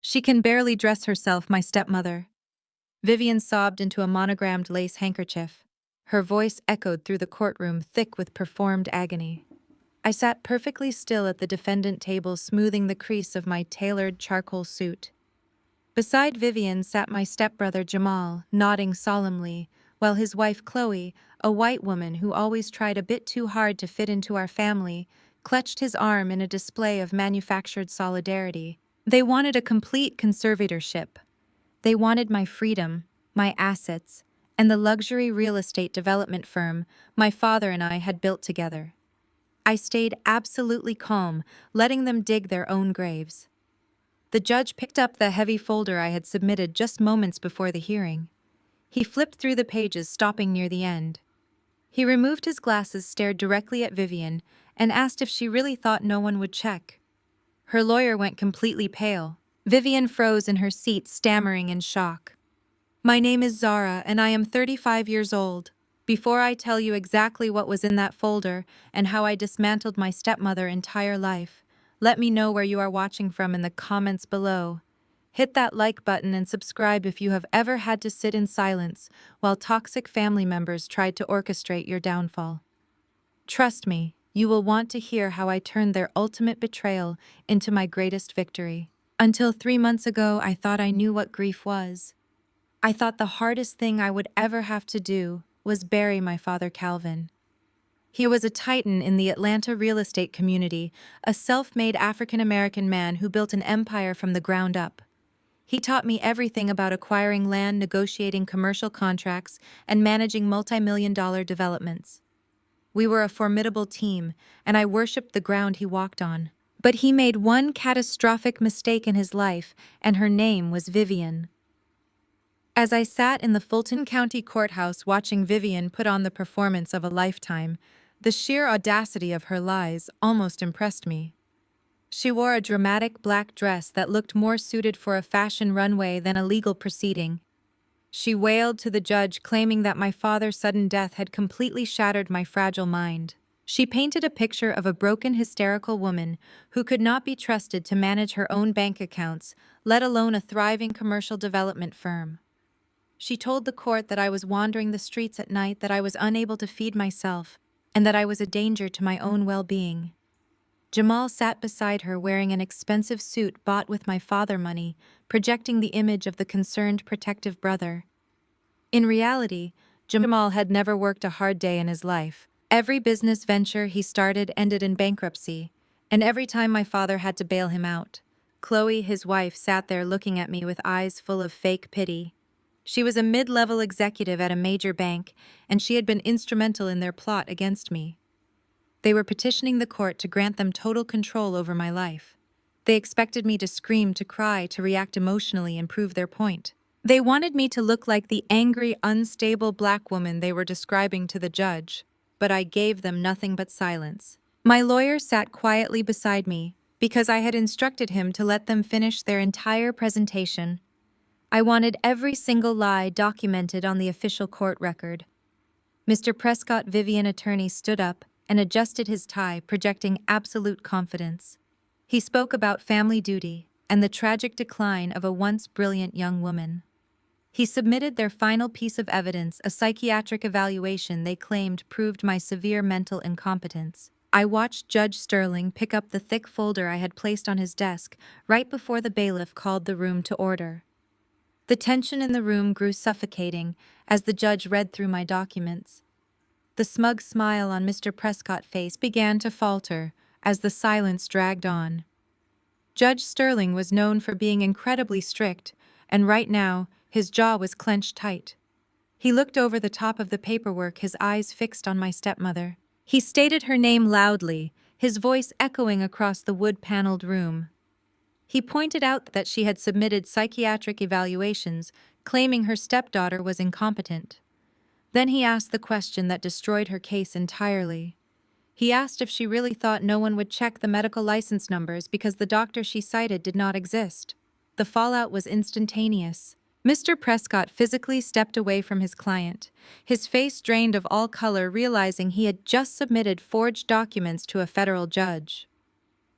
She can barely dress herself, my stepmother. Vivian sobbed into a monogrammed lace handkerchief. Her voice echoed through the courtroom, thick with performed agony. I sat perfectly still at the defendant table, smoothing the crease of my tailored charcoal suit. Beside Vivian sat my stepbrother Jamal, nodding solemnly, while his wife Chloe, a white woman who always tried a bit too hard to fit into our family, clutched his arm in a display of manufactured solidarity. They wanted a complete conservatorship. They wanted my freedom, my assets, and the luxury real estate development firm my father and I had built together. I stayed absolutely calm, letting them dig their own graves. The judge picked up the heavy folder I had submitted just moments before the hearing. He flipped through the pages, stopping near the end. He removed his glasses, stared directly at Vivian, and asked if she really thought no one would check. Her lawyer went completely pale. Vivian froze in her seat, stammering in shock. My name is Zara, and I am 35 years old. Before I tell you exactly what was in that folder and how I dismantled my stepmother's entire life, let me know where you are watching from in the comments below. Hit that like button and subscribe if you have ever had to sit in silence while toxic family members tried to orchestrate your downfall. Trust me, you will want to hear how I turned their ultimate betrayal into my greatest victory. Until 3 months ago, I thought I knew what grief was. I thought the hardest thing I would ever have to do was bury my father Calvin. He was a titan in the Atlanta real estate community, a self-made African-American man who built an empire from the ground up. He taught me everything about acquiring land, negotiating commercial contracts, and managing multi-million-dollar developments. We were a formidable team, and I worshipped the ground he walked on. But he made one catastrophic mistake in his life, and her name was Vivian. As I sat in the Fulton County Courthouse watching Vivian put on the performance of a lifetime, the sheer audacity of her lies almost impressed me. She wore a dramatic black dress that looked more suited for a fashion runway than a legal proceeding. She wailed to the judge, claiming that my father's sudden death had completely shattered my fragile mind. She painted a picture of a broken, hysterical woman who could not be trusted to manage her own bank accounts, let alone a thriving commercial development firm. She told the court that I was wandering the streets at night, that I was unable to feed myself, and that I was a danger to my own well-being. Jamal sat beside her wearing an expensive suit bought with my father money, projecting the image of the concerned, protective brother. In reality, Jamal had never worked a hard day in his life. Every business venture he started ended in bankruptcy, and every time my father had to bail him out. Chloe, his wife, sat there looking at me with eyes full of fake pity. She was a mid-level executive at a major bank, and she had been instrumental in their plot against me. They were petitioning the court to grant them total control over my life. They expected me to scream, to cry, to react emotionally and prove their point. They wanted me to look like the angry, unstable black woman they were describing to the judge, but I gave them nothing but silence. My lawyer sat quietly beside me because I had instructed him to let them finish their entire presentation. I wanted every single lie documented on the official court record. Mr. Prescott, Vivian attorney, stood up and adjusted his tie, projecting absolute confidence. He spoke about family duty and the tragic decline of a once brilliant young woman. He submitted their final piece of evidence, a psychiatric evaluation they claimed proved my severe mental incompetence. I watched Judge Sterling pick up the thick folder I had placed on his desk right before the bailiff called the room to order. The tension in the room grew suffocating as the judge read through my documents. The smug smile on Mr. Prescott's face began to falter as the silence dragged on. Judge Sterling was known for being incredibly strict, and right now, his jaw was clenched tight. He looked over the top of the paperwork, his eyes fixed on my stepmother. He stated her name loudly, his voice echoing across the wood-paneled room. He pointed out that she had submitted psychiatric evaluations, claiming her stepdaughter was incompetent. Then he asked the question that destroyed her case entirely. He asked if she really thought no one would check the medical license numbers because the doctor she cited did not exist. The fallout was instantaneous. Mr. Prescott physically stepped away from his client, his face drained of all color, realizing he had just submitted forged documents to a federal judge.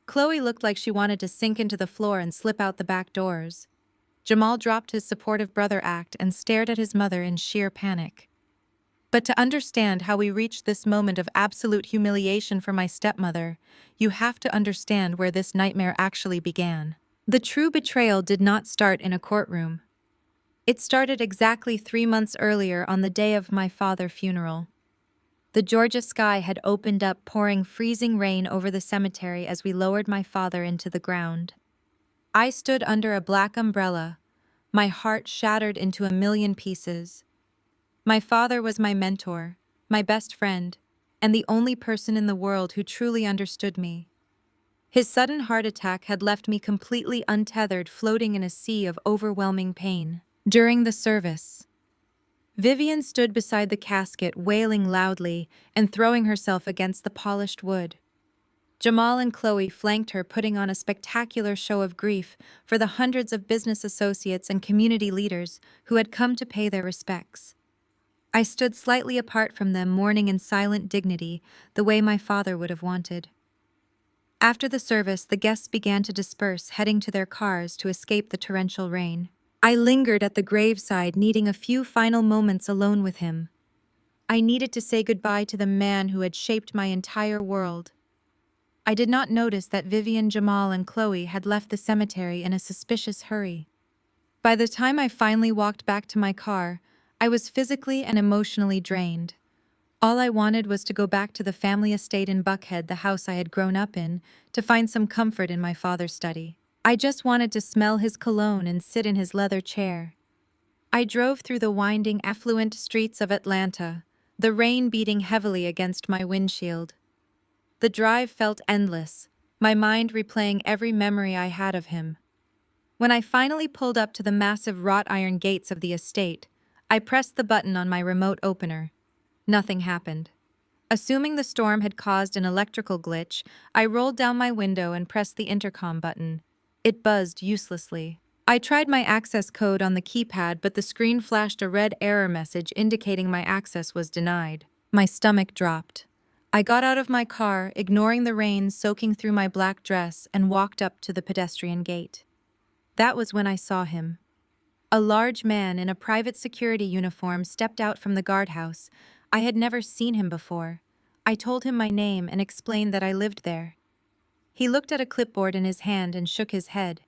Chloe looked like she wanted to sink into the floor and slip out the back doors. Jamal dropped his supportive brother act and stared at his mother in sheer panic. But to understand how we reached this moment of absolute humiliation for my stepmother, you have to understand where this nightmare actually began. The true betrayal did not start in a courtroom. It started exactly 3 months earlier on the day of my father's funeral. The Georgia sky had opened up, pouring freezing rain over the cemetery as we lowered my father into the ground. I stood under a black umbrella, my heart shattered into a million pieces. My father was my mentor, my best friend, and the only person in the world who truly understood me. His sudden heart attack had left me completely untethered, floating in a sea of overwhelming pain. During the service, Vivian stood beside the casket, wailing loudly and throwing herself against the polished wood. Jamal and Chloe flanked her, putting on a spectacular show of grief for the hundreds of business associates and community leaders who had come to pay their respects. I stood slightly apart from them, mourning in silent dignity, the way my father would have wanted. After the service, the guests began to disperse, heading to their cars to escape the torrential rain. I lingered at the graveside, needing a few final moments alone with him. I needed to say goodbye to the man who had shaped my entire world. I did not notice that Vivian, Jamal, and Chloe had left the cemetery in a suspicious hurry. By the time I finally walked back to my car, I was physically and emotionally drained. All I wanted was to go back to the family estate in Buckhead, the house I had grown up in, to find some comfort in my father's study. I just wanted to smell his cologne and sit in his leather chair. I drove through the winding, affluent streets of Atlanta, the rain beating heavily against my windshield. The drive felt endless, my mind replaying every memory I had of him. When I finally pulled up to the massive wrought iron gates of the estate, I pressed the button on my remote opener. Nothing happened. Assuming the storm had caused an electrical glitch, I rolled down my window and pressed the intercom button. It buzzed uselessly. I tried my access code on the keypad, but the screen flashed a red error message indicating my access was denied. My stomach dropped. I got out of my car, ignoring the rain soaking through my black dress, and walked up to the pedestrian gate. That was when I saw him. A large man in a private security uniform stepped out from the guardhouse. I had never seen him before. I told him my name and explained that I lived there. He looked at a clipboard in his hand and shook his head.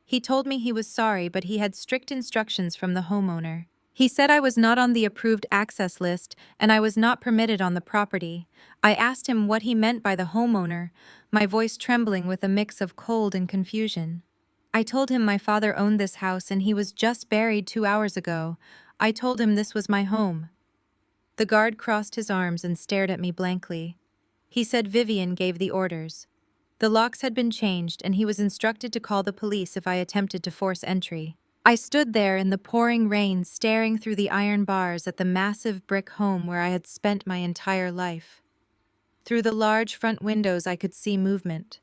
He told me he was sorry, but he had strict instructions from the homeowner. He said I was not on the approved access list and I was not permitted on the property. I asked him what he meant by the homeowner, my voice trembling with a mix of cold and confusion. I told him my father owned this house and he was just buried 2 hours ago. I told him this was my home. The guard crossed his arms and stared at me blankly. He said Vivian gave the orders. The locks had been changed and he was instructed to call the police if I attempted to force entry. I stood there in the pouring rain, staring through the iron bars at the massive brick home where I had spent my entire life. Through the large front windows I could see movement.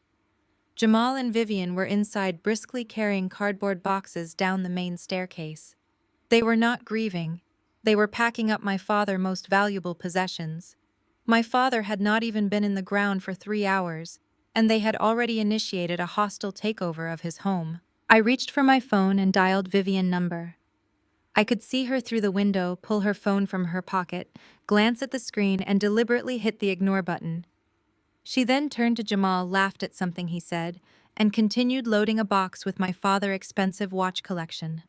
Jamal and Vivian were inside, briskly carrying cardboard boxes down the main staircase. They were not grieving. They were packing up my father's most valuable possessions. My father had not even been in the ground for 3 hours, and they had already initiated a hostile takeover of his home. I reached for my phone and dialed Vivian's number. I could see her through the window, pull her phone from her pocket, glance at the screen, and deliberately hit the ignore button. She then turned to Jamal, laughed at something he said, and continued loading a box with my father's expensive watch collection.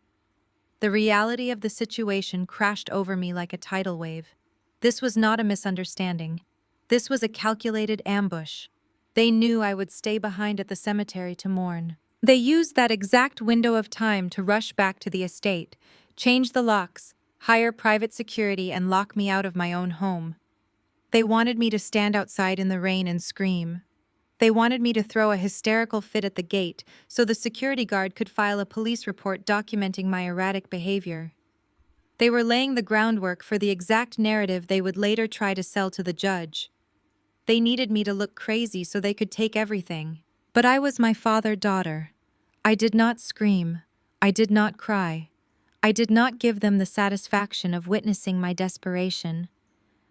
The reality of the situation crashed over me like a tidal wave. This was not a misunderstanding. This was a calculated ambush. They knew I would stay behind at the cemetery to mourn. They used that exact window of time to rush back to the estate, change the locks, hire private security, and lock me out of my own home. They wanted me to stand outside in the rain and scream. They wanted me to throw a hysterical fit at the gate so the security guard could file a police report documenting my erratic behavior. They were laying the groundwork for the exact narrative they would later try to sell to the judge. They needed me to look crazy so they could take everything. But I was my father's daughter. I did not scream. I did not cry. I did not give them the satisfaction of witnessing my desperation.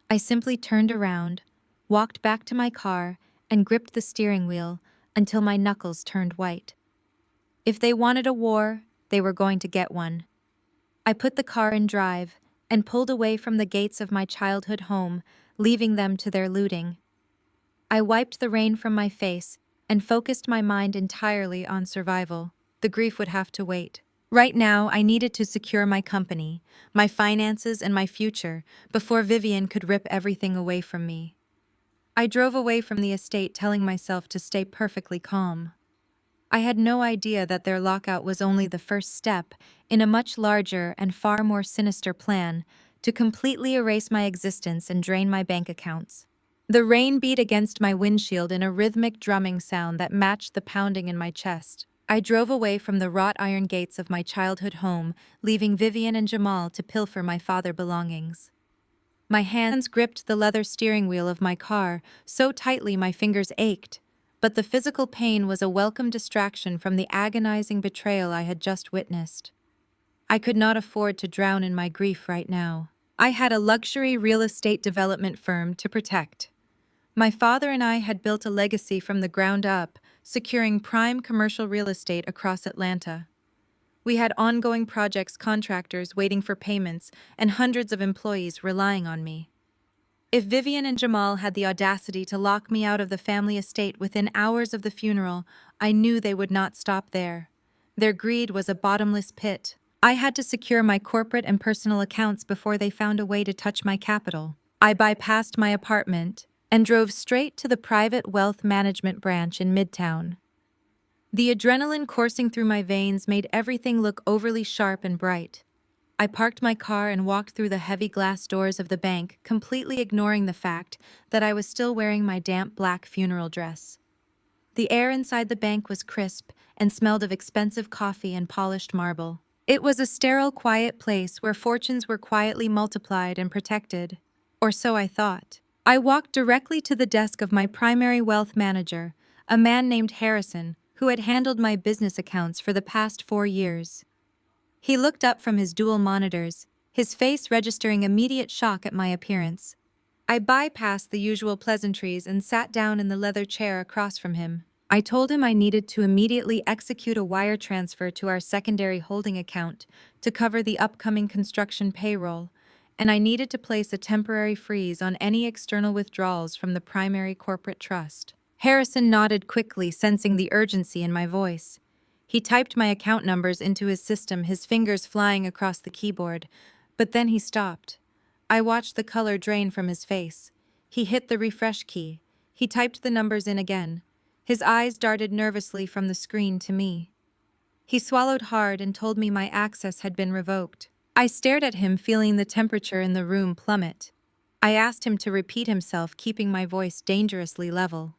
I simply turned around, walked back to my car, and gripped the steering wheel, until my knuckles turned white. If they wanted a war, they were going to get one. I put the car in drive and pulled away from the gates of my childhood home, leaving them to their looting. I wiped the rain from my face and focused my mind entirely on survival. The grief would have to wait. Right now, I needed to secure my company, my finances, and my future before Vivian could rip everything away from me. I drove away from the estate telling myself to stay perfectly calm. I had no idea that their lockout was only the first step in a much larger and far more sinister plan to completely erase my existence and drain my bank accounts. The rain beat against my windshield in a rhythmic drumming sound that matched the pounding in my chest. I drove away from the wrought iron gates of my childhood home, leaving Vivian and Jamal to pilfer my father belongings. My hands gripped the leather steering wheel of my car so tightly my fingers ached, but the physical pain was a welcome distraction from the agonizing betrayal I had just witnessed. I could not afford to drown in my grief right now. I had a luxury real estate development firm to protect. My father and I had built a legacy from the ground up, securing prime commercial real estate across Atlanta. We had ongoing projects contractors waiting for payments and hundreds of employees relying on me. If Vivian and Jamal had the audacity to lock me out of the family estate within hours of the funeral, I knew they would not stop there. Their greed was a bottomless pit. I had to secure my corporate and personal accounts before they found a way to touch my capital. I bypassed my apartment and drove straight to the private wealth management branch in Midtown. The adrenaline coursing through my veins made everything look overly sharp and bright. I parked my car and walked through the heavy glass doors of the bank, completely ignoring the fact that I was still wearing my damp black funeral dress. The air inside the bank was crisp and smelled of expensive coffee and polished marble. It was a sterile, quiet place where fortunes were quietly multiplied and protected. Or so I thought. I walked directly to the desk of my primary wealth manager, a man named Harrison, who had handled my business accounts for the past 4 years. He looked up from his dual monitors, his face registering immediate shock at my appearance. I bypassed the usual pleasantries and sat down in the leather chair across from him. I told him I needed to immediately execute a wire transfer to our secondary holding account to cover the upcoming construction payroll, and I needed to place a temporary freeze on any external withdrawals from the primary corporate trust. Harrison nodded quickly, sensing the urgency in my voice. He typed my account numbers into his system, his fingers flying across the keyboard, but then he stopped. I watched the color drain from his face. He hit the refresh key. He typed the numbers in again. His eyes darted nervously from the screen to me. He swallowed hard and told me my access had been revoked. I stared at him, feeling the temperature in the room plummet. I asked him to repeat himself, keeping my voice dangerously level.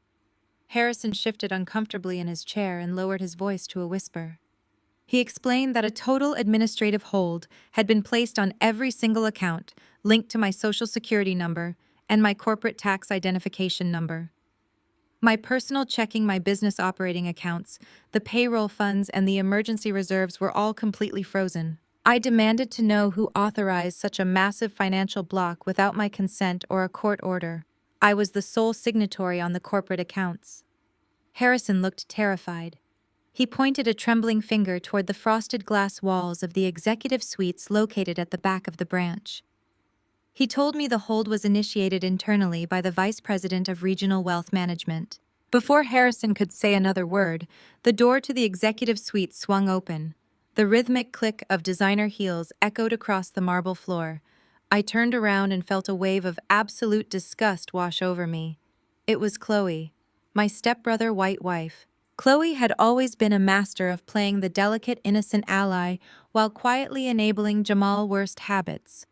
Harrison shifted uncomfortably in his chair and lowered his voice to a whisper. He explained that a total administrative hold had been placed on every single account linked to my social security number and my corporate tax identification number. My personal checking, my business operating accounts, the payroll funds, and the emergency reserves were all completely frozen. I demanded to know who authorized such a massive financial block without my consent or a court order. I was the sole signatory on the corporate accounts. Harrison looked terrified. He pointed a trembling finger toward the frosted glass walls of the executive suites located at the back of the branch. He told me the hold was initiated internally by the Vice President of Regional Wealth Management. Before Harrison could say another word, the door to the executive suite swung open. The rhythmic click of designer heels echoed across the marble floor. I turned around and felt a wave of absolute disgust wash over me. It was Chloe, my stepbrother white wife. Chloe had always been a master of playing the delicate, innocent ally while quietly enabling Jamal's worst habits.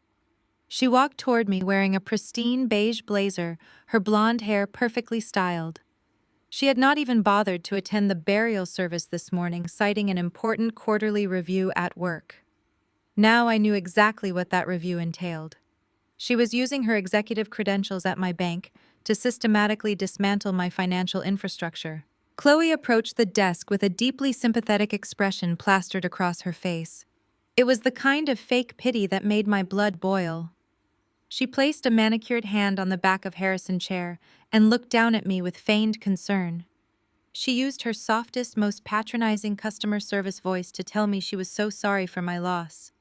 She walked toward me wearing a pristine beige blazer, her blonde hair perfectly styled. She had not even bothered to attend the burial service this morning, citing an important quarterly review at work. Now I knew exactly what that review entailed. She was using her executive credentials at my bank to systematically dismantle my financial infrastructure. Chloe approached the desk with a deeply sympathetic expression plastered across her face. It was the kind of fake pity that made my blood boil. She placed a manicured hand on the back of Harrison's chair and looked down at me with feigned concern. She used her softest, most patronizing customer service voice to tell me she was so sorry for my loss.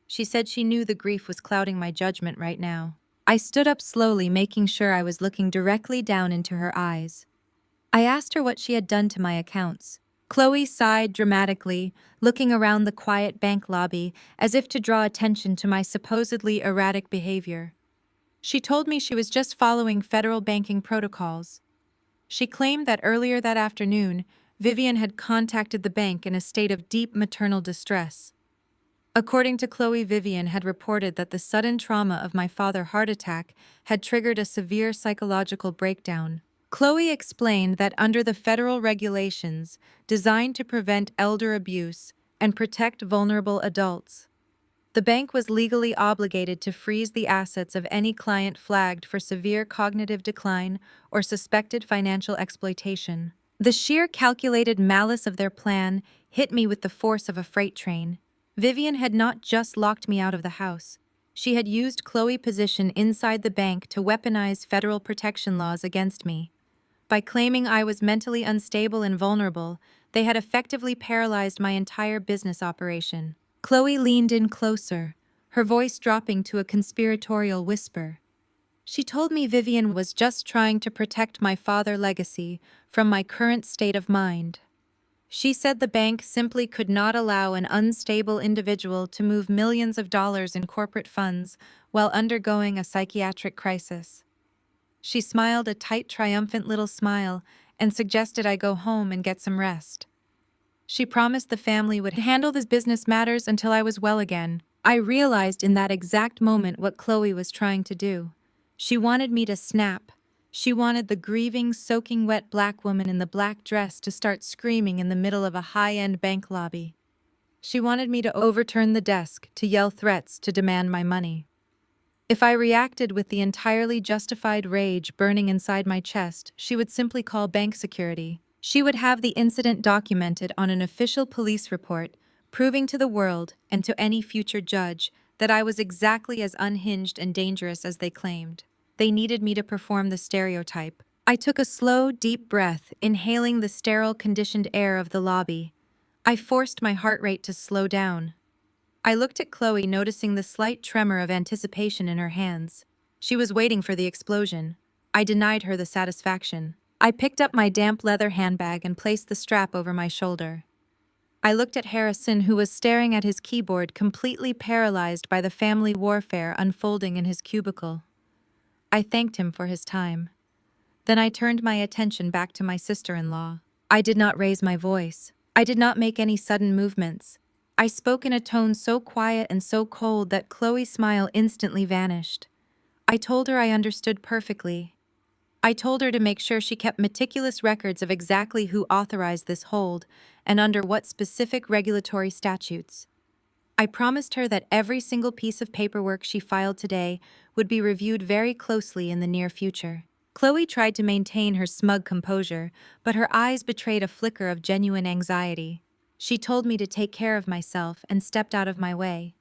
She said she knew the grief was clouding my judgment right now. I stood up slowly, making sure I was looking directly down into her eyes. I asked her what she had done to my accounts. Chloe sighed dramatically, looking around the quiet bank lobby as if to draw attention to my supposedly erratic behavior. She told me she was just following federal banking protocols. She claimed that earlier that afternoon, Vivian had contacted the bank in a state of deep maternal distress. According to Chloe, Vivian had reported that the sudden trauma of my father's heart attack had triggered a severe psychological breakdown. Chloe explained that under the federal regulations designed to prevent elder abuse and protect vulnerable adults, the bank was legally obligated to freeze the assets of any client flagged for severe cognitive decline or suspected financial exploitation. The sheer calculated malice of their plan hit me with the force of a freight train. Vivian had not just locked me out of the house. She had used Chloe's position inside the bank to weaponize federal protection laws against me. By claiming I was mentally unstable and vulnerable, they had effectively paralyzed my entire business operation. Chloe leaned in closer, her voice dropping to a conspiratorial whisper. She told me Vivian was just trying to protect my father's legacy from my current state of mind. She said the bank simply could not allow an unstable individual to move millions of dollars in corporate funds while undergoing a psychiatric crisis. She smiled a tight, triumphant little smile and suggested I go home and get some rest. She promised the family would handle these business matters until I was well again. I realized in that exact moment what Chloe was trying to do. She wanted me to snap. She wanted the grieving, soaking wet black woman in the black dress to start screaming in the middle of a high-end bank lobby. She wanted me to overturn the desk, to yell threats, to demand my money. If I reacted with the entirely justified rage burning inside my chest, she would simply call bank security. She would have the incident documented on an official police report, proving to the world and to any future judge that I was exactly as unhinged and dangerous as they claimed. They needed me to perform the stereotype. I took a slow, deep breath, inhaling the sterile, conditioned air of the lobby. I forced my heart rate to slow down. I looked at Chloe, noticing the slight tremor of anticipation in her hands. She was waiting for the explosion. I denied her the satisfaction. I picked up my damp leather handbag and placed the strap over my shoulder. I looked at Harrison, who was staring at his keyboard, completely paralyzed by the family warfare unfolding in his cubicle. I thanked him for his time. Then I turned my attention back to my sister-in-law. I did not raise my voice. I did not make any sudden movements. I spoke in a tone so quiet and so cold that Chloe's smile instantly vanished. I told her I understood perfectly. I told her to make sure she kept meticulous records of exactly who authorized this hold and under what specific regulatory statutes. I promised her that every single piece of paperwork she filed today would be reviewed very closely in the near future. Chloe tried to maintain her smug composure, but her eyes betrayed a flicker of genuine anxiety. She told me to take care of myself and stepped out of my way.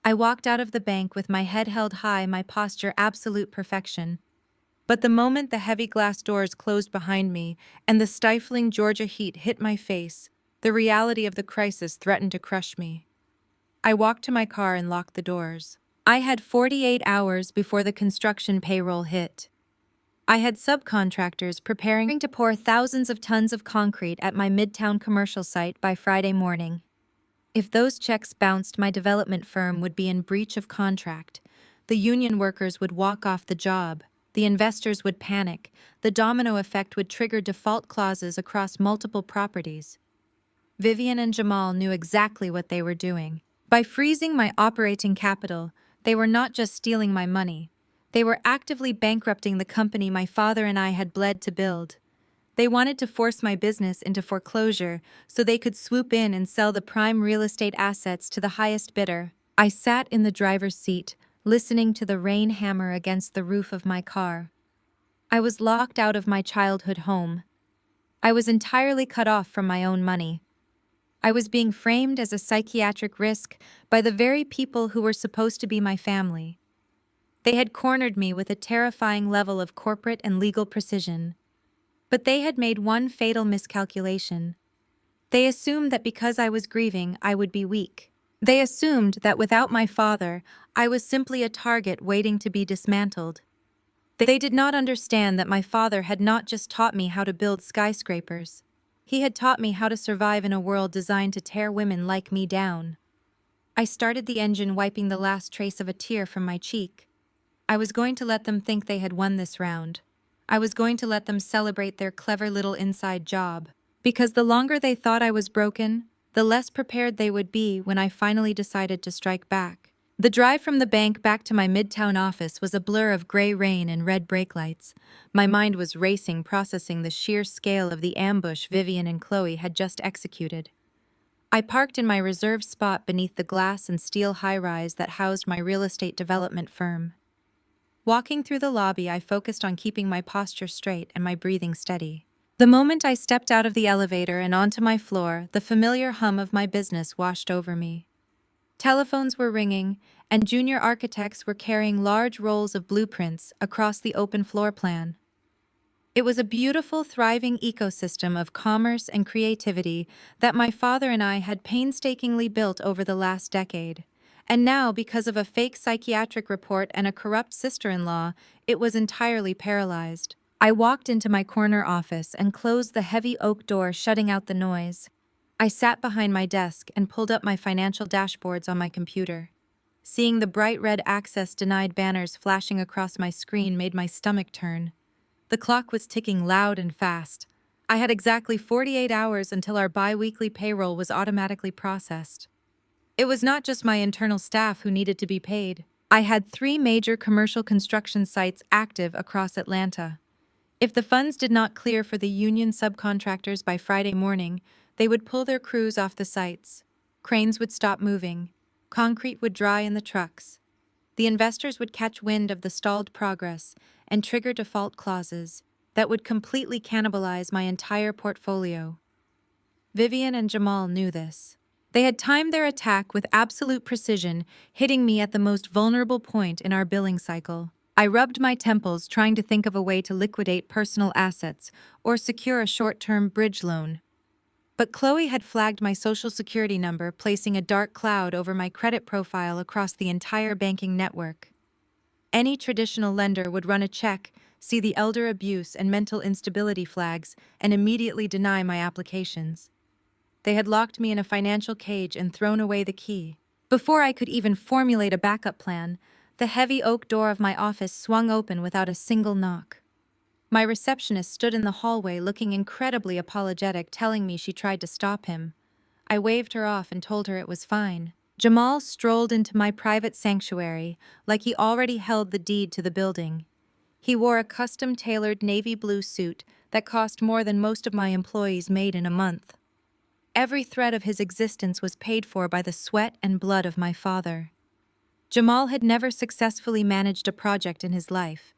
I walked out of the bank with my head held high, my posture absolute perfection. But the moment the heavy glass doors closed behind me and the stifling Georgia heat hit my face, the reality of the crisis threatened to crush me. I walked to my car and locked the doors. I had 48 hours before the construction payroll hit. I had subcontractors preparing to pour thousands of tons of concrete at my Midtown commercial site by Friday morning. If those checks bounced, my development firm would be in breach of contract. The union workers would walk off the job. The investors would panic. The domino effect would trigger default clauses across multiple properties. Vivian and Jamal knew exactly what they were doing. By freezing my operating capital, they were not just stealing my money. They were actively bankrupting the company my father and I had bled to build. They wanted to force my business into foreclosure so they could swoop in and sell the prime real estate assets to the highest bidder. I sat in the driver's seat, listening to the rain hammer against the roof of my car. I was locked out of my childhood home. I was entirely cut off from my own money. I was being framed as a psychiatric risk by the very people who were supposed to be my family. They had cornered me with a terrifying level of corporate and legal precision. But they had made one fatal miscalculation. They assumed that because I was grieving, I would be weak. They assumed that without my father, I was simply a target waiting to be dismantled. They did not understand that my father had not just taught me how to build skyscrapers. He had taught me how to survive in a world designed to tear women like me down. I started the engine, wiping the last trace of a tear from my cheek. I was going to let them think they had won this round. I was going to let them celebrate their clever little inside job. Because the longer they thought I was broken, the less prepared they would be when I finally decided to strike back. The drive from the bank back to my midtown office was a blur of gray rain and red brake lights. My mind was racing, processing the sheer scale of the ambush Vivian and Chloe had just executed. I parked in my reserved spot beneath the glass and steel high-rise that housed my real estate development firm. Walking through the lobby, I focused on keeping my posture straight and my breathing steady. The moment I stepped out of the elevator and onto my floor, the familiar hum of my business washed over me. Telephones were ringing, and junior architects were carrying large rolls of blueprints across the open floor plan. It was a beautiful, thriving ecosystem of commerce and creativity that my father and I had painstakingly built over the last decade. And now, because of a fake psychiatric report and a corrupt sister-in-law, it was entirely paralyzed. I walked into my corner office and closed the heavy oak door, shutting out the noise. I sat behind my desk and pulled up my financial dashboards on my computer. Seeing the bright red access denied banners flashing across my screen made my stomach turn. The clock was ticking loud and fast. I had exactly 48 hours until our bi-weekly payroll was automatically processed. It was not just my internal staff who needed to be paid. I had 3 major commercial construction sites active across Atlanta. If the funds did not clear for the union subcontractors by Friday morning, they would pull their crews off the sites. Cranes would stop moving. Concrete would dry in the trucks. The investors would catch wind of the stalled progress and trigger default clauses that would completely cannibalize my entire portfolio. Vivian and Jamal knew this. They had timed their attack with absolute precision, hitting me at the most vulnerable point in our billing cycle. I rubbed my temples, trying to think of a way to liquidate personal assets or secure a short-term bridge loan. But Chloe had flagged my social security number, placing a dark cloud over my credit profile across the entire banking network. Any traditional lender would run a check, see the elder abuse and mental instability flags, and immediately deny my applications. They had locked me in a financial cage and thrown away the key. Before I could even formulate a backup plan, the heavy oak door of my office swung open without a single knock. My receptionist stood in the hallway looking incredibly apologetic, telling me she tried to stop him. I waved her off and told her it was fine. Jamal strolled into my private sanctuary like he already held the deed to the building. He wore a custom-tailored navy blue suit that cost more than most of my employees made in a month. Every thread of his existence was paid for by the sweat and blood of my father. Jamal had never successfully managed a project in his life.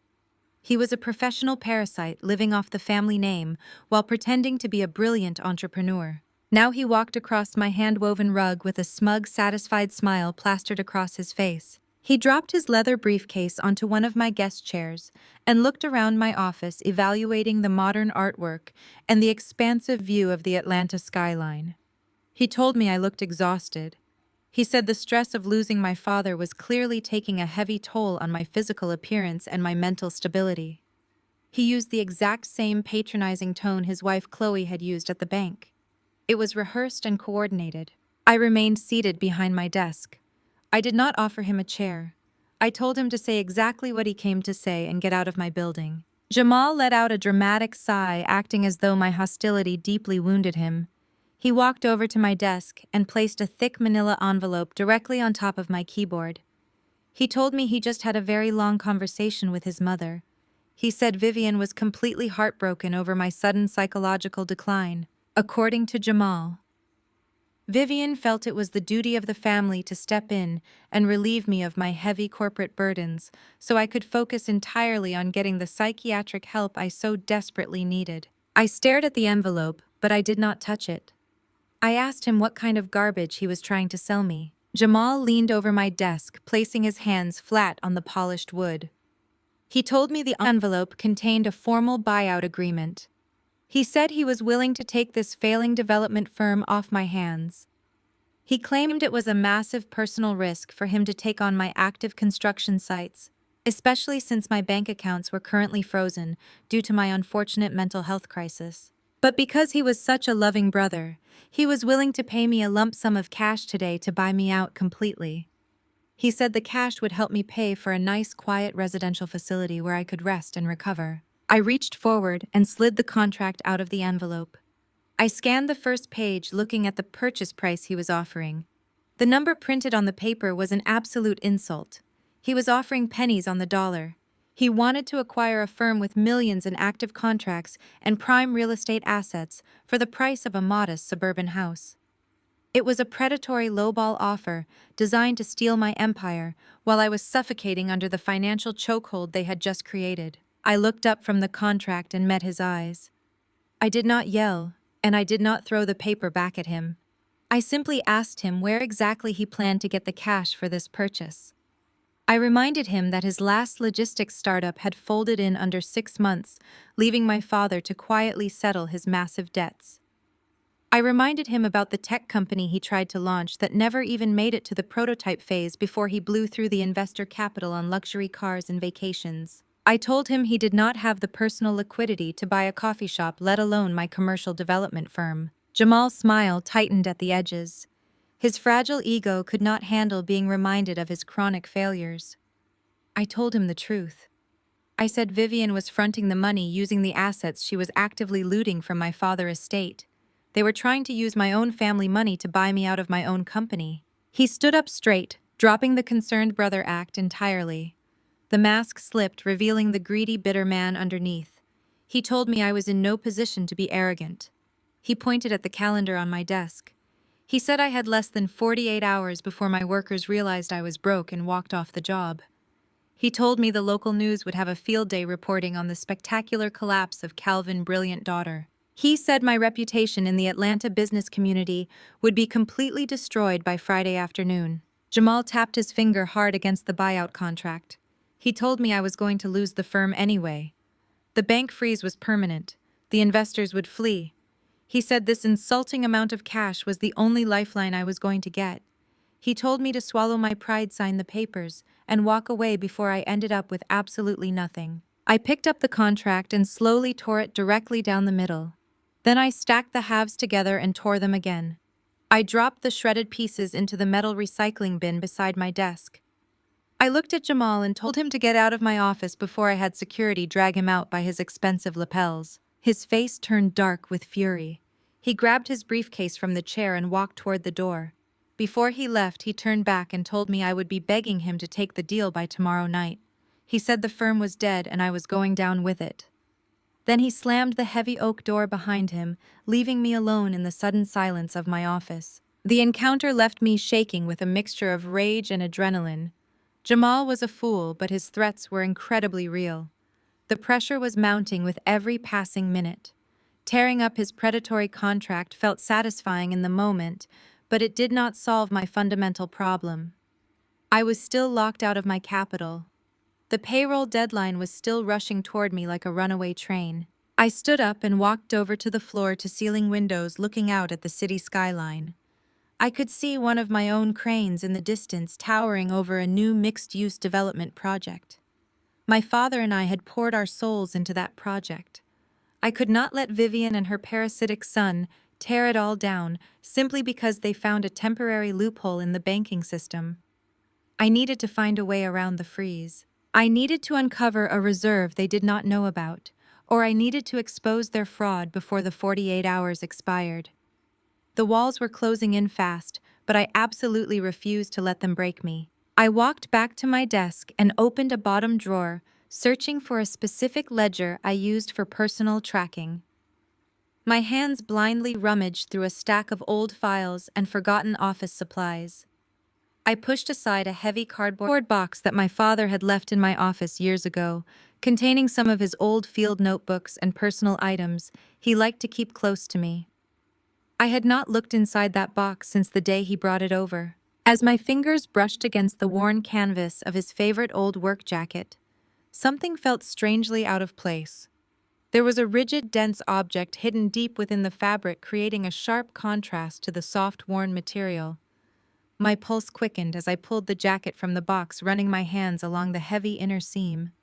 He was a professional parasite living off the family name while pretending to be a brilliant entrepreneur. Now he walked across my hand-woven rug with a smug, satisfied smile plastered across his face. He dropped his leather briefcase onto one of my guest chairs and looked around my office, evaluating the modern artwork and the expansive view of the Atlanta skyline. He told me I looked exhausted. He said the stress of losing my father was clearly taking a heavy toll on my physical appearance and my mental stability. He used the exact same patronizing tone his wife Chloe had used at the bank. It was rehearsed and coordinated. I remained seated behind my desk. I did not offer him a chair. I told him to say exactly what he came to say and get out of my building. Jamal let out a dramatic sigh, acting as though my hostility deeply wounded him. He walked over to my desk and placed a thick manila envelope directly on top of my keyboard. He told me he just had a very long conversation with his mother. He said Vivian was completely heartbroken over my sudden psychological decline. According to Jamal, Vivian felt it was the duty of the family to step in and relieve me of my heavy corporate burdens so I could focus entirely on getting the psychiatric help I so desperately needed. I stared at the envelope, but I did not touch it. I asked him what kind of garbage he was trying to sell me. Jamal leaned over my desk, placing his hands flat on the polished wood. He told me the envelope contained a formal buyout agreement. He said he was willing to take this failing development firm off my hands. He claimed it was a massive personal risk for him to take on my active construction sites, especially since my bank accounts were currently frozen due to my unfortunate mental health crisis. But because he was such a loving brother, he was willing to pay me a lump sum of cash today to buy me out completely. He said the cash would help me pay for a nice, quiet residential facility where I could rest and recover. I reached forward and slid the contract out of the envelope. I scanned the first page, looking at the purchase price he was offering. The number printed on the paper was an absolute insult. He was offering pennies on the dollar. He wanted to acquire a firm with millions in active contracts and prime real estate assets for the price of a modest suburban house. It was a predatory lowball offer designed to steal my empire while I was suffocating under the financial chokehold they had just created. I looked up from the contract and met his eyes. I did not yell, and I did not throw the paper back at him. I simply asked him where exactly he planned to get the cash for this purchase. I reminded him that his last logistics startup had folded in under 6 months, leaving my father to quietly settle his massive debts. I reminded him about the tech company he tried to launch that never even made it to the prototype phase before he blew through the investor capital on luxury cars and vacations. I told him he did not have the personal liquidity to buy a coffee shop, let alone my commercial development firm. Jamal's smile tightened at the edges. His fragile ego could not handle being reminded of his chronic failures. I told him the truth. I said Vivian was fronting the money using the assets she was actively looting from my father's estate. They were trying to use my own family money to buy me out of my own company. He stood up straight, dropping the concerned brother act entirely. The mask slipped, revealing the greedy, bitter man underneath. He told me I was in no position to be arrogant. He pointed at the calendar on my desk. He said I had less than 48 hours before my workers realized I was broke and walked off the job. He told me the local news would have a field day reporting on the spectacular collapse of Calvin's brilliant daughter. He said my reputation in the Atlanta business community would be completely destroyed by Friday afternoon. Jamal tapped his finger hard against the buyout contract. He told me I was going to lose the firm anyway. The bank freeze was permanent. The investors would flee. He said this insulting amount of cash was the only lifeline I was going to get. He told me to swallow my pride, sign the papers, and walk away before I ended up with absolutely nothing. I picked up the contract and slowly tore it directly down the middle. Then I stacked the halves together and tore them again. I dropped the shredded pieces into the metal recycling bin beside my desk. I looked at Jamal and told him to get out of my office before I had security drag him out by his expensive lapels. His face turned dark with fury. He grabbed his briefcase from the chair and walked toward the door. Before he left, he turned back and told me I would be begging him to take the deal by tomorrow night. He said the firm was dead and I was going down with it. Then he slammed the heavy oak door behind him, leaving me alone in the sudden silence of my office. The encounter left me shaking with a mixture of rage and adrenaline. Jamal was a fool, but his threats were incredibly real. The pressure was mounting with every passing minute. Tearing up his predatory contract felt satisfying in the moment, but it did not solve my fundamental problem. I was still locked out of my capital. The payroll deadline was still rushing toward me like a runaway train. I stood up and walked over to the floor-to-ceiling windows looking out at the city skyline. I could see one of my own cranes in the distance towering over a new mixed-use development project. My father and I had poured our souls into that project. I could not let Vivian and her parasitic son tear it all down simply because they found a temporary loophole in the banking system. I needed to find a way around the freeze. I needed to uncover a reserve they did not know about, or I needed to expose their fraud before the 48 hours expired. The walls were closing in fast, but I absolutely refused to let them break me. I walked back to my desk and opened a bottom drawer, searching for a specific ledger I used for personal tracking. My hands blindly rummaged through a stack of old files and forgotten office supplies. I pushed aside a heavy cardboard box that my father had left in my office years ago, containing some of his old field notebooks and personal items he liked to keep close to me. I had not looked inside that box since the day he brought it over. As my fingers brushed against the worn canvas of his favorite old work jacket, something felt strangely out of place. There was a rigid, dense object hidden deep within the fabric, creating a sharp contrast to the soft, worn material. My pulse quickened as I pulled the jacket from the box, running my hands along the heavy inner seam.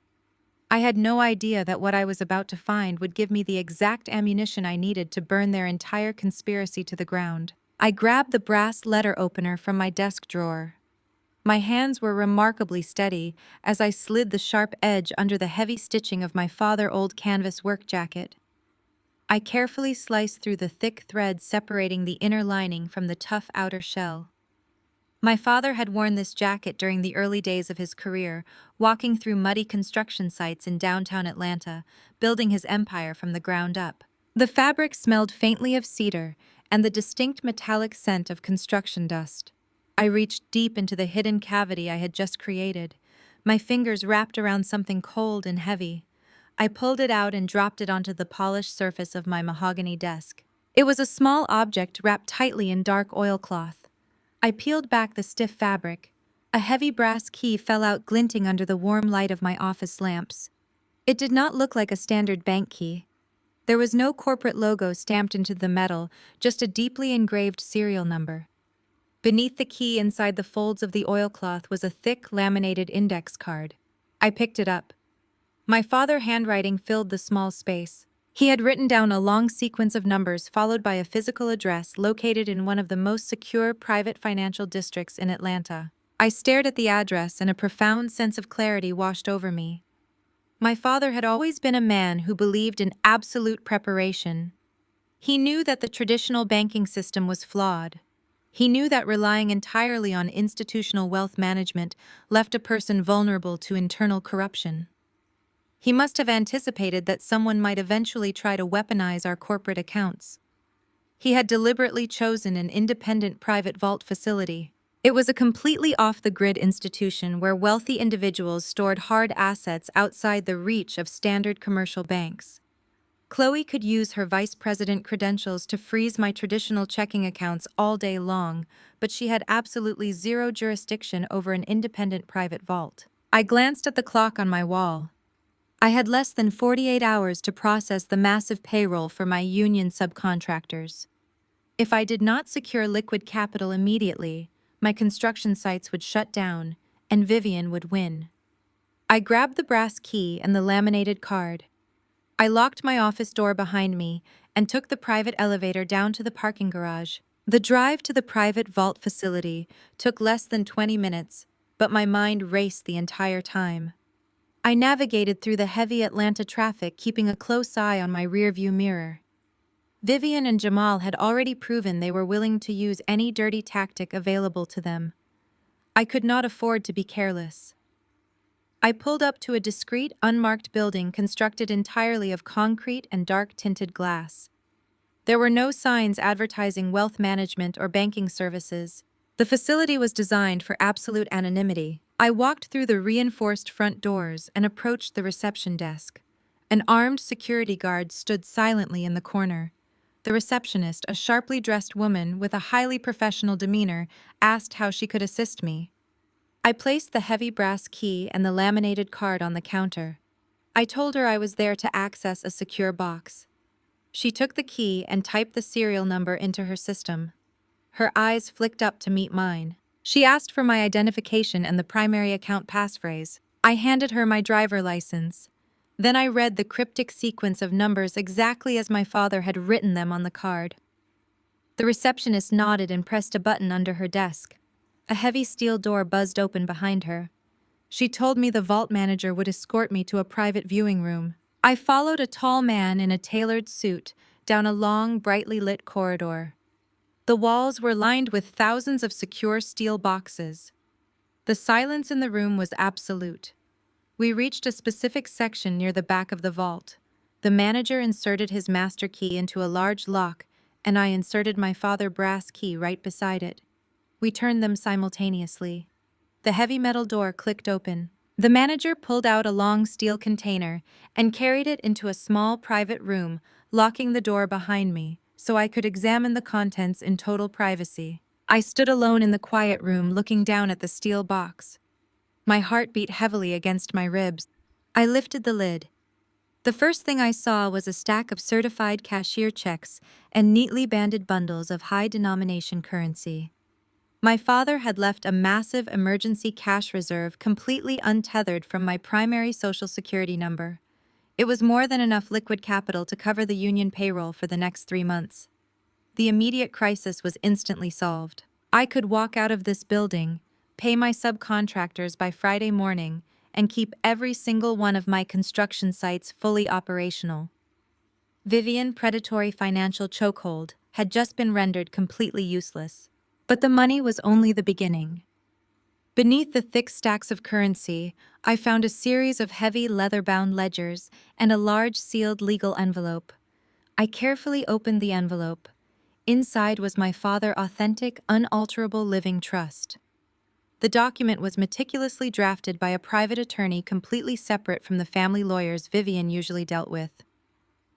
I had no idea that what I was about to find would give me the exact ammunition I needed to burn their entire conspiracy to the ground. I grabbed the brass letter opener from my desk drawer. My hands were remarkably steady as I slid the sharp edge under the heavy stitching of my father's old canvas work jacket. I carefully sliced through the thick thread separating the inner lining from the tough outer shell. My father had worn this jacket during the early days of his career, walking through muddy construction sites in downtown Atlanta, building his empire from the ground up. The fabric smelled faintly of cedar and the distinct metallic scent of construction dust. I reached deep into the hidden cavity I had just created, my fingers wrapped around something cold and heavy. I pulled it out and dropped it onto the polished surface of my mahogany desk. It was a small object wrapped tightly in dark oilcloth. I peeled back the stiff fabric. A heavy brass key fell out glinting under the warm light of my office lamps. It did not look like a standard bank key. There was no corporate logo stamped into the metal, just a deeply engraved serial number. Beneath the key, inside the folds of the oilcloth, was a thick, laminated index card. I picked it up. My father's handwriting filled the small space. He had written down a long sequence of numbers followed by a physical address located in one of the most secure private financial districts in Atlanta. I stared at the address and a profound sense of clarity washed over me. My father had always been a man who believed in absolute preparation. He knew that the traditional banking system was flawed. He knew that relying entirely on institutional wealth management left a person vulnerable to internal corruption. He must have anticipated that someone might eventually try to weaponize our corporate accounts. He had deliberately chosen an independent private vault facility. It was a completely off-the-grid institution where wealthy individuals stored hard assets outside the reach of standard commercial banks. Chloe could use her vice president credentials to freeze my traditional checking accounts all day long, but she had absolutely zero jurisdiction over an independent private vault. I glanced at the clock on my wall. I had less than 48 hours to process the massive payroll for my union subcontractors. If I did not secure liquid capital immediately, my construction sites would shut down, and Vivian would win. I grabbed the brass key and the laminated card. I locked my office door behind me and took the private elevator down to the parking garage. The drive to the private vault facility took less than 20 minutes, but my mind raced the entire time. I navigated through the heavy Atlanta traffic, keeping a close eye on my rearview mirror. Vivian and Jamal had already proven they were willing to use any dirty tactic available to them. I could not afford to be careless. I pulled up to a discreet, unmarked building constructed entirely of concrete and dark-tinted glass. There were no signs advertising wealth management or banking services. The facility was designed for absolute anonymity. I walked through the reinforced front doors and approached the reception desk. An armed security guard stood silently in the corner. The receptionist, a sharply dressed woman with a highly professional demeanor, asked how she could assist me. I placed the heavy brass key and the laminated card on the counter. I told her I was there to access a secure box. She took the key and typed the serial number into her system. Her eyes flicked up to meet mine. She asked for my identification and the primary account passphrase. I handed her my driver license. Then I read the cryptic sequence of numbers exactly as my father had written them on the card. The receptionist nodded and pressed a button under her desk. A heavy steel door buzzed open behind her. She told me the vault manager would escort me to a private viewing room. I followed a tall man in a tailored suit down a long, brightly lit corridor. The walls were lined with thousands of secure steel boxes. The silence in the room was absolute. We reached a specific section near the back of the vault. The manager inserted his master key into a large lock, and I inserted my father's brass key right beside it. We turned them simultaneously. The heavy metal door clicked open. The manager pulled out a long steel container and carried it into a small private room, locking the door behind me, so I could examine the contents in total privacy. I stood alone in the quiet room looking down at the steel box. My heart beat heavily against my ribs. I lifted the lid. The first thing I saw was a stack of certified cashier checks and neatly banded bundles of high-denomination currency. My father had left a massive emergency cash reserve completely untethered from my primary Social Security number. It was more than enough liquid capital to cover the union payroll for the next 3 months. The immediate crisis was instantly solved. I could walk out of this building, pay my subcontractors by Friday morning, and keep every single one of my construction sites fully operational. Vivian predatory financial chokehold had just been rendered completely useless. But the money was only the beginning. Beneath the thick stacks of currency, I found a series of heavy leather-bound ledgers and a large sealed legal envelope. I carefully opened the envelope. Inside was my father's authentic, unalterable living trust. The document was meticulously drafted by a private attorney completely separate from the family lawyers Vivian usually dealt with.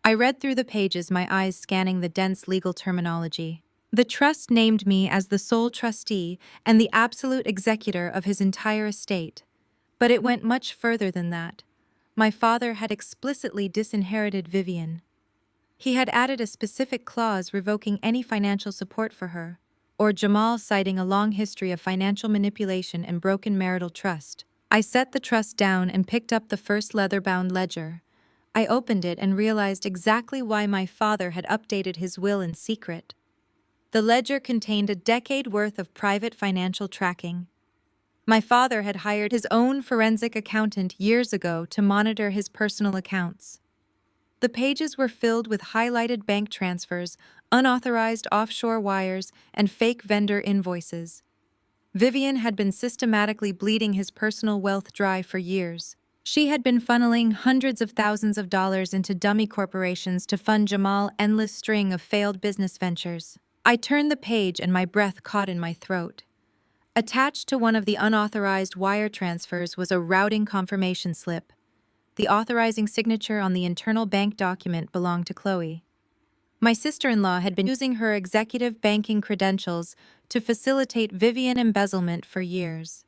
I read through the pages, my eyes scanning the dense legal terminology. The trust named me as the sole trustee and the absolute executor of his entire estate. But it went much further than that. My father had explicitly disinherited Vivian. He had added a specific clause revoking any financial support for her, or Jamal citing a long history of financial manipulation and broken marital trust. I set the trust down and picked up the first leather-bound ledger. I opened it and realized exactly why my father had updated his will in secret. The ledger contained a decade worth of private financial tracking. My father had hired his own forensic accountant years ago to monitor his personal accounts. The pages were filled with highlighted bank transfers, unauthorized offshore wires, and fake vendor invoices. Vivian had been systematically bleeding his personal wealth dry for years. She had been funneling hundreds of thousands of dollars into dummy corporations to fund Jamal's endless string of failed business ventures. I turned the page and my breath caught in my throat. Attached to one of the unauthorized wire transfers was a routing confirmation slip. The authorizing signature on the internal bank document belonged to Chloe. My sister-in-law had been using her executive banking credentials to facilitate Vivian embezzlement for years.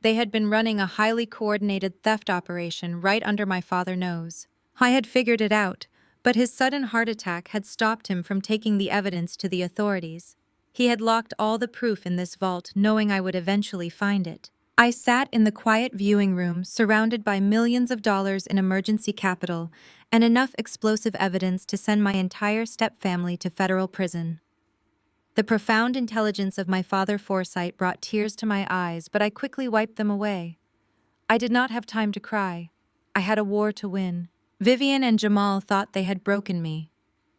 They had been running a highly coordinated theft operation right under my father's nose. I had figured it out, but his sudden heart attack had stopped him from taking the evidence to the authorities. He had locked all the proof in this vault, knowing I would eventually find it. I sat in the quiet viewing room, surrounded by millions of dollars in emergency capital and enough explosive evidence to send my entire stepfamily to federal prison. The profound intelligence of my father's foresight brought tears to my eyes, but I quickly wiped them away. I did not have time to cry. I had a war to win. Vivian and Jamal thought they had broken me.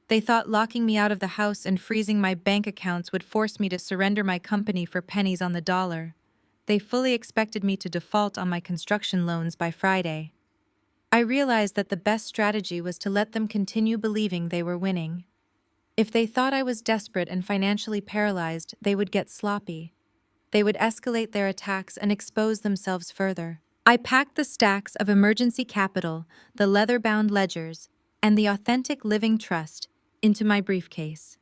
They thought locking me out of the house and freezing my bank accounts would force me to surrender my company for pennies on the dollar. They fully expected me to default on my construction loans by Friday. I realized that the best strategy was to let them continue believing they were winning. If they thought I was desperate and financially paralyzed, they would get sloppy. They would escalate their attacks and expose themselves further. I packed the stacks of emergency capital, the leather-bound ledgers, and the authentic living trust into my briefcase.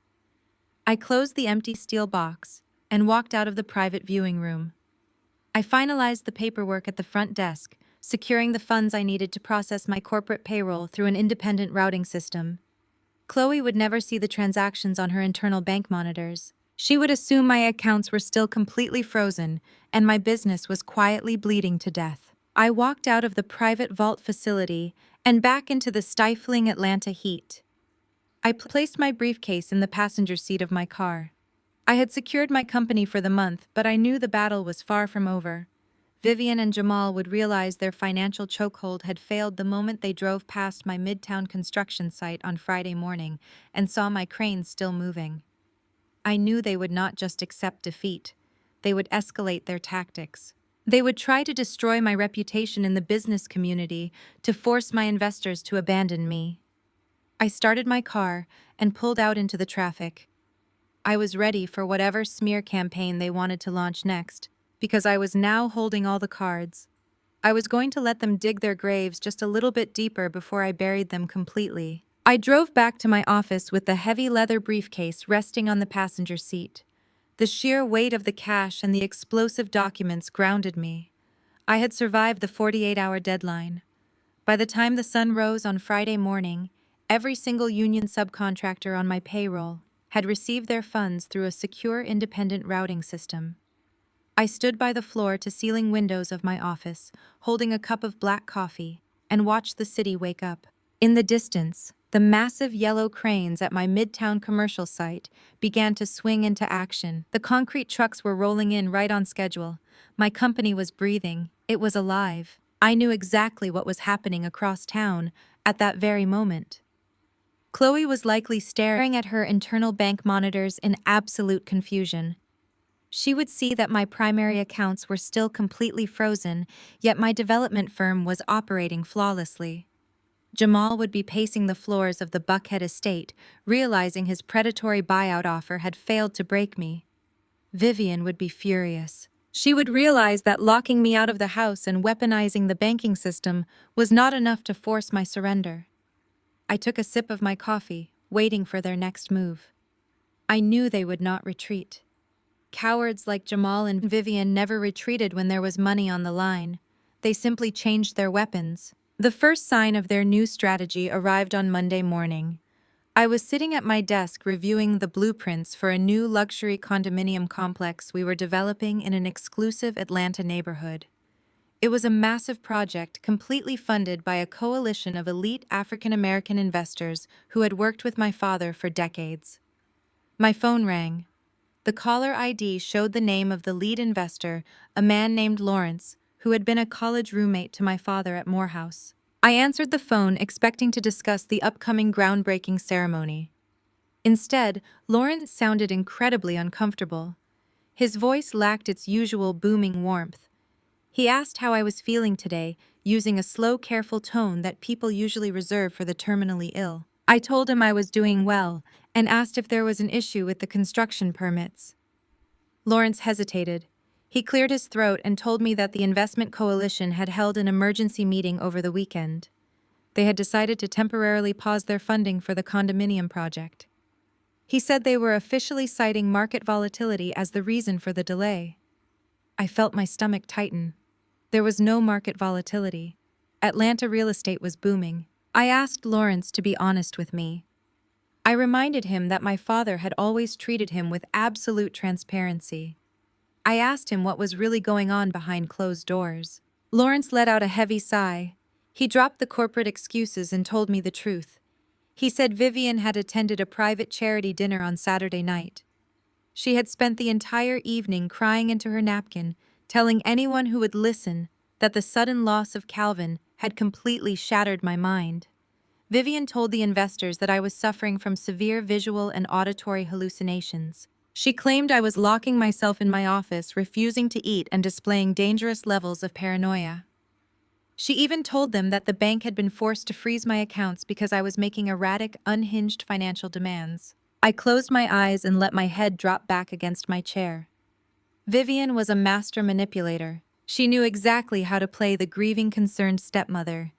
I closed the empty steel box and walked out of the private viewing room. I finalized the paperwork at the front desk, securing the funds I needed to process my corporate payroll through an independent routing system. Chloe would never see the transactions on her internal bank monitors. She would assume my accounts were still completely frozen, and my business was quietly bleeding to death. I walked out of the private vault facility and back into the stifling Atlanta heat. I placed my briefcase in the passenger seat of my car. I had secured my company for the month, but I knew the battle was far from over. Vivian and Jamal would realize their financial chokehold had failed the moment they drove past my midtown construction site on Friday morning and saw my cranes still moving. I knew they would not just accept defeat. They would escalate their tactics. They would try to destroy my reputation in the business community to force my investors to abandon me. I started my car and pulled out into the traffic. I was ready for whatever smear campaign they wanted to launch next, because I was now holding all the cards. I was going to let them dig their graves just a little bit deeper before I buried them completely. I drove back to my office with the heavy leather briefcase resting on the passenger seat. The sheer weight of the cash and the explosive documents grounded me. I had survived the 48-hour deadline. By the time the sun rose on Friday morning, every single union subcontractor on my payroll had received their funds through a secure independent routing system. I stood by the floor-to-ceiling windows of my office, holding a cup of black coffee, and watched the city wake up. In the distance, the massive yellow cranes at my midtown commercial site began to swing into action. The concrete trucks were rolling in right on schedule. My company was breathing. It was alive. I knew exactly what was happening across town at that very moment. Chloe was likely staring at her internal bank monitors in absolute confusion. She would see that my primary accounts were still completely frozen, yet my development firm was operating flawlessly. Jamal would be pacing the floors of the Buckhead estate, realizing his predatory buyout offer had failed to break me. Vivian would be furious. She would realize that locking me out of the house and weaponizing the banking system was not enough to force my surrender. I took a sip of my coffee, waiting for their next move. I knew they would not retreat. Cowards like Jamal and Vivian never retreated when there was money on the line. They simply changed their weapons. The first sign of their new strategy arrived on Monday morning. I was sitting at my desk reviewing the blueprints for a new luxury condominium complex we were developing in an exclusive Atlanta neighborhood. It was a massive project completely funded by a coalition of elite African American investors who had worked with my father for decades. My phone rang. The caller ID showed the name of the lead investor, a man named Lawrence, who had been a college roommate to my father at Morehouse. I answered the phone expecting to discuss the upcoming groundbreaking ceremony. Instead, Lawrence sounded incredibly uncomfortable. His voice lacked its usual booming warmth. He asked how I was feeling today, using a slow, careful tone that people usually reserve for the terminally ill. I told him I was doing well and asked if there was an issue with the construction permits. Lawrence hesitated. He cleared his throat and told me that the investment coalition had held an emergency meeting over the weekend. They had decided to temporarily pause their funding for the condominium project. He said they were officially citing market volatility as the reason for the delay. I felt my stomach tighten. There was no market volatility. Atlanta real estate was booming. I asked Lawrence to be honest with me. I reminded him that my father had always treated him with absolute transparency. I asked him what was really going on behind closed doors. Lawrence let out a heavy sigh. He dropped the corporate excuses and told me the truth. He said Vivian had attended a private charity dinner on Saturday night. She had spent the entire evening crying into her napkin, telling anyone who would listen that the sudden loss of Calvin had completely shattered my mind. Vivian told the investors that I was suffering from severe visual and auditory hallucinations. She claimed I was locking myself in my office, refusing to eat, and displaying dangerous levels of paranoia. She even told them that the bank had been forced to freeze my accounts because I was making erratic, unhinged financial demands. I closed my eyes and let my head drop back against my chair. Vivian was a master manipulator. She knew exactly how to play the grieving, concerned stepmother.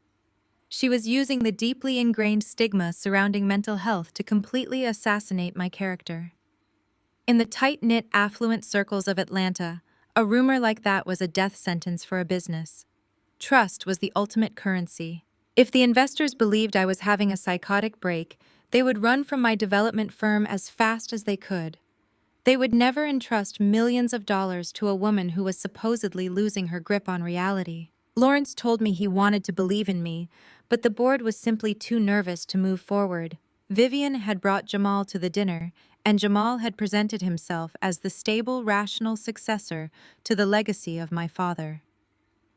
She was using the deeply ingrained stigma surrounding mental health to completely assassinate my character. In the tight-knit, affluent circles of Atlanta, a rumor like that was a death sentence for a business. Trust was the ultimate currency. If the investors believed I was having a psychotic break, they would run from my development firm as fast as they could. They would never entrust millions of dollars to a woman who was supposedly losing her grip on reality. Lawrence told me he wanted to believe in me, but the board was simply too nervous to move forward. Vivian had brought Jamal to the dinner, and Jamal had presented himself as the stable, rational successor to the legacy of my father.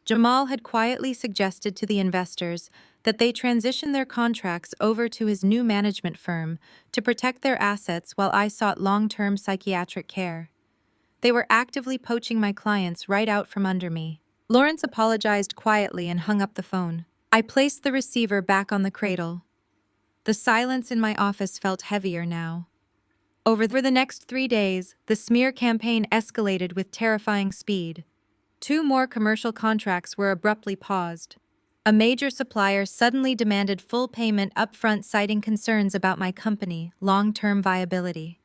Jamal had quietly suggested to the investors that they transition their contracts over to his new management firm to protect their assets while I sought long-term psychiatric care. They were actively poaching my clients right out from under me. Lawrence apologized quietly and hung up the phone. I placed the receiver back on the cradle. The silence in my office felt heavier now. Over the next 3 days, the smear campaign escalated with terrifying speed. 2 more commercial contracts were abruptly paused. A major supplier suddenly demanded full payment upfront, citing concerns about my company's long-term viability.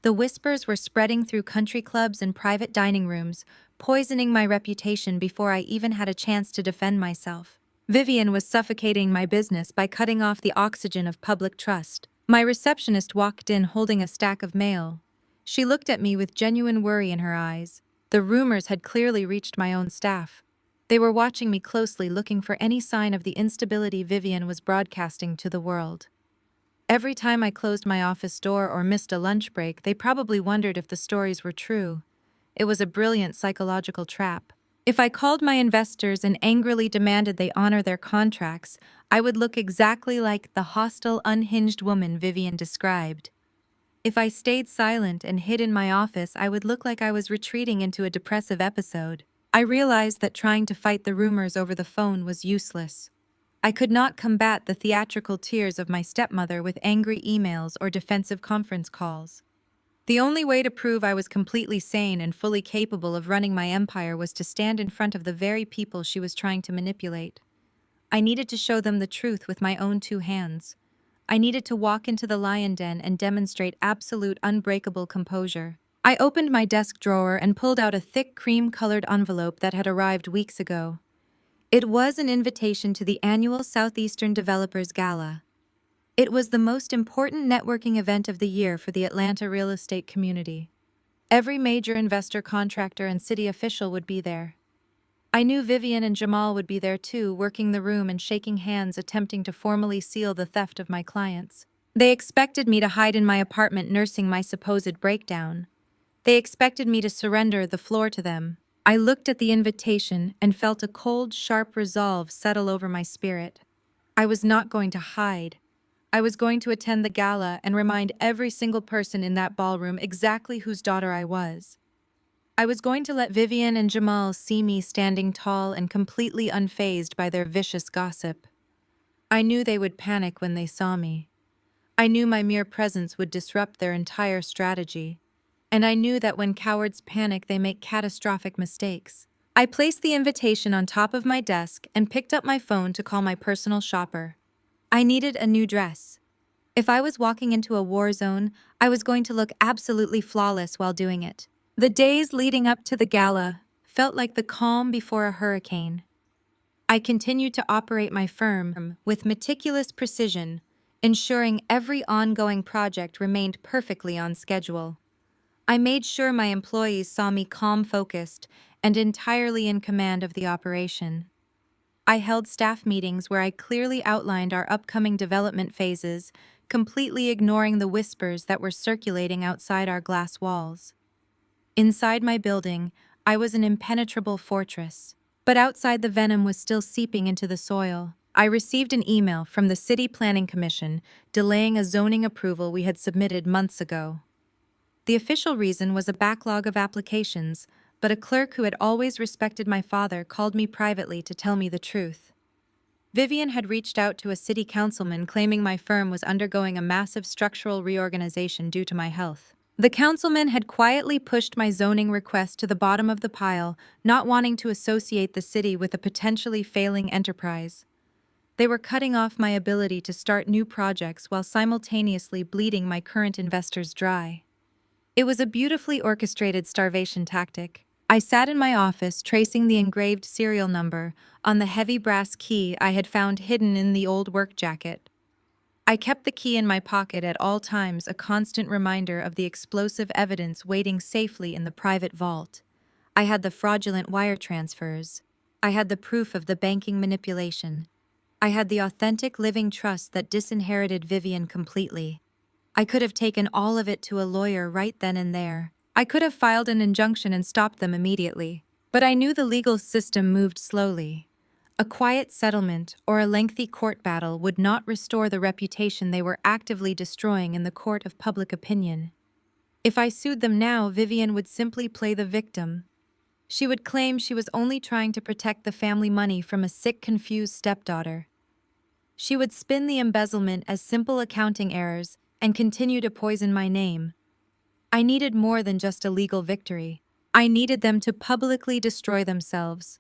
The whispers were spreading through country clubs and private dining rooms, poisoning my reputation before I even had a chance to defend myself. Vivian was suffocating my business by cutting off the oxygen of public trust. My receptionist walked in holding a stack of mail. She looked at me with genuine worry in her eyes. The rumors had clearly reached my own staff. They were watching me closely, looking for any sign of the instability Vivian was broadcasting to the world. Every time I closed my office door or missed a lunch break, they probably wondered if the stories were true. It was a brilliant psychological trap. If I called my investors and angrily demanded they honor their contracts, I would look exactly like the hostile, unhinged woman Vivian described. If I stayed silent and hid in my office, I would look like I was retreating into a depressive episode. I realized that trying to fight the rumors over the phone was useless. I could not combat the theatrical tears of my stepmother with angry emails or defensive conference calls. The only way to prove I was completely sane and fully capable of running my empire was to stand in front of the very people she was trying to manipulate. I needed to show them the truth with my own two hands. I needed to walk into the lion den and demonstrate absolute unbreakable composure. I opened my desk drawer and pulled out a thick cream-colored envelope that had arrived weeks ago. It was an invitation to the annual Southeastern Developers Gala. It was the most important networking event of the year for the Atlanta real estate community. Every major investor, contractor, and city official would be there. I knew Vivian and Jamal would be there too, working the room and shaking hands, attempting to formally seal the theft of my clients. They expected me to hide in my apartment nursing my supposed breakdown. They expected me to surrender the floor to them. I looked at the invitation and felt a cold, sharp resolve settle over my spirit. I was not going to hide. I was going to attend the gala and remind every single person in that ballroom exactly whose daughter I was. I was going to let Vivian and Jamal see me standing tall and completely unfazed by their vicious gossip. I knew they would panic when they saw me. I knew my mere presence would disrupt their entire strategy. And I knew that when cowards panic, they make catastrophic mistakes. I placed the invitation on top of my desk and picked up my phone to call my personal shopper. I needed a new dress. If I was walking into a war zone, I was going to look absolutely flawless while doing it. The days leading up to the gala felt like the calm before a hurricane. I continued to operate my firm with meticulous precision, ensuring every ongoing project remained perfectly on schedule. I made sure my employees saw me calm, focused, and entirely in command of the operation. I held staff meetings where I clearly outlined our upcoming development phases, completely ignoring the whispers that were circulating outside our glass walls. Inside my building, I was an impenetrable fortress. But outside, the venom was still seeping into the soil. I received an email from the City Planning Commission delaying a zoning approval we had submitted months ago. The official reason was a backlog of applications, but a clerk who had always respected my father called me privately to tell me the truth. Vivian had reached out to a city councilman claiming my firm was undergoing a massive structural reorganization due to my health. The councilman had quietly pushed my zoning request to the bottom of the pile, not wanting to associate the city with a potentially failing enterprise. They were cutting off my ability to start new projects while simultaneously bleeding my current investors dry. It was a beautifully orchestrated starvation tactic. I sat in my office tracing the engraved serial number on the heavy brass key I had found hidden in the old work jacket. I kept the key in my pocket at all times, a constant reminder of the explosive evidence waiting safely in the private vault. I had the fraudulent wire transfers. I had the proof of the banking manipulation. I had the authentic living trust that disinherited Vivian completely. I could have taken all of it to a lawyer right then and there. I could have filed an injunction and stopped them immediately. But I knew the legal system moved slowly. A quiet settlement or a lengthy court battle would not restore the reputation they were actively destroying in the court of public opinion. If I sued them now, Vivian would simply play the victim. She would claim she was only trying to protect the family money from a sick, confused stepdaughter. She would spin the embezzlement as simple accounting errors and continue to poison my name. I needed more than just a legal victory. I needed them to publicly destroy themselves.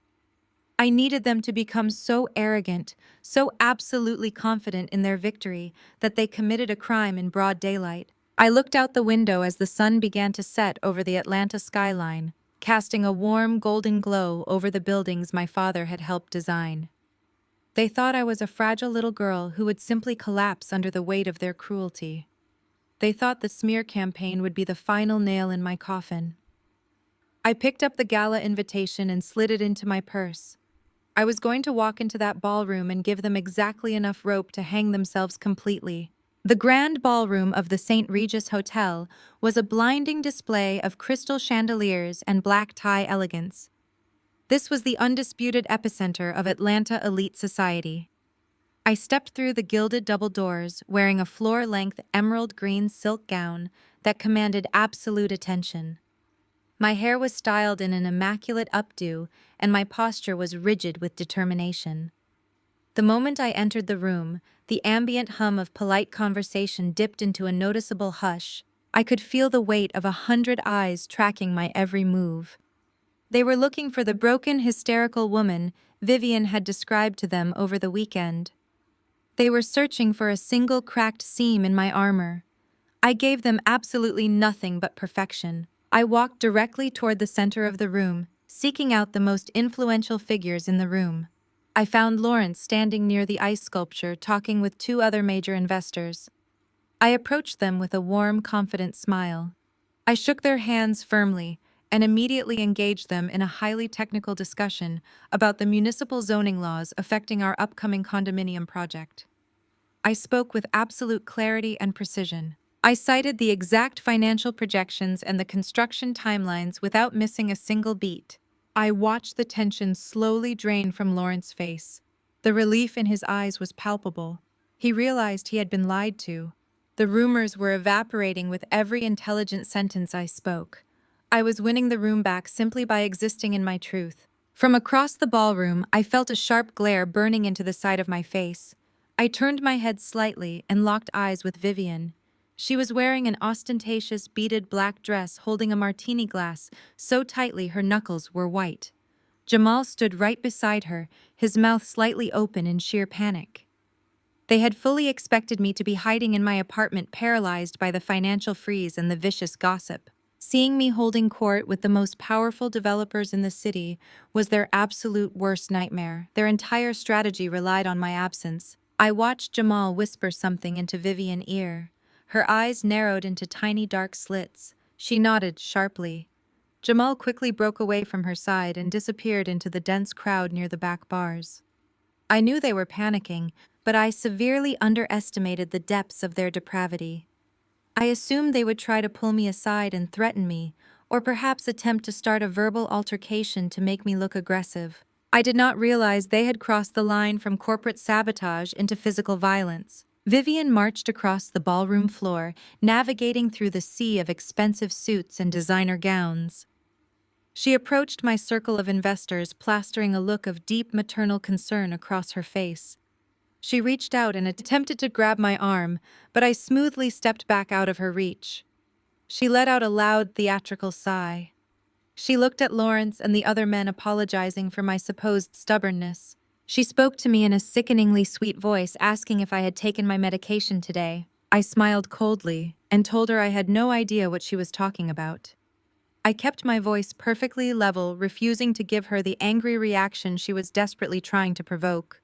I needed them to become so arrogant, so absolutely confident in their victory, that they committed a crime in broad daylight. I looked out the window as the sun began to set over the Atlanta skyline, casting a warm golden glow over the buildings my father had helped design. They thought I was a fragile little girl who would simply collapse under the weight of their cruelty. They thought the smear campaign would be the final nail in my coffin. I picked up the gala invitation and slid it into my purse. I was going to walk into that ballroom and give them exactly enough rope to hang themselves completely. The grand ballroom of the St. Regis Hotel was a blinding display of crystal chandeliers and black tie elegance. This was the undisputed epicenter of Atlanta elite society. I stepped through the gilded double doors wearing a floor-length emerald green silk gown that commanded absolute attention. My hair was styled in an immaculate updo, and my posture was rigid with determination. The moment I entered the room, the ambient hum of polite conversation dipped into a noticeable hush. I could feel the weight of 100 eyes tracking my every move. They were looking for the broken, hysterical woman Vivian had described to them over the weekend. They were searching for a single cracked seam in my armor. I gave them absolutely nothing but perfection. I walked directly toward the center of the room, seeking out the most influential figures in the room. I found Lawrence standing near the ice sculpture talking with two other major investors. I approached them with a warm, confident smile. I shook their hands firmly and immediately engaged them in a highly technical discussion about the municipal zoning laws affecting our upcoming condominium project. I spoke with absolute clarity and precision. I cited the exact financial projections and the construction timelines without missing a single beat. I watched the tension slowly drain from Lawrence's face. The relief in his eyes was palpable. He realized he had been lied to. The rumors were evaporating with every intelligent sentence I spoke. I was winning the room back simply by existing in my truth. From across the ballroom, I felt a sharp glare burning into the side of my face. I turned my head slightly and locked eyes with Vivian. She was wearing an ostentatious beaded black dress holding a martini glass so tightly her knuckles were white. Jamal stood right beside her, his mouth slightly open in sheer panic. They had fully expected me to be hiding in my apartment, paralyzed by the financial freeze and the vicious gossip. Seeing me holding court with the most powerful developers in the city was their absolute worst nightmare. Their entire strategy relied on my absence. I watched Jamal whisper something into Vivian's ear. Her eyes narrowed into tiny dark slits. She nodded sharply. Jamal quickly broke away from her side and disappeared into the dense crowd near the back bars. I knew they were panicking, but I severely underestimated the depths of their depravity. I assumed they would try to pull me aside and threaten me, or perhaps attempt to start a verbal altercation to make me look aggressive. I did not realize they had crossed the line from corporate sabotage into physical violence. Vivian marched across the ballroom floor, navigating through the sea of expensive suits and designer gowns. She approached my circle of investors, plastering a look of deep maternal concern across her face. She reached out and attempted to grab my arm, but I smoothly stepped back out of her reach. She let out a loud, theatrical sigh. She looked at Lawrence and the other men, apologizing for my supposed stubbornness. She spoke to me in a sickeningly sweet voice, asking if I had taken my medication today. I smiled coldly and told her I had no idea what she was talking about. I kept my voice perfectly level, refusing to give her the angry reaction she was desperately trying to provoke.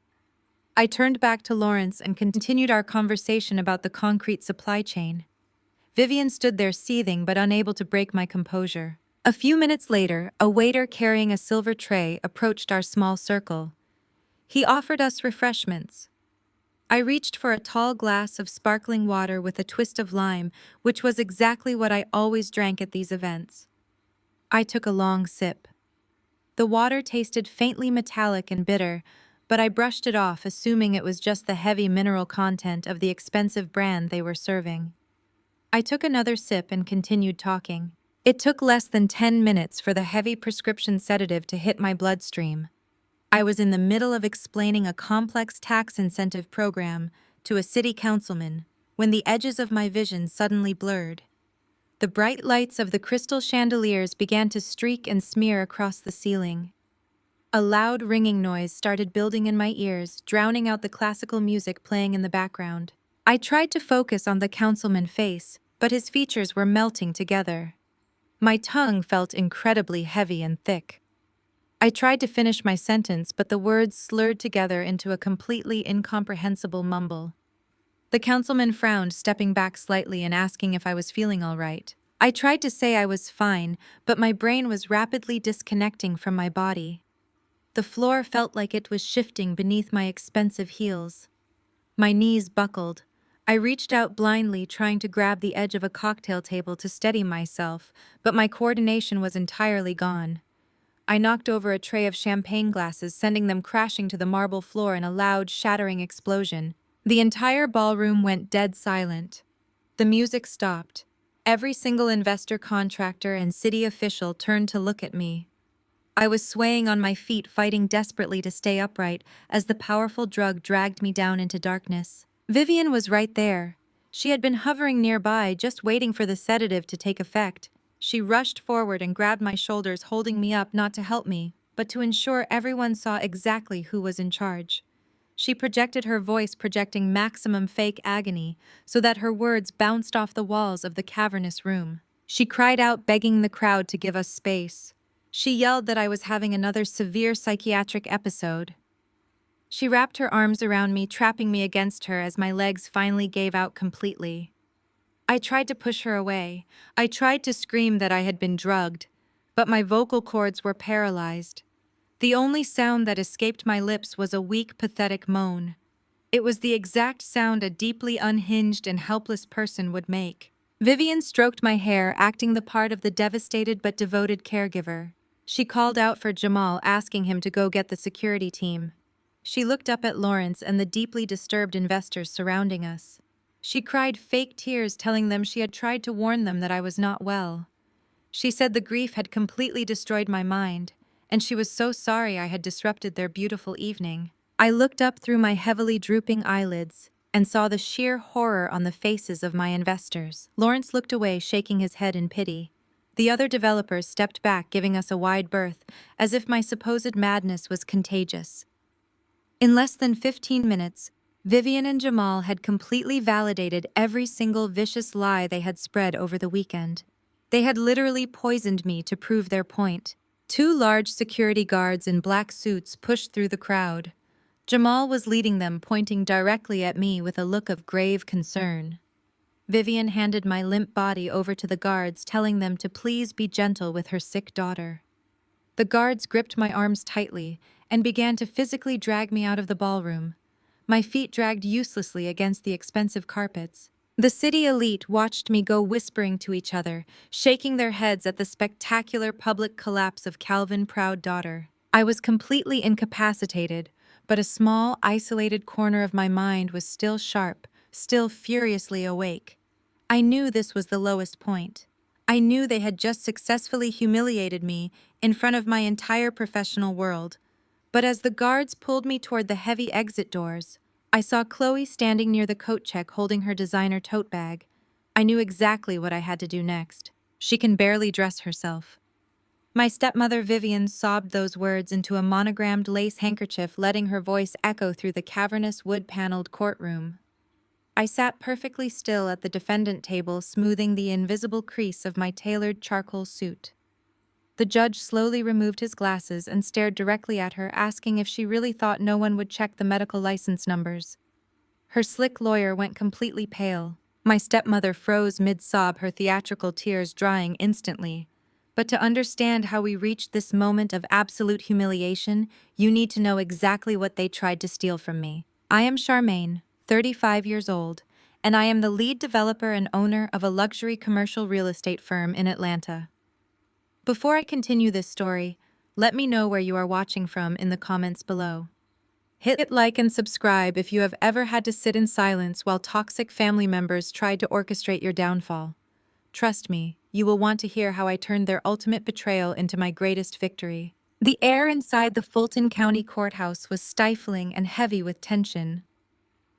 I turned back to Lawrence and continued our conversation about the concrete supply chain. Vivian stood there seething but unable to break my composure. A few minutes later, a waiter carrying a silver tray approached our small circle. He offered us refreshments. I reached for a tall glass of sparkling water with a twist of lime, which was exactly what I always drank at these events. I took a long sip. The water tasted faintly metallic and bitter, but I brushed it off, assuming it was just the heavy mineral content of the expensive brand they were serving. I took another sip and continued talking. It took less than 10 minutes for the heavy prescription sedative to hit my bloodstream. I was in the middle of explaining a complex tax incentive program to a city councilman when the edges of my vision suddenly blurred. The bright lights of the crystal chandeliers began to streak and smear across the ceiling. A loud ringing noise started building in my ears, drowning out the classical music playing in the background. I tried to focus on the councilman's face, but his features were melting together. My tongue felt incredibly heavy and thick. I tried to finish my sentence, but the words slurred together into a completely incomprehensible mumble. The councilman frowned, stepping back slightly and asking if I was feeling all right. I tried to say I was fine, but my brain was rapidly disconnecting from my body. The floor felt like it was shifting beneath my expensive heels. My knees buckled. I reached out blindly, trying to grab the edge of a cocktail table to steady myself, but my coordination was entirely gone. I knocked over a tray of champagne glasses, sending them crashing to the marble floor in a loud, shattering explosion. The entire ballroom went dead silent. The music stopped. Every single investor, contractor, and city official turned to look at me. I was swaying on my feet, fighting desperately to stay upright as the powerful drug dragged me down into darkness. Vivian was right there. She had been hovering nearby, just waiting for the sedative to take effect. She rushed forward and grabbed my shoulders, holding me up not to help me, but to ensure everyone saw exactly who was in charge. She projected her voice, projecting maximum fake agony, so that her words bounced off the walls of the cavernous room. She cried out, begging the crowd to give us space. She yelled that I was having another severe psychiatric episode. She wrapped her arms around me, trapping me against her as my legs finally gave out completely. I tried to push her away. I tried to scream that I had been drugged, but my vocal cords were paralyzed. The only sound that escaped my lips was a weak, pathetic moan. It was the exact sound a deeply unhinged and helpless person would make. Vivian stroked my hair, acting the part of the devastated but devoted caregiver. She called out for Jamal, asking him to go get the security team. She looked up at Lawrence and the deeply disturbed investors surrounding us. She cried fake tears, telling them she had tried to warn them that I was not well. She said the grief had completely destroyed my mind, and she was so sorry I had disrupted their beautiful evening. I looked up through my heavily drooping eyelids and saw the sheer horror on the faces of my investors. Lawrence looked away, shaking his head in pity. The other developers stepped back, giving us a wide berth, as if my supposed madness was contagious. In less than 15 minutes, Vivian and Jamal had completely validated every single vicious lie they had spread over the weekend. They had literally poisoned me to prove their point. Two large security guards in black suits pushed through the crowd. Jamal was leading them, pointing directly at me with a look of grave concern. Vivian handed my limp body over to the guards, telling them to please be gentle with her sick daughter. The guards gripped my arms tightly and began to physically drag me out of the ballroom. My feet dragged uselessly against the expensive carpets. The city elite watched me go, whispering to each other, shaking their heads at the spectacular public collapse of Calvin's proud daughter. I was completely incapacitated, but a small, isolated corner of my mind was still sharp, still furiously awake. I knew this was the lowest point. I knew they had just successfully humiliated me in front of my entire professional world. But as the guards pulled me toward the heavy exit doors, I saw Chloe standing near the coat check holding her designer tote bag. I knew exactly what I had to do next. She can barely dress herself. My stepmother Vivian sobbed those words into a monogrammed lace handkerchief, letting her voice echo through the cavernous wood-paneled courtroom. I sat perfectly still at the defendant table, smoothing the invisible crease of my tailored charcoal suit. The judge slowly removed his glasses and stared directly at her, asking if she really thought no one would check the medical license numbers. Her slick lawyer went completely pale. My stepmother froze mid-sob, her theatrical tears drying instantly. But to understand how we reached this moment of absolute humiliation, you need to know exactly what they tried to steal from me. I am Charmaine, 35 years old, and I am the lead developer and owner of a luxury commercial real estate firm in Atlanta. Before I continue this story, let me know where you are watching from in the comments below. Hit like and subscribe if you have ever had to sit in silence while toxic family members tried to orchestrate your downfall. Trust me, you will want to hear how I turned their ultimate betrayal into my greatest victory. The air inside the Fulton County Courthouse was stifling and heavy with tension.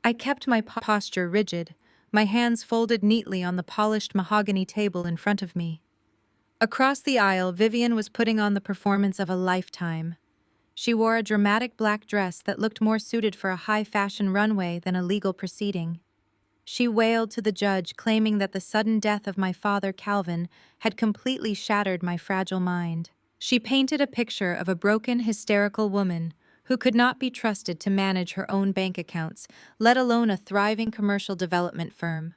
I kept my posture rigid, my hands folded neatly on the polished mahogany table in front of me. Across the aisle, Vivian was putting on the performance of a lifetime. She wore a dramatic black dress that looked more suited for a high-fashion runway than a legal proceeding. She wailed to the judge, claiming that the sudden death of my father, Calvin, had completely shattered my fragile mind. She painted a picture of a broken, hysterical woman who could not be trusted to manage her own bank accounts, let alone a thriving commercial development firm.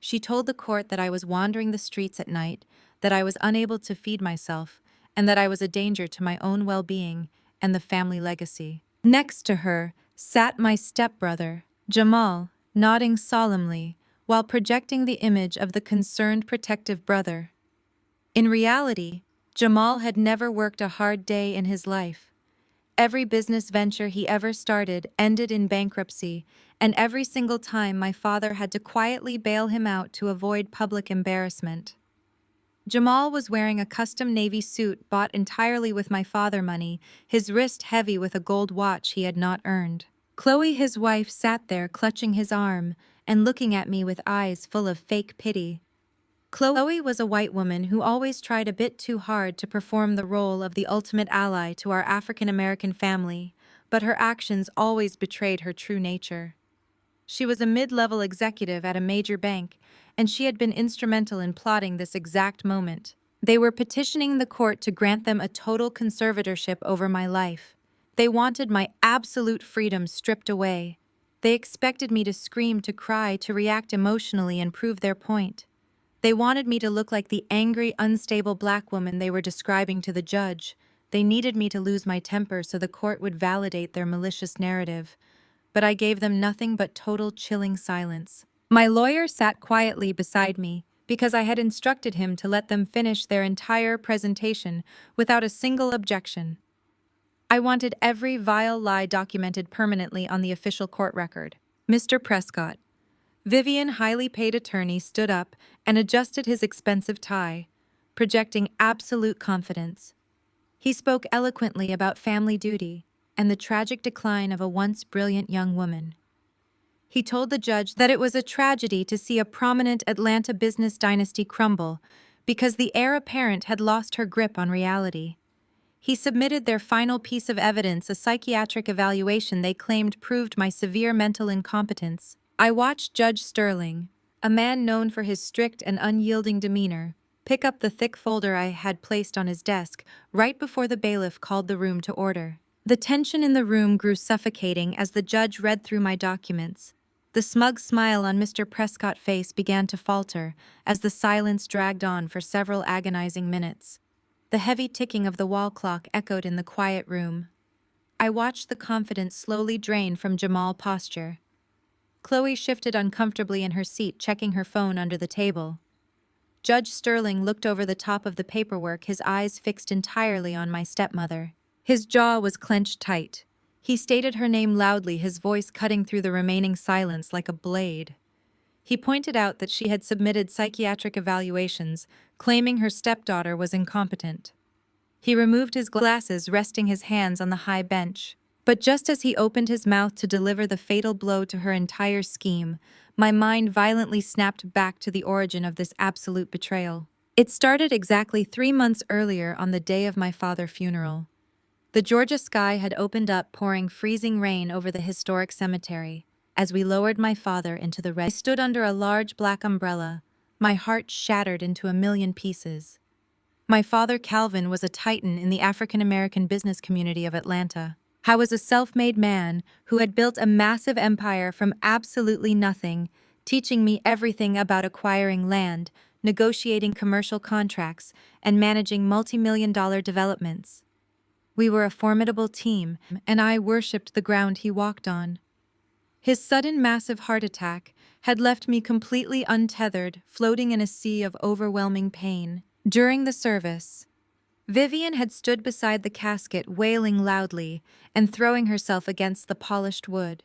She told the court that I was wandering the streets at night, that I was unable to feed myself, and that I was a danger to my own well-being and the family legacy. Next to her sat my stepbrother, Jamal, nodding solemnly, while projecting the image of the concerned protective brother. In reality, Jamal had never worked a hard day in his life. Every business venture he ever started ended in bankruptcy, and every single time my father had to quietly bail him out to avoid public embarrassment. Jamal was wearing a custom navy suit bought entirely with my father money, his wrist heavy with a gold watch he had not earned. Chloe, his wife, sat there clutching his arm and looking at me with eyes full of fake pity. Chloe was a white woman who always tried a bit too hard to perform the role of the ultimate ally to our African-American family, but her actions always betrayed her true nature. She was a mid-level executive at a major bank, and she had been instrumental in plotting this exact moment. They were petitioning the court to grant them a total conservatorship over my life. They wanted my absolute freedom stripped away. They expected me to scream, to cry, to react emotionally and prove their point. They wanted me to look like the angry, unstable black woman they were describing to the judge. They needed me to lose my temper so the court would validate their malicious narrative. But I gave them nothing but total chilling silence. My lawyer sat quietly beside me because I had instructed him to let them finish their entire presentation without a single objection. I wanted every vile lie documented permanently on the official court record. Mr. Prescott, Vivian, highly paid attorney, stood up and adjusted his expensive tie, projecting absolute confidence. He spoke eloquently about family duty and the tragic decline of a once brilliant young woman. He told the judge that it was a tragedy to see a prominent Atlanta business dynasty crumble because the heir apparent had lost her grip on reality. He submitted their final piece of evidence, a psychiatric evaluation they claimed proved my severe mental incompetence. I watched Judge Sterling, a man known for his strict and unyielding demeanor, pick up the thick folder I had placed on his desk right before the bailiff called the room to order. The tension in the room grew suffocating as the judge read through my documents. The smug smile on Mr. Prescott's face began to falter as the silence dragged on for several agonizing minutes. The heavy ticking of the wall clock echoed in the quiet room. I watched the confidence slowly drain from Jamal's posture. Chloe shifted uncomfortably in her seat, checking her phone under the table. Judge Sterling looked over the top of the paperwork, his eyes fixed entirely on my stepmother. His jaw was clenched tight. He stated her name loudly, his voice cutting through the remaining silence like a blade. He pointed out that she had submitted psychiatric evaluations, claiming her stepdaughter was incompetent. He removed his glasses, resting his hands on the high bench. But just as he opened his mouth to deliver the fatal blow to her entire scheme, my mind violently snapped back to the origin of this absolute betrayal. It started exactly 3 months earlier on the day of my father's funeral. The Georgia sky had opened up, pouring freezing rain over the historic cemetery. As we lowered my father into the red, I stood under a large black umbrella, my heart shattered into a million pieces. My father, Calvin, was a titan in the African-American business community of Atlanta. I was a self-made man who had built a massive empire from absolutely nothing, teaching me everything about acquiring land, negotiating commercial contracts, and managing multi-million-dollar developments. We were a formidable team, and I worshipped the ground he walked on. His sudden massive heart attack had left me completely untethered, floating in a sea of overwhelming pain. During the service, Vivian had stood beside the casket, wailing loudly and throwing herself against the polished wood.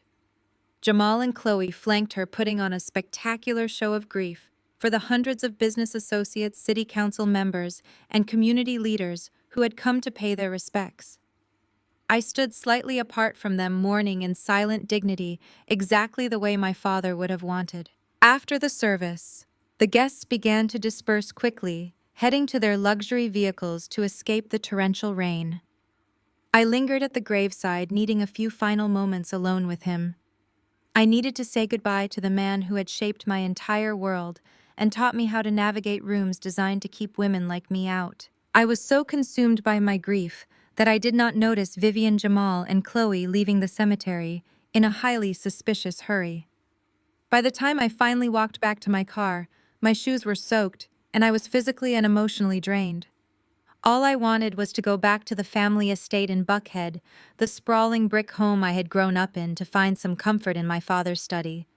Jamal and Chloe flanked her, putting on a spectacular show of grief for the hundreds of business associates, city council members, and community leaders who had come to pay their respects. I stood slightly apart from them, mourning in silent dignity, exactly the way my father would have wanted. After the service, the guests began to disperse quickly, heading to their luxury vehicles to escape the torrential rain. I lingered at the graveside, needing a few final moments alone with him. I needed to say goodbye to the man who had shaped my entire world and taught me how to navigate rooms designed to keep women like me out. I was so consumed by my grief that I did not notice Vivian, Jamal, and Chloe leaving the cemetery in a highly suspicious hurry. By the time I finally walked back to my car, my shoes were soaked and I was physically and emotionally drained. All I wanted was to go back to the family estate in Buckhead, the sprawling brick home I had grown up in, to find some comfort in my father's study.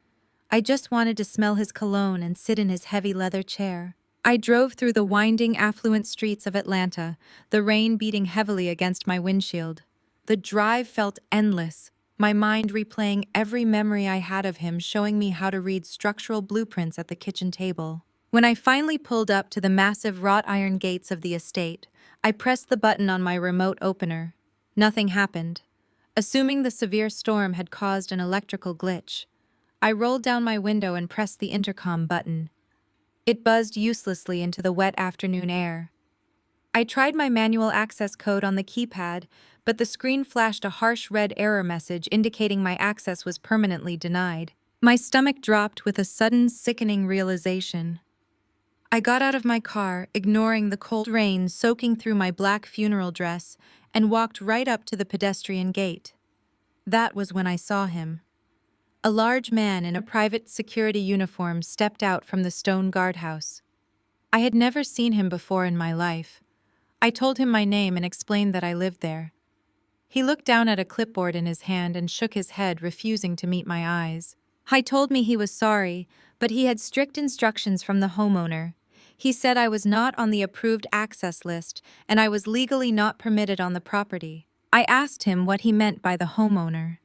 I just wanted to smell his cologne and sit in his heavy leather chair. I drove through the winding, affluent streets of Atlanta, the rain beating heavily against my windshield. The drive felt endless, my mind replaying every memory I had of him, showing me how to read structural blueprints at the kitchen table. When I finally pulled up to the massive wrought iron gates of the estate, I pressed the button on my remote opener. Nothing happened. Assuming the severe storm had caused an electrical glitch, I rolled down my window and pressed the intercom button. It buzzed uselessly into the wet afternoon air. I tried my manual access code on the keypad, but the screen flashed a harsh red error message indicating my access was permanently denied. My stomach dropped with a sudden, sickening realization. I got out of my car, ignoring the cold rain soaking through my black funeral dress, and walked right up to the pedestrian gate. That was when I saw him. A large man in a private security uniform stepped out from the stone guardhouse. I had never seen him before in my life. I told him my name and explained that I lived there. He looked down at a clipboard in his hand and shook his head, refusing to meet my eyes. He told me he was sorry, but he had strict instructions from the homeowner. He said I was not on the approved access list and I was legally not permitted on the property. I asked him what he meant by the homeowner,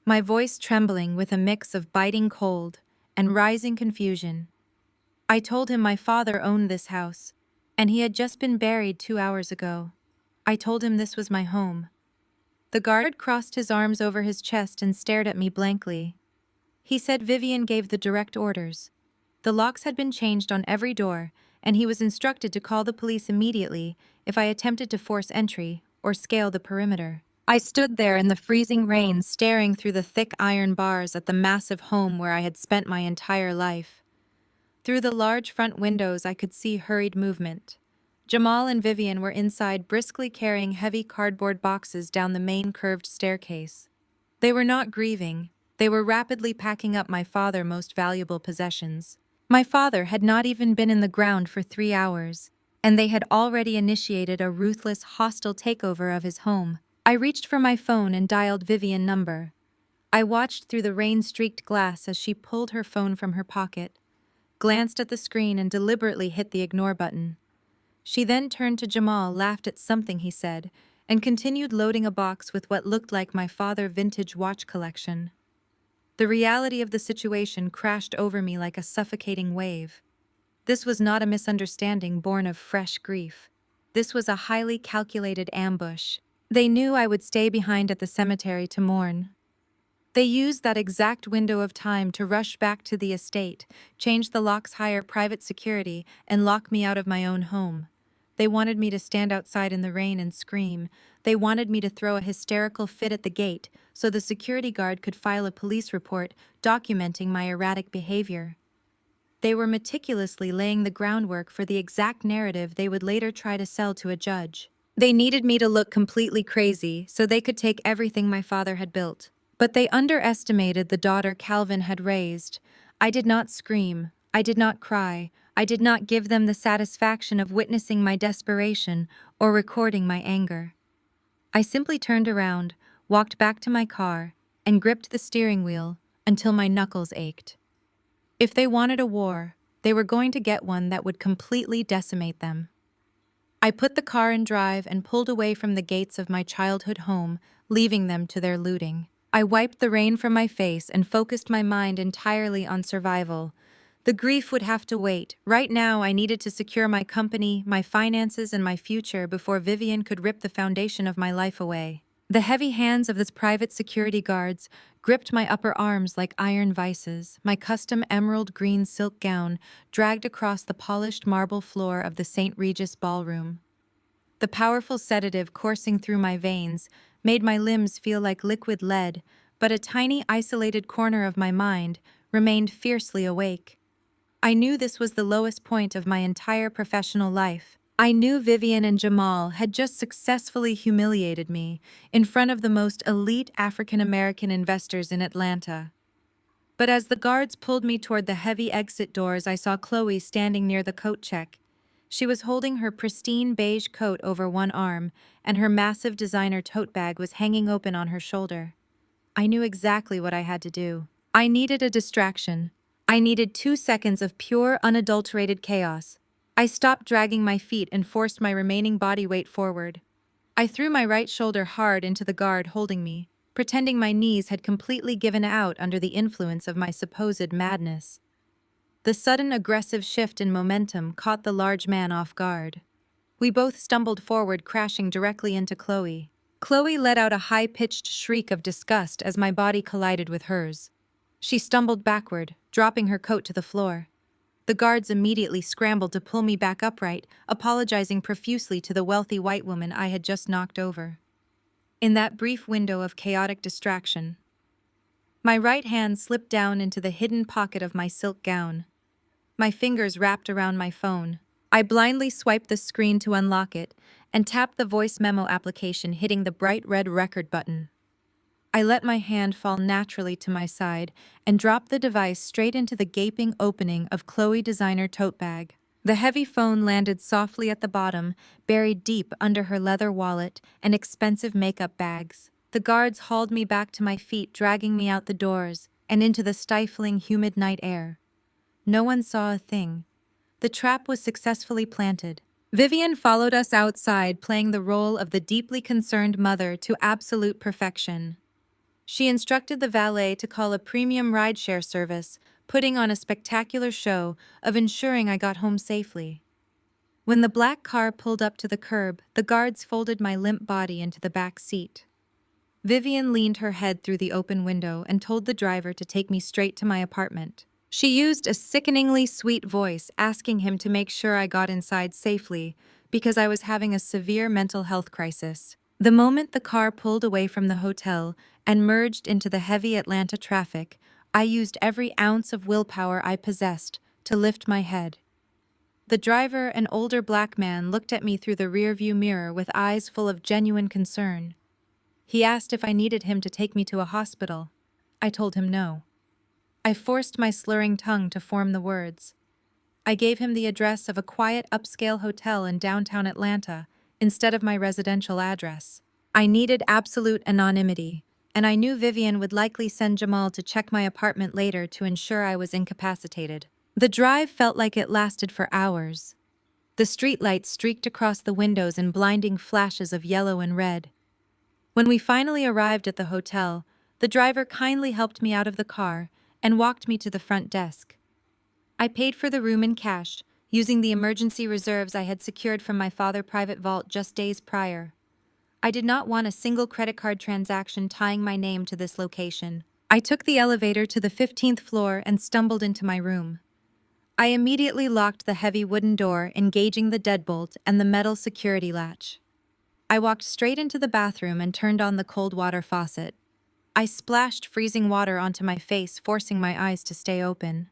my voice trembling with a mix of biting cold and rising confusion. I told him my father owned this house, and he had just been buried 2 hours ago. I told him this was my home. The guard crossed his arms over his chest and stared at me blankly. He said Vivian gave the direct orders. The locks had been changed on every door, and he was instructed to call the police immediately if I attempted to force entry or scale the perimeter. I stood there in the freezing rain, staring through the thick iron bars at the massive home where I had spent my entire life. Through the large front windows, I could see hurried movement. Jamal and Vivian were inside, briskly carrying heavy cardboard boxes down the main curved staircase. They were not grieving. They were rapidly packing up my father's most valuable possessions. My father had not even been in the ground for 3 hours, and they had already initiated a ruthless, hostile takeover of his home. I reached for my phone and dialed Vivian's number. I watched through the rain-streaked glass as she pulled her phone from her pocket, glanced at the screen, and deliberately hit the ignore button. She then turned to Jamal, laughed at something he said, and continued loading a box with what looked like my father's vintage watch collection. The reality of the situation crashed over me like a suffocating wave. This was not a misunderstanding born of fresh grief. This was a highly calculated ambush. They knew I would stay behind at the cemetery to mourn. They used that exact window of time to rush back to the estate, change the locks, hire private security, and lock me out of my own home. They wanted me to stand outside in the rain and scream. They wanted me to throw a hysterical fit at the gate so the security guard could file a police report documenting my erratic behavior. They were meticulously laying the groundwork for the exact narrative they would later try to sell to a judge. They needed me to look completely crazy so they could take everything my father had built. But they underestimated the daughter Calvin had raised. I did not scream. I did not cry. I did not give them the satisfaction of witnessing my desperation or recording my anger. I simply turned around, walked back to my car, and gripped the steering wheel until my knuckles ached. If they wanted a war, they were going to get one that would completely decimate them. I put the car in drive and pulled away from the gates of my childhood home, leaving them to their looting. I wiped the rain from my face and focused my mind entirely on survival. The grief would have to wait. Right now, I needed to secure my company, my finances, and my future before Vivian could rip the foundation of my life away. The heavy hands of the private security guards gripped my upper arms like iron vices. My custom emerald green silk gown dragged across the polished marble floor of the St. Regis ballroom. The powerful sedative coursing through my veins made my limbs feel like liquid lead, but a tiny isolated corner of my mind remained fiercely awake. I knew this was the lowest point of my entire professional life. I knew Vivian and Jamal had just successfully humiliated me in front of the most elite African American investors in Atlanta. But as the guards pulled me toward the heavy exit doors, I saw Chloe standing near the coat check. She was holding her pristine beige coat over one arm, and her massive designer tote bag was hanging open on her shoulder. I knew exactly what I had to do. I needed a distraction. I needed 2 seconds of pure, unadulterated chaos. I stopped dragging my feet and forced my remaining body weight forward. I threw my right shoulder hard into the guard holding me, pretending my knees had completely given out under the influence of my supposed madness. The sudden aggressive shift in momentum caught the large man off guard. We both stumbled forward, crashing directly into Chloe. Chloe let out a high-pitched shriek of disgust as my body collided with hers. She stumbled backward, dropping her coat to the floor. The guards immediately scrambled to pull me back upright, apologizing profusely to the wealthy white woman I had just knocked over. In that brief window of chaotic distraction, my right hand slipped down into the hidden pocket of my silk gown. My fingers wrapped around my phone. I blindly swiped the screen to unlock it and tapped the voice memo application, hitting the bright red record button. I let my hand fall naturally to my side and dropped the device straight into the gaping opening of Chloe designer tote bag. The heavy phone landed softly at the bottom, buried deep under her leather wallet and expensive makeup bags. The guards hauled me back to my feet, dragging me out the doors and into the stifling, humid night air. No one saw a thing. The trap was successfully planted. Vivian followed us outside, playing the role of the deeply concerned mother to absolute perfection. She instructed the valet to call a premium rideshare service, putting on a spectacular show of ensuring I got home safely. When the black car pulled up to the curb, the guards folded my limp body into the back seat. Vivian leaned her head through the open window and told the driver to take me straight to my apartment. She used a sickeningly sweet voice, asking him to make sure I got inside safely because I was having a severe mental health crisis. The moment the car pulled away from the hotel and merged into the heavy Atlanta traffic, I used every ounce of willpower I possessed to lift my head. The driver, an older black man, looked at me through the rearview mirror with eyes full of genuine concern. He asked if I needed him to take me to a hospital. I told him no. I forced my slurring tongue to form the words. I gave him the address of a quiet upscale hotel in downtown Atlanta instead of my residential address. I needed absolute anonymity, and I knew Vivian would likely send Jamal to check my apartment later to ensure I was incapacitated. The drive felt like it lasted for hours. The streetlights streaked across the windows in blinding flashes of yellow and red. When we finally arrived at the hotel, the driver kindly helped me out of the car and walked me to the front desk. I paid for the room in cash, using the emergency reserves I had secured from my father's private vault just days prior. I did not want a single credit card transaction tying my name to this location. I took the elevator to the 15th floor and stumbled into my room. I immediately locked the heavy wooden door, engaging the deadbolt and the metal security latch. I walked straight into the bathroom and turned on the cold water faucet. I splashed freezing water onto my face, forcing my eyes to stay open.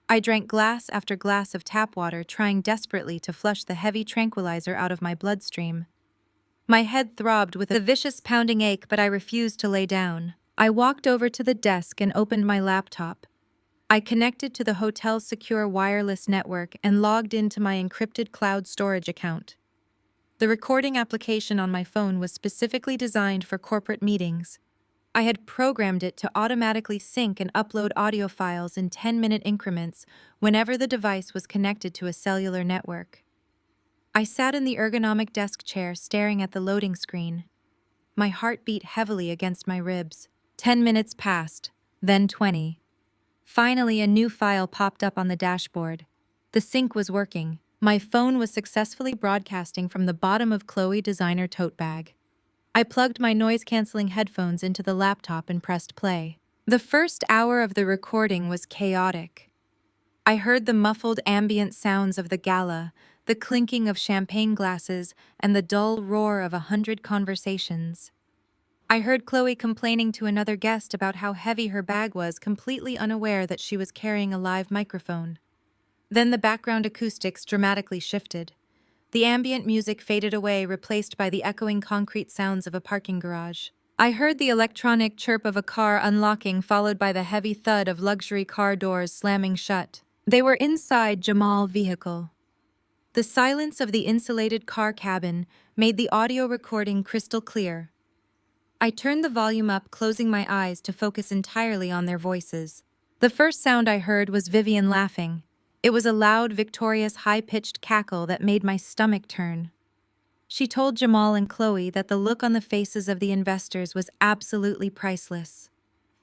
I drank glass after glass of tap water, trying desperately to flush the heavy tranquilizer out of my bloodstream. My head throbbed with a vicious pounding ache, but I refused to lay down. I walked over to the desk and opened my laptop. I connected to the hotel's secure wireless network and logged into my encrypted cloud storage account. The recording application on my phone was specifically designed for corporate meetings. I had programmed it to automatically sync and upload audio files in 10-minute increments whenever the device was connected to a cellular network. I sat in the ergonomic desk chair staring at the loading screen. My heart beat heavily against my ribs. 10 minutes passed, then 20. Finally, a new file popped up on the dashboard. The sync was working. My phone was successfully broadcasting from the bottom of Chloe designer tote bag. I plugged my noise-canceling headphones into the laptop and pressed play. The first hour of the recording was chaotic. I heard the muffled ambient sounds of the gala, the clinking of champagne glasses, and the dull roar of 100 conversations. I heard Chloe complaining to another guest about how heavy her bag was, completely unaware that she was carrying a live microphone. Then the background acoustics dramatically shifted. The ambient music faded away, replaced by the echoing concrete sounds of a parking garage. I heard the electronic chirp of a car unlocking, followed by the heavy thud of luxury car doors slamming shut. They were inside Jamal's vehicle. The silence of the insulated car cabin made the audio recording crystal clear. I turned the volume up, closing my eyes to focus entirely on their voices. The first sound I heard was Vivian laughing. It was a loud, victorious, high-pitched cackle that made my stomach turn. She told Jamal and Chloe that the look on the faces of the investors was absolutely priceless.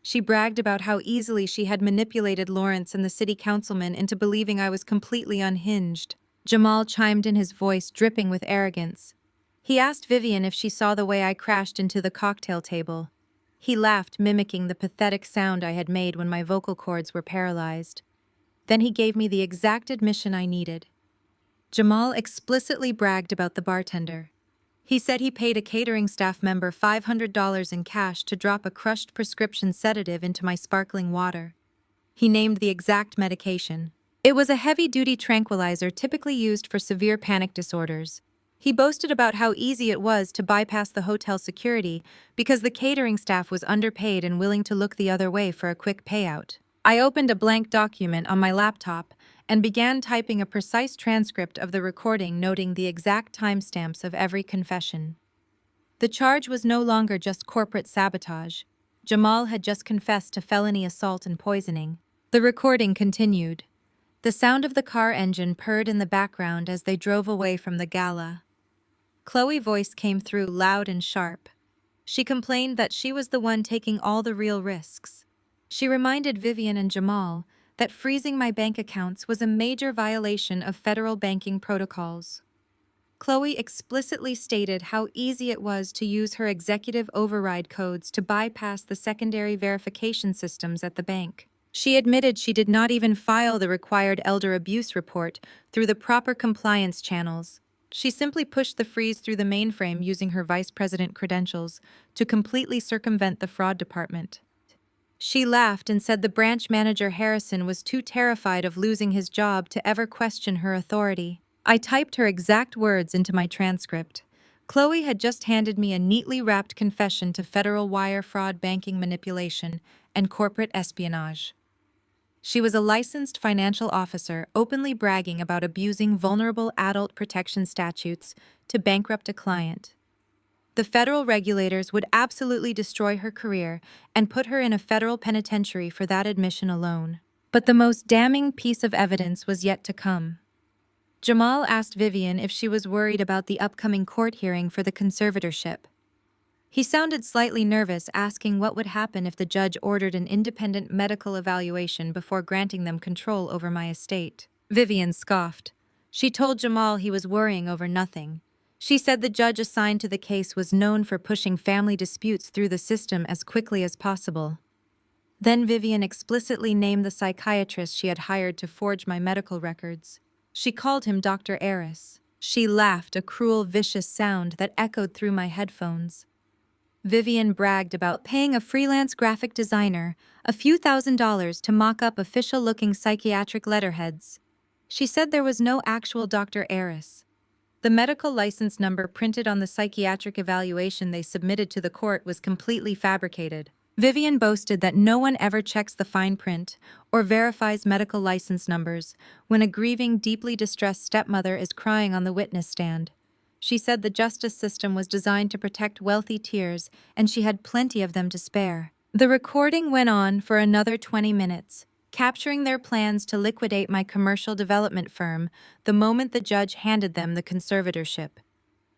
She bragged about how easily she had manipulated Lawrence and the city councilman into believing I was completely unhinged. Jamal chimed in, his voice dripping with arrogance. He asked Vivian if she saw the way I crashed into the cocktail table. He laughed, mimicking the pathetic sound I had made when my vocal cords were paralyzed. Then he gave me the exact admission I needed. Jamal explicitly bragged about the bartender. He said he paid a catering staff member $500 in cash to drop a crushed prescription sedative into my sparkling water. He named the exact medication. It was a heavy-duty tranquilizer typically used for severe panic disorders. He boasted about how easy it was to bypass the hotel security because the catering staff was underpaid and willing to look the other way for a quick payout. I opened a blank document on my laptop and began typing a precise transcript of the recording, noting the exact timestamps of every confession. The charge was no longer just corporate sabotage. Jamal had just confessed to felony assault and poisoning. The recording continued. The sound of the car engine purred in the background as they drove away from the gala. Chloe's voice came through loud and sharp. She complained that she was the one taking all the real risks. She reminded Vivian and Jamal that freezing my bank accounts was a major violation of federal banking protocols. Chloe explicitly stated how easy it was to use her executive override codes to bypass the secondary verification systems at the bank. She admitted she did not even file the required elder abuse report through the proper compliance channels. She simply pushed the freeze through the mainframe using her vice president credentials to completely circumvent the fraud department. She laughed and said the branch manager Harrison was too terrified of losing his job to ever question her authority. I typed her exact words into my transcript. Chloe had just handed me a neatly wrapped confession to federal wire fraud, banking manipulation, and corporate espionage. She was a licensed financial officer, openly bragging about abusing vulnerable adult protection statutes to bankrupt a client. The federal regulators would absolutely destroy her career and put her in a federal penitentiary for that admission alone. But the most damning piece of evidence was yet to come. Jamal asked Vivian if she was worried about the upcoming court hearing for the conservatorship. He sounded slightly nervous, asking what would happen if the judge ordered an independent medical evaluation before granting them control over my estate. Vivian scoffed. She told Jamal he was worrying over nothing. She said the judge assigned to the case was known for pushing family disputes through the system as quickly as possible. Then Vivian explicitly named the psychiatrist she had hired to forge my medical records. She called him Dr. Eris. She laughed, a cruel, vicious sound that echoed through my headphones. Vivian bragged about paying a freelance graphic designer a few $1,000s to mock up official-looking psychiatric letterheads. She said there was no actual Dr. Eris. The medical license number printed on the psychiatric evaluation they submitted to the court was completely fabricated. Vivian boasted that no one ever checks the fine print or verifies medical license numbers when a grieving, deeply distressed stepmother is crying on the witness stand. She said the justice system was designed to protect wealthy tears, and she had plenty of them to spare. The recording went on for another 20 minutes, capturing their plans to liquidate my commercial development firm the moment the judge handed them the conservatorship.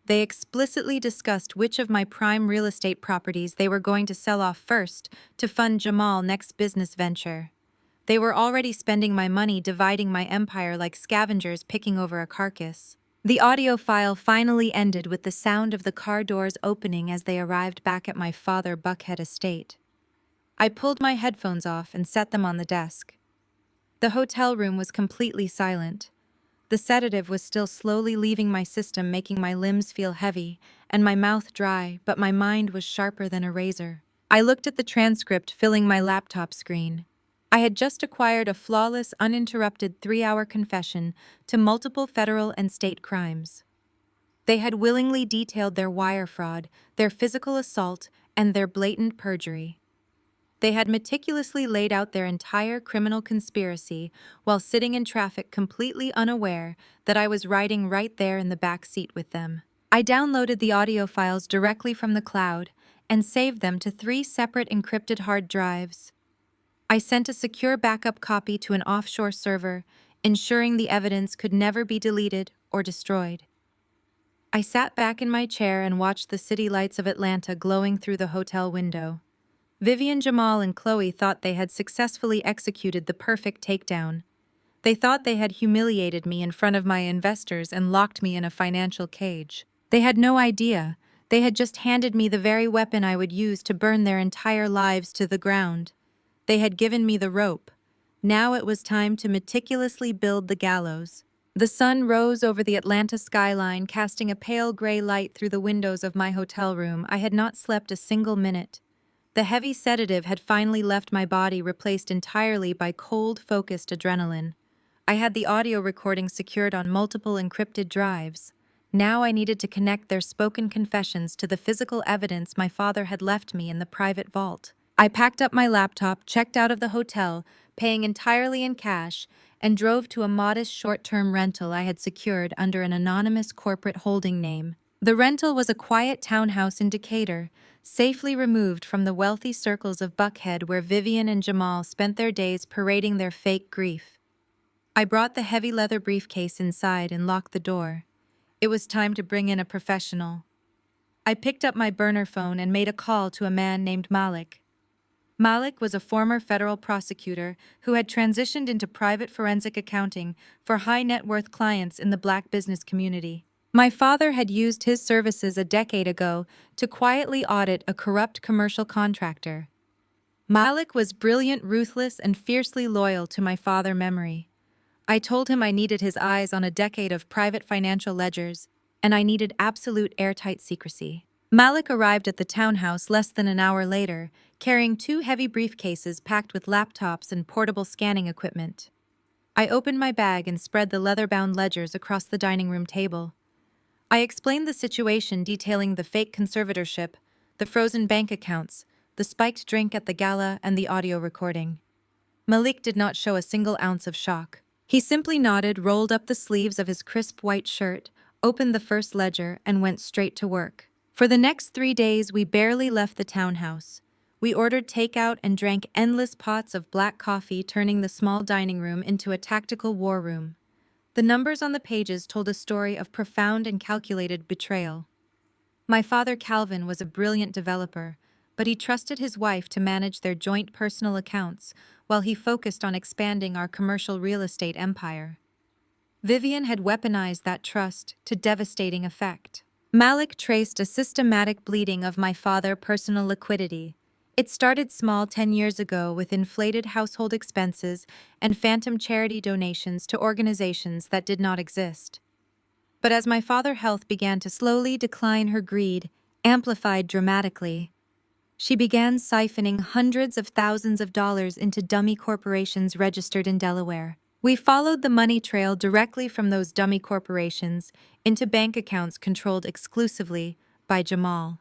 They explicitly discussed which of my prime real estate properties they were going to sell off first to fund Jamal's next business venture. They were already spending my money dividing my empire like scavengers picking over a carcass. The audio file finally ended with the sound of the car doors opening as they arrived back at my father Buckhead estate. I pulled my headphones off and set them on the desk. The hotel room was completely silent. The sedative was still slowly leaving my system, making my limbs feel heavy and my mouth dry, but my mind was sharper than a razor. I looked at the transcript filling my laptop screen. I had just acquired a flawless, uninterrupted 3-hour confession to multiple federal and state crimes. They had willingly detailed their wire fraud, their physical assault, and their blatant perjury. They had meticulously laid out their entire criminal conspiracy while sitting in traffic completely unaware that I was riding right there in the back seat with them. I downloaded the audio files directly from the cloud and saved them to 3 separate encrypted hard drives. I sent a secure backup copy to an offshore server, ensuring the evidence could never be deleted or destroyed. I sat back in my chair and watched the city lights of Atlanta glowing through the hotel window. Vivian, Jamal, and Chloe thought they had successfully executed the perfect takedown. They thought they had humiliated me in front of my investors and locked me in a financial cage. They had no idea. They had just handed me the very weapon I would use to burn their entire lives to the ground. They had given me the rope. Now it was time to meticulously build the gallows. The sun rose over the Atlanta skyline, casting a pale gray light through the windows of my hotel room. I had not slept a single minute. The heavy sedative had finally left my body, replaced entirely by cold, focused adrenaline. I had the audio recording secured on multiple encrypted drives. Now I needed to connect their spoken confessions to the physical evidence my father had left me in the private vault. I packed up my laptop, checked out of the hotel, paying entirely in cash, and drove to a modest short-term rental I had secured under an anonymous corporate holding name. The rental was a quiet townhouse in Decatur, safely removed from the wealthy circles of Buckhead where Vivian and Jamal spent their days parading their fake grief. I brought the heavy leather briefcase inside and locked the door. It was time to bring in a professional. I picked up my burner phone and made a call to a man named Malik. Malik was a former federal prosecutor who had transitioned into private forensic accounting for high-net-worth clients in the black business community. My father had used his services a decade ago to quietly audit a corrupt commercial contractor. Malik was brilliant, ruthless, and fiercely loyal to my father's memory. I told him I needed his eyes on a decade of private financial ledgers, and I needed absolute airtight secrecy. Malik arrived at the townhouse less than an hour later, carrying 2 heavy briefcases packed with laptops and portable scanning equipment. I opened my bag and spread the leather-bound ledgers across the dining room table. I explained the situation, detailing the fake conservatorship, the frozen bank accounts, the spiked drink at the gala, and the audio recording. Malik did not show a single ounce of shock. He simply nodded, rolled up the sleeves of his crisp white shirt, opened the first ledger, and went straight to work. For the next 3 days, we barely left the townhouse. We ordered takeout and drank endless pots of black coffee, turning the small dining room into a tactical war room. The numbers on the pages told a story of profound and calculated betrayal. My father, Calvin, was a brilliant developer, but he trusted his wife to manage their joint personal accounts while he focused on expanding our commercial real estate empire. Vivian had weaponized that trust to devastating effect. Malik traced a systematic bleeding of my father's personal liquidity. It started small 10 years ago with inflated household expenses and phantom charity donations to organizations that did not exist. But as my father's health began to slowly decline, her greed amplified dramatically. She began siphoning hundreds of thousands of dollars into dummy corporations registered in Delaware. We followed the money trail directly from those dummy corporations into bank accounts controlled exclusively by Jamal.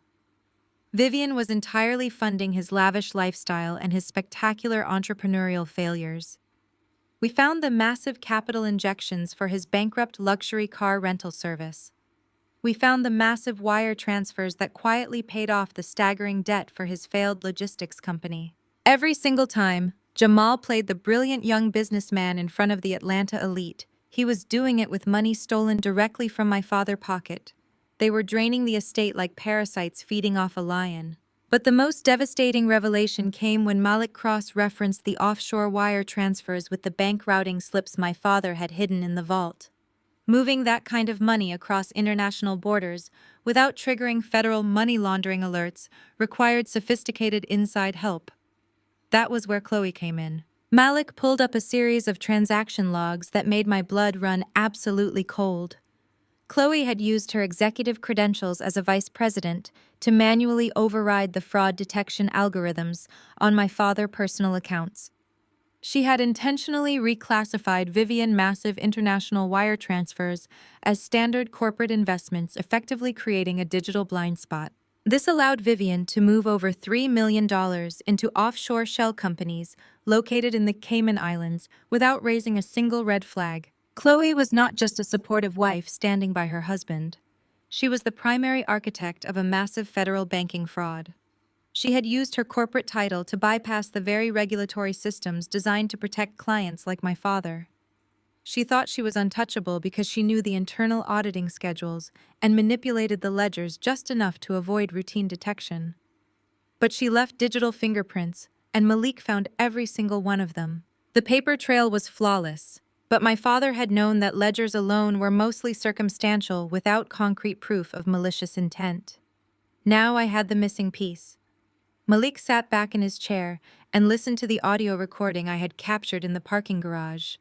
Vivian was entirely funding his lavish lifestyle and his spectacular entrepreneurial failures. We found the massive capital injections for his bankrupt luxury car rental service. We found the massive wire transfers that quietly paid off the staggering debt for his failed logistics company. Every single time, Jamal played the brilliant young businessman in front of the Atlanta elite. He was doing it with money stolen directly from my father's pocket. They were draining the estate like parasites feeding off a lion. But the most devastating revelation came when Malik cross-referenced the offshore wire transfers with the bank routing slips my father had hidden in the vault. Moving that kind of money across international borders without triggering federal money laundering alerts required sophisticated inside help. That was where Chloe came in. Malik pulled up a series of transaction logs that made my blood run absolutely cold. Chloe had used her executive credentials as a vice president to manually override the fraud detection algorithms on my father's personal accounts. She had intentionally reclassified Vivian massive international wire transfers as standard corporate investments, effectively creating a digital blind spot. This allowed Vivian to move over $3 million into offshore shell companies located in the Cayman Islands without raising a single red flag. Chloe was not just a supportive wife standing by her husband. She was the primary architect of a massive federal banking fraud. She had used her corporate title to bypass the very regulatory systems designed to protect clients like my father. She thought she was untouchable because she knew the internal auditing schedules and manipulated the ledgers just enough to avoid routine detection. But she left digital fingerprints, and Malik found every single one of them. The paper trail was flawless, but my father had known that ledgers alone were mostly circumstantial without concrete proof of malicious intent. Now I had the missing piece. Malik sat back in his chair and listened to the audio recording I had captured in the parking garage.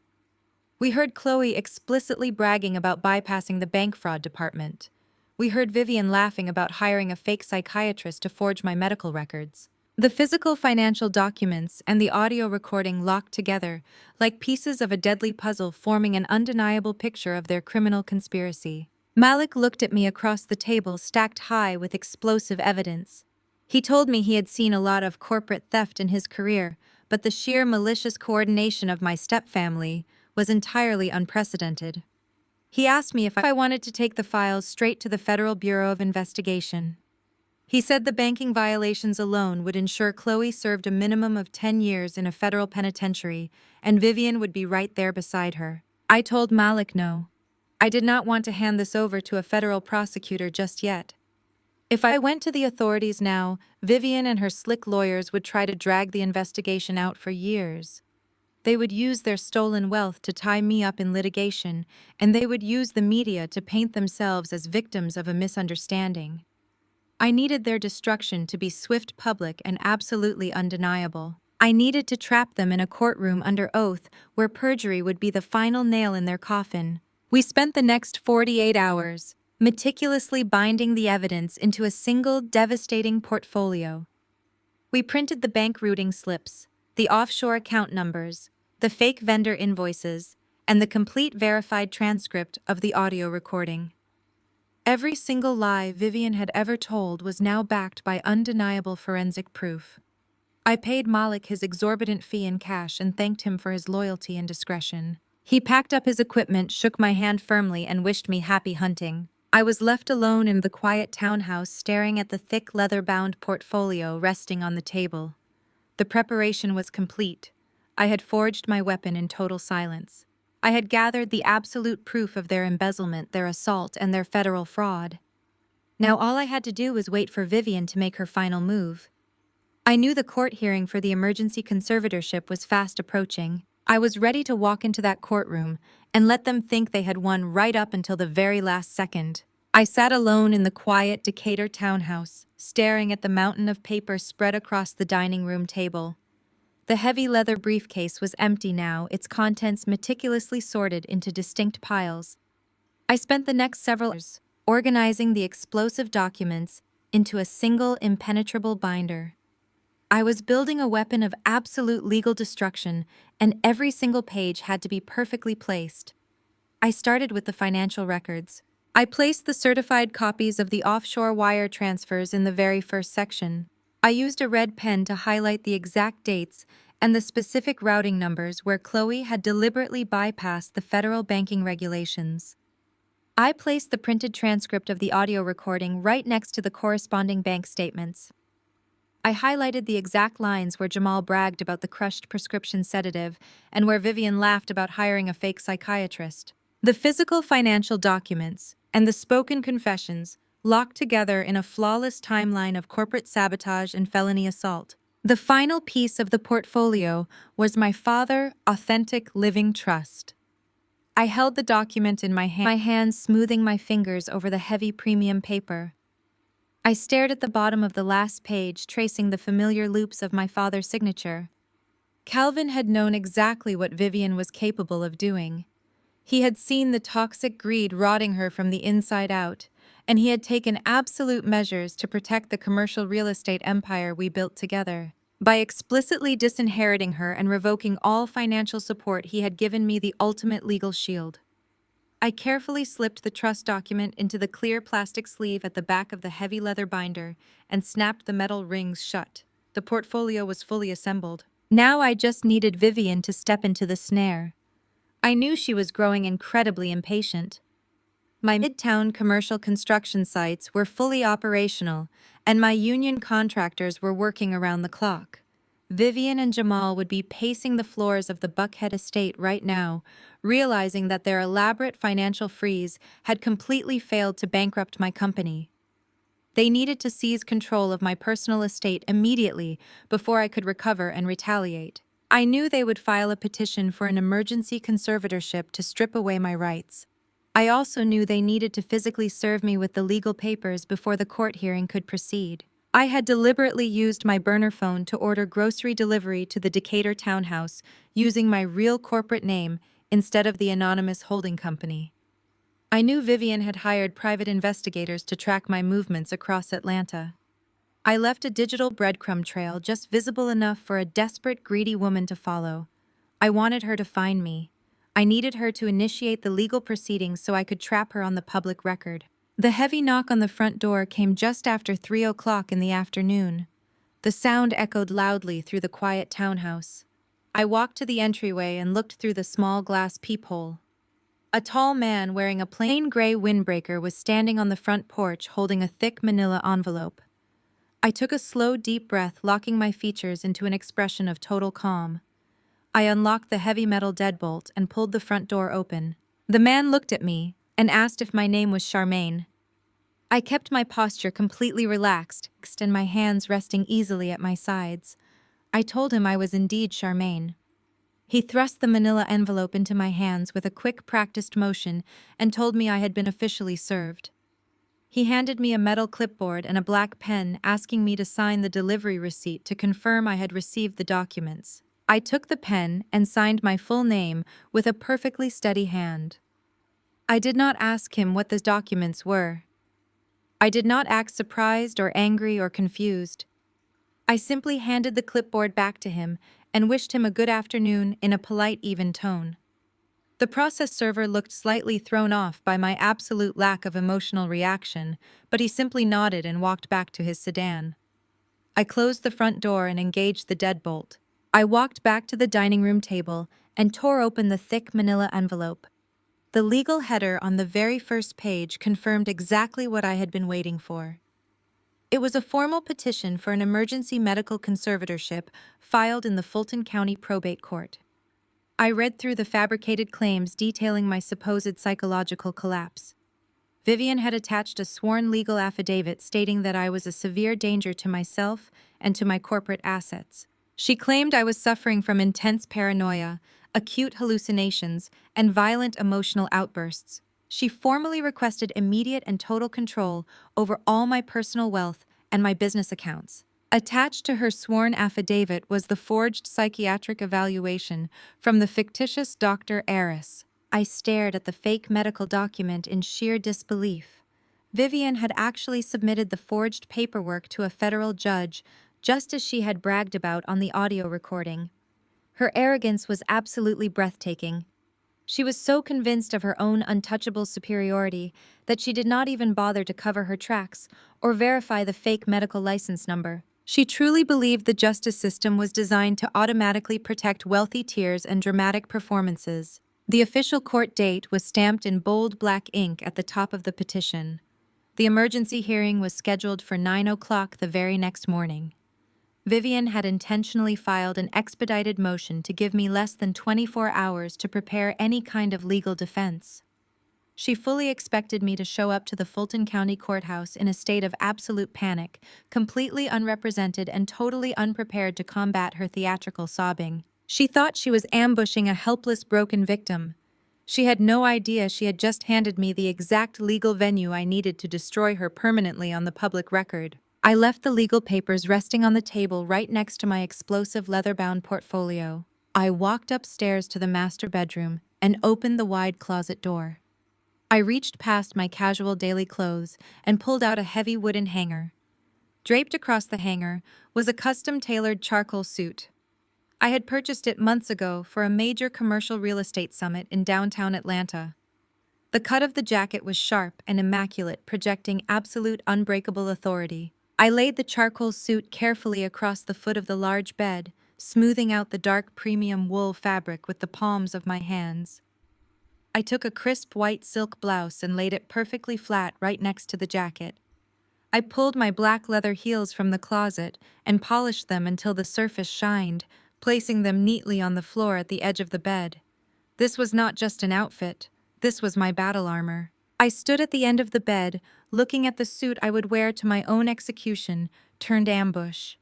We heard Chloe explicitly bragging about bypassing the bank fraud department. We heard Vivian laughing about hiring a fake psychiatrist to forge my medical records. The physical financial documents and the audio recording locked together, like pieces of a deadly puzzle, forming an undeniable picture of their criminal conspiracy. Malik looked at me across the table, stacked high with explosive evidence. He told me he had seen a lot of corporate theft in his career, but the sheer malicious coordination of my stepfamily was entirely unprecedented. He asked me if I wanted to take the files straight to the Federal Bureau of Investigation. He said the banking violations alone would ensure Chloe served a minimum of 10 years in a federal penitentiary, and Vivian would be right there beside her. I told Malik no. I did not want to hand this over to a federal prosecutor just yet. If I went to the authorities now, Vivian and her slick lawyers would try to drag the investigation out for years. They would use their stolen wealth to tie me up in litigation, and they would use the media to paint themselves as victims of a misunderstanding. I needed their destruction to be swift, public, and absolutely undeniable. I needed to trap them in a courtroom under oath where perjury would be the final nail in their coffin. We spent the next 48 hours meticulously binding the evidence into a single devastating portfolio. We printed the bank routing slips, the offshore account numbers, the fake vendor invoices, and the complete verified transcript of the audio recording. Every single lie Vivian had ever told was now backed by undeniable forensic proof. I paid Malik his exorbitant fee in cash and thanked him for his loyalty and discretion. He packed up his equipment, shook my hand firmly, and wished me happy hunting. I was left alone in the quiet townhouse, staring at the thick leather-bound portfolio resting on the table. The preparation was complete. I had forged my weapon in total silence. I had gathered the absolute proof of their embezzlement, their assault, and their federal fraud. Now all I had to do was wait for Vivian to make her final move. I knew the court hearing for the emergency conservatorship was fast approaching. I was ready to walk into that courtroom and let them think they had won right up until the very last second. I sat alone in the quiet Decatur townhouse, staring at the mountain of paper spread across the dining room table. The heavy leather briefcase was empty now, its contents meticulously sorted into distinct piles. I spent the next several hours organizing the explosive documents into a single impenetrable binder. I was building a weapon of absolute legal destruction, and every single page had to be perfectly placed. I started with the financial records. I placed the certified copies of the offshore wire transfers in the very first section. I used a red pen to highlight the exact dates and the specific routing numbers where Chloe had deliberately bypassed the federal banking regulations. I placed the printed transcript of the audio recording right next to the corresponding bank statements. I highlighted the exact lines where Jamal bragged about the crushed prescription sedative and where Vivian laughed about hiring a fake psychiatrist. The physical financial documents and the spoken confessions locked together in a flawless timeline of corporate sabotage and felony assault. The final piece of the portfolio was my father, authentic living trust. I held the document in my hands, smoothing my fingers over the heavy premium paper. I stared at the bottom of the last page, tracing the familiar loops of my father's signature. Calvin had known exactly what Vivian was capable of doing. He had seen the toxic greed rotting her from the inside out, and he had taken absolute measures to protect the commercial real estate empire we built together. By explicitly disinheriting her and revoking all financial support he had given me the ultimate legal shield. I carefully slipped the trust document into the clear plastic sleeve at the back of the heavy leather binder and snapped the metal rings shut. The portfolio was fully assembled. Now I just needed Vivian to step into the snare. I knew she was growing incredibly impatient. My midtown commercial construction sites were fully operational, and my union contractors were working around the clock. Vivian and Jamal would be pacing the floors of the Buckhead estate right now, realizing that their elaborate financial freeze had completely failed to bankrupt my company. They needed to seize control of my personal estate immediately before I could recover and retaliate. I knew they would file a petition for an emergency conservatorship to strip away my rights. I also knew they needed to physically serve me with the legal papers before the court hearing could proceed. I had deliberately used my burner phone to order grocery delivery to the Decatur townhouse using my real corporate name instead of the anonymous holding company. I knew Vivian had hired private investigators to track my movements across Atlanta. I left a digital breadcrumb trail just visible enough for a desperate, greedy woman to follow. I wanted her to find me. I needed her to initiate the legal proceedings so I could trap her on the public record. The heavy knock on the front door came just after 3 o'clock in the afternoon. The sound echoed loudly through the quiet townhouse. I walked to the entryway and looked through the small glass peephole. A tall man wearing a plain gray windbreaker was standing on the front porch holding a thick manila envelope. I took a slow, deep breath, locking my features into an expression of total calm. I unlocked the heavy metal deadbolt and pulled the front door open. The man looked at me and asked if my name was Charmaine. I kept my posture completely relaxed and my hands resting easily at my sides. I told him I was indeed Charmaine. He thrust the manila envelope into my hands with a quick, practiced motion and told me I had been officially served. He handed me a metal clipboard and a black pen, asking me to sign the delivery receipt to confirm I had received the documents. I took the pen and signed my full name with a perfectly steady hand. I did not ask him what the documents were. I did not act surprised or angry or confused. I simply handed the clipboard back to him and wished him a good afternoon in a polite, even tone. The process server looked slightly thrown off by my absolute lack of emotional reaction, but he simply nodded and walked back to his sedan. I closed the front door and engaged the deadbolt. I walked back to the dining room table and tore open the thick manila envelope. The legal header on the very first page confirmed exactly what I had been waiting for. It was a formal petition for an emergency medical conservatorship filed in the Fulton County Probate Court. I read through the fabricated claims detailing my supposed psychological collapse. Vivian had attached a sworn legal affidavit stating that I was a severe danger to myself and to my corporate assets. She claimed I was suffering from intense paranoia, acute hallucinations, and violent emotional outbursts. She formally requested immediate and total control over all my personal wealth and my business accounts. Attached to her sworn affidavit was the forged psychiatric evaluation from the fictitious Dr. Eris. I stared at the fake medical document in sheer disbelief. Vivian had actually submitted the forged paperwork to a federal judge, just as she had bragged about on the audio recording. Her arrogance was absolutely breathtaking. She was so convinced of her own untouchable superiority that she did not even bother to cover her tracks or verify the fake medical license number. She truly believed the justice system was designed to automatically protect wealthy tiers and dramatic performances. The official court date was stamped in bold black ink at the top of the petition. The emergency hearing was scheduled for 9 o'clock the very next morning. Vivian had intentionally filed an expedited motion to give me less than 24 hours to prepare any kind of legal defense. She fully expected me to show up to the Fulton County Courthouse in a state of absolute panic, completely unrepresented and totally unprepared to combat her theatrical sobbing. She thought she was ambushing a helpless, broken victim. She had no idea she had just handed me the exact legal venue I needed to destroy her permanently on the public record. I left the legal papers resting on the table right next to my explosive leather-bound portfolio. I walked upstairs to the master bedroom and opened the wide closet door. I reached past my casual daily clothes and pulled out a heavy wooden hanger. Draped across the hanger was a custom-tailored charcoal suit. I had purchased it months ago for a major commercial real estate summit in downtown Atlanta. The cut of the jacket was sharp and immaculate, projecting absolute unbreakable authority. I laid the charcoal suit carefully across the foot of the large bed, smoothing out the dark premium wool fabric with the palms of my hands. I took a crisp white silk blouse and laid it perfectly flat right next to the jacket. I pulled my black leather heels from the closet and polished them until the surface shined, placing them neatly on the floor at the edge of the bed. This was not just an outfit, this was my battle armor. I stood at the end of the bed, looking at the suit I would wear to my own execution, turned ambush.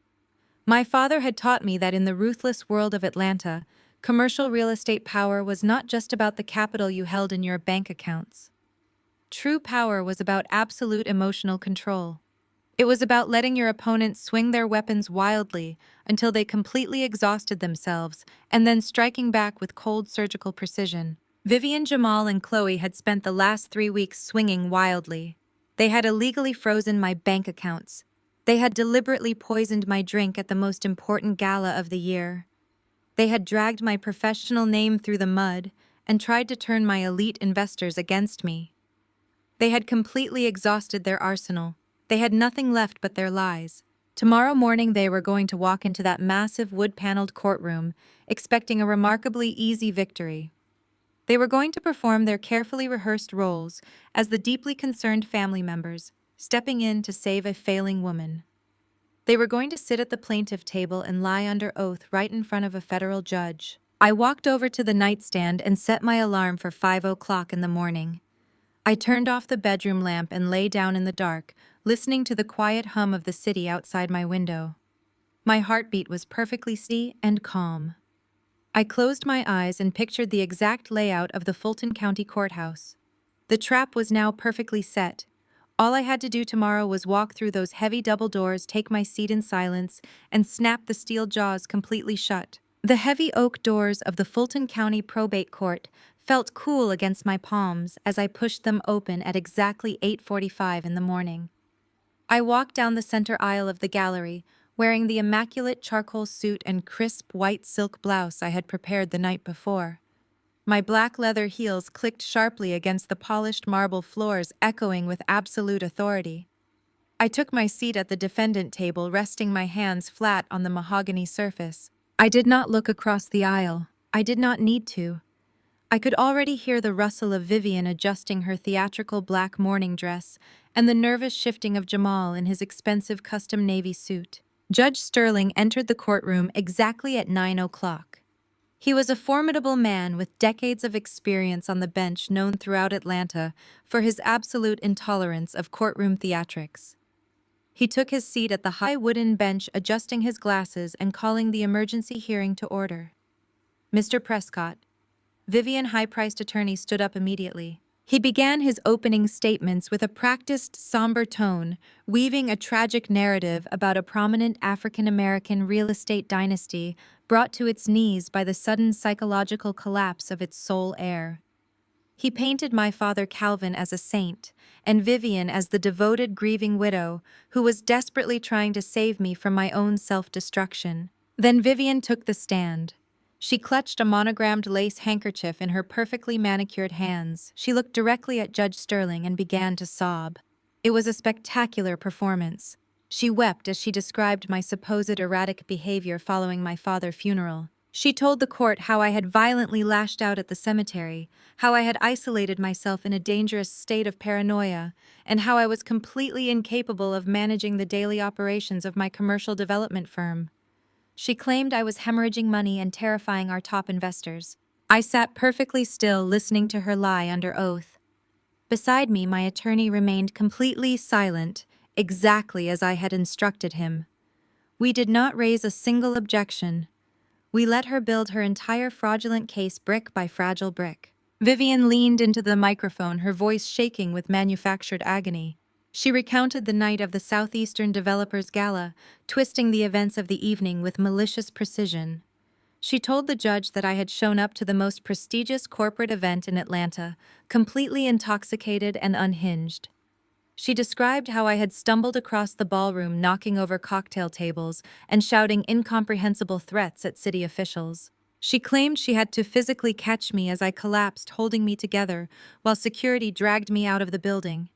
My father had taught me that in the ruthless world of Atlanta, commercial real estate power was not just about the capital you held in your bank accounts. True power was about absolute emotional control. It was about letting your opponents swing their weapons wildly until they completely exhausted themselves and then striking back with cold surgical precision. Vivian, Jamal, and Chloe had spent the last 3 weeks swinging wildly. They had illegally frozen my bank accounts. They had deliberately poisoned my drink at the most important gala of the year. They had dragged my professional name through the mud and tried to turn my elite investors against me. They had completely exhausted their arsenal. They had nothing left but their lies. Tomorrow morning they were going to walk into that massive wood-paneled courtroom, expecting a remarkably easy victory. They were going to perform their carefully rehearsed roles as the deeply concerned family members, stepping in to save a failing woman. They were going to sit at the plaintiff table and lie under oath right in front of a federal judge. I walked over to the nightstand and set my alarm for 5 o'clock in the morning. I turned off the bedroom lamp and lay down in the dark, listening to the quiet hum of the city outside my window. My heartbeat was perfectly steady and calm. I closed my eyes and pictured the exact layout of the Fulton County Courthouse. The trap was now perfectly set. All I had to do tomorrow was walk through those heavy double doors, take my seat in silence, and snap the steel jaws completely shut. The heavy oak doors of the Fulton County Probate Court felt cool against my palms as I pushed them open at exactly 8:45 in the morning. I walked down the center aisle of the gallery, wearing the immaculate charcoal suit and crisp white silk blouse I had prepared the night before. My black leather heels clicked sharply against the polished marble floors, echoing with absolute authority. I took my seat at the defendant table, resting my hands flat on the mahogany surface. I did not look across the aisle. I did not need to. I could already hear the rustle of Vivian adjusting her theatrical black morning dress and the nervous shifting of Jamal in his expensive custom navy suit. Judge Sterling entered the courtroom exactly at 9 o'clock. He was a formidable man with decades of experience on the bench, known throughout Atlanta for his absolute intolerance of courtroom theatrics. He took his seat at the high wooden bench, adjusting his glasses and calling the emergency hearing to order. Mr. Prescott, Vivian, high-priced attorney, stood up immediately. He began his opening statements with a practiced, somber tone, weaving a tragic narrative about a prominent African-American real estate dynasty brought to its knees by the sudden psychological collapse of its sole heir. He painted my father Calvin as a saint, and Vivian as the devoted, grieving widow who was desperately trying to save me from my own self-destruction. Then Vivian took the stand. She clutched a monogrammed lace handkerchief in her perfectly manicured hands. She looked directly at Judge Sterling and began to sob. It was a spectacular performance. She wept as she described my supposed erratic behavior following my father's funeral. She told the court how I had violently lashed out at the cemetery, how I had isolated myself in a dangerous state of paranoia, and how I was completely incapable of managing the daily operations of my commercial development firm. She claimed I was hemorrhaging money and terrifying our top investors. I sat perfectly still, listening to her lie under oath. Beside me, my attorney remained completely silent, exactly as I had instructed him. We did not raise a single objection. We let her build her entire fraudulent case brick by fragile brick. Vivian leaned into the microphone, her voice shaking with manufactured agony. She recounted the night of the Southeastern Developers Gala, twisting the events of the evening with malicious precision. She told the judge that I had shown up to the most prestigious corporate event in Atlanta, completely intoxicated and unhinged. She described how I had stumbled across the ballroom, knocking over cocktail tables and shouting incomprehensible threats at city officials. She claimed she had to physically catch me as I collapsed, holding me together, while security dragged me out of the building.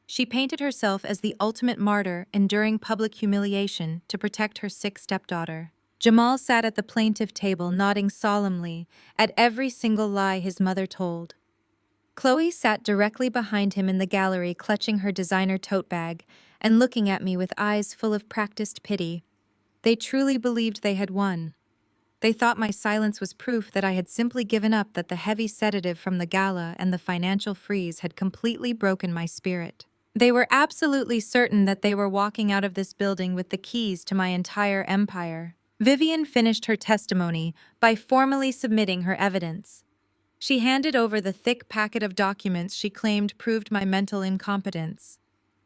She painted herself as the ultimate martyr, enduring public humiliation to protect her sick stepdaughter. Jamal sat at the plaintiff table, nodding solemnly at every single lie his mother told. Chloe sat directly behind him in the gallery, clutching her designer tote bag and looking at me with eyes full of practiced pity. They truly believed they had won. They thought my silence was proof that I had simply given up, that the heavy sedative from the gala and the financial freeze had completely broken my spirit. They were absolutely certain that they were walking out of this building with the keys to my entire empire. Vivian finished her testimony by formally submitting her evidence. She handed over the thick packet of documents she claimed proved my mental incompetence.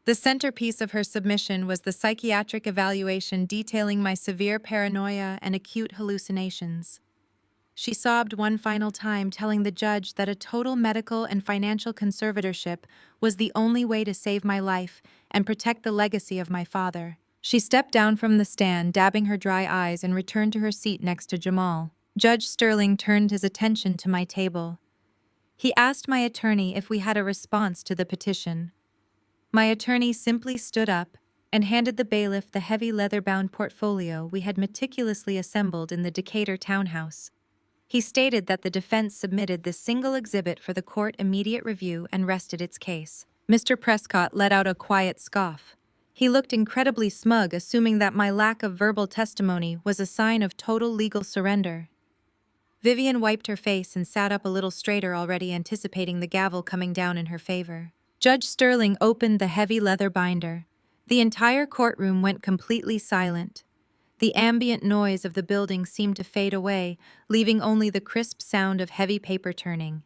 The centerpiece of her submission was the psychiatric evaluation detailing my severe paranoia and acute hallucinations. She sobbed one final time, telling the judge that a total medical and financial conservatorship was the only way to save my life and protect the legacy of my father. She stepped down from the stand, dabbing her dry eyes, and returned to her seat next to Jamal. Judge Sterling turned his attention to my table. He asked my attorney if we had a response to the petition. My attorney simply stood up and handed the bailiff the heavy leather-bound portfolio we had meticulously assembled in the Decatur townhouse. He stated that the defense submitted this single exhibit for the court immediate review and rested its case. Mr. Prescott let out a quiet scoff. He looked incredibly smug, assuming that my lack of verbal testimony was a sign of total legal surrender. Vivian wiped her face and sat up a little straighter, already anticipating the gavel coming down in her favor. Judge Sterling opened the heavy leather binder. The entire courtroom went completely silent. The ambient noise of the building seemed to fade away, leaving only the crisp sound of heavy paper turning.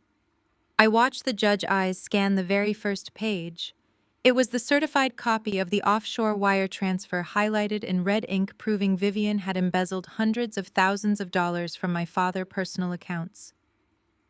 I watched the judge's eyes scan the very first page. It was the certified copy of the offshore wire transfer, highlighted in red ink, proving Vivian had embezzled hundreds of thousands of dollars from my father's personal accounts.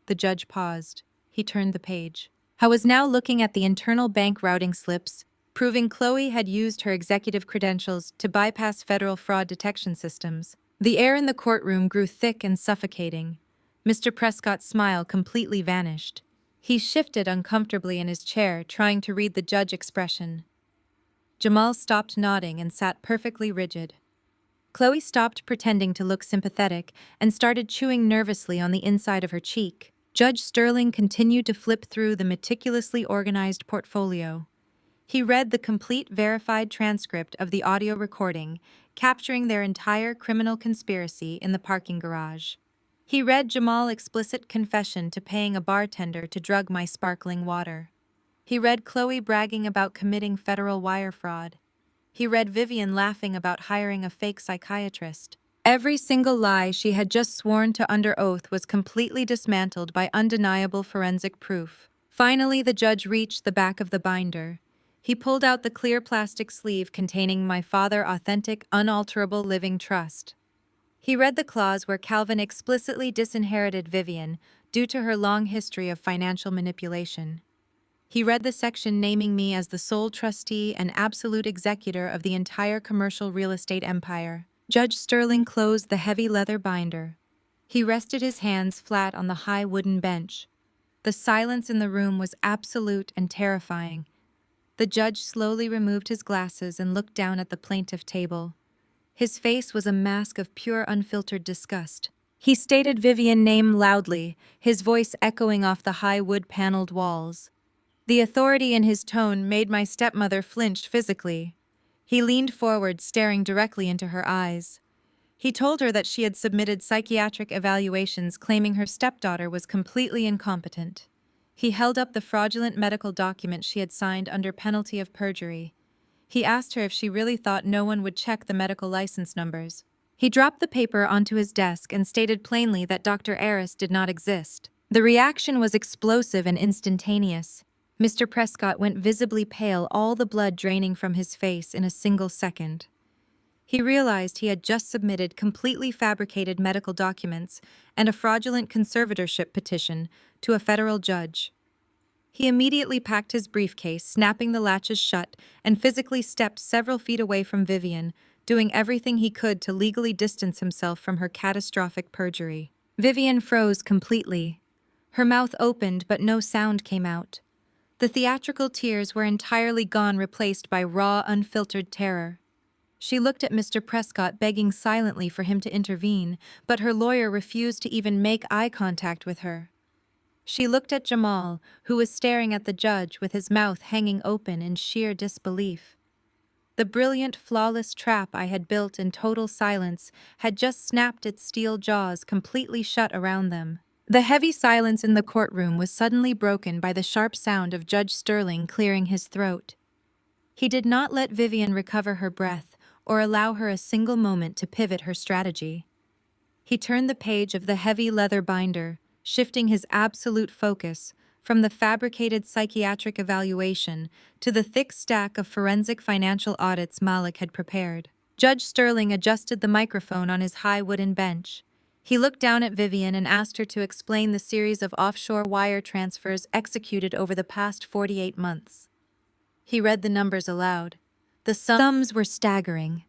The judge paused. He turned the page. I was now looking at the internal bank routing slips, proving Chloe had used her executive credentials to bypass federal fraud detection systems. The air in the courtroom grew thick and suffocating. Mr. Prescott's smile completely vanished. He shifted uncomfortably in his chair, trying to read the judge's expression. Jamal stopped nodding and sat perfectly rigid. Chloe stopped pretending to look sympathetic and started chewing nervously on the inside of her cheek. Judge Sterling continued to flip through the meticulously organized portfolio. He read the complete verified transcript of the audio recording, capturing their entire criminal conspiracy in the parking garage. He read Jamal's explicit confession to paying a bartender to drug my sparkling water. He read Chloe bragging about committing federal wire fraud. He read Vivian laughing about hiring a fake psychiatrist. Every single lie she had just sworn to under oath was completely dismantled by undeniable forensic proof. Finally, the judge reached the back of the binder. He pulled out the clear plastic sleeve containing my father's authentic, unalterable living trust. He read the clause where Calvin explicitly disinherited Vivian due to her long history of financial manipulation. He read the section naming me as the sole trustee and absolute executor of the entire commercial real estate empire. Judge Sterling closed the heavy leather binder. He rested his hands flat on the high wooden bench. The silence in the room was absolute and terrifying. The judge slowly removed his glasses and looked down at the plaintiff table. His face was a mask of pure, unfiltered disgust. He stated Vivian's name loudly, his voice echoing off the high wood-paneled walls. The authority in his tone made my stepmother flinch physically. He leaned forward, staring directly into her eyes. He told her that she had submitted psychiatric evaluations claiming her stepdaughter was completely incompetent. He held up the fraudulent medical document she had signed under penalty of perjury. He asked her if she really thought no one would check the medical license numbers. He dropped the paper onto his desk and stated plainly that Dr. Aris did not exist. The reaction was explosive and instantaneous. Mr. Prescott went visibly pale, all the blood draining from his face in a single second. He realized he had just submitted completely fabricated medical documents and a fraudulent conservatorship petition to a federal judge. He immediately packed his briefcase, snapping the latches shut, and physically stepped several feet away from Vivian, doing everything he could to legally distance himself from her catastrophic perjury. Vivian froze completely. Her mouth opened, but no sound came out. The theatrical tears were entirely gone, replaced by raw, unfiltered terror. She looked at Mr. Prescott, begging silently for him to intervene, but her lawyer refused to even make eye contact with her. She looked at Jamal, who was staring at the judge with his mouth hanging open in sheer disbelief. The brilliant, flawless trap I had built in total silence had just snapped its steel jaws completely shut around them. The heavy silence in the courtroom was suddenly broken by the sharp sound of Judge Sterling clearing his throat. He did not let Vivian recover her breath or allow her a single moment to pivot her strategy. He turned the page of the heavy leather binder, shifting his absolute focus from the fabricated psychiatric evaluation to the thick stack of forensic financial audits Malik had prepared. Judge Sterling adjusted the microphone on his high wooden bench. He looked down at Vivian and asked her to explain the series of offshore wire transfers executed over the past 48 months. He read the numbers aloud. The sums were staggering.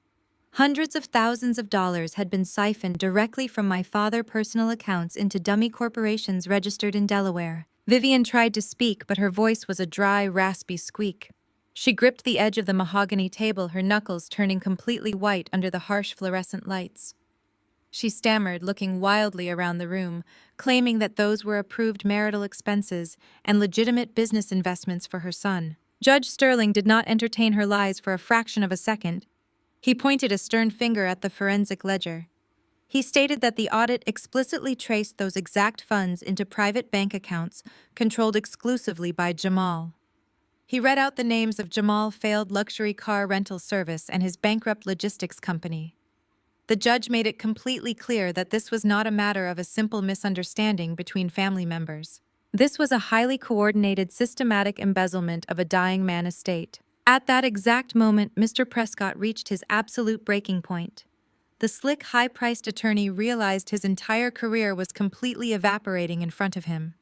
Hundreds of thousands of dollars had been siphoned directly from my father's personal accounts into dummy corporations registered in Delaware. Vivian tried to speak, but her voice was a dry, raspy squeak. She gripped the edge of the mahogany table, her knuckles turning completely white under the harsh fluorescent lights. She stammered, looking wildly around the room, claiming that those were approved marital expenses and legitimate business investments for her son. Judge Sterling did not entertain her lies for a fraction of a second. He pointed a stern finger at the forensic ledger. He stated that the audit explicitly traced those exact funds into private bank accounts controlled exclusively by Jamal. He read out the names of Jamal's failed luxury car rental service and his bankrupt logistics company. The judge made it completely clear that this was not a matter of a simple misunderstanding between family members. This was a highly coordinated, systematic embezzlement of a dying man's estate. At that exact moment, Mr. Prescott reached his absolute breaking point. The slick, high-priced attorney realized his entire career was completely evaporating in front of him.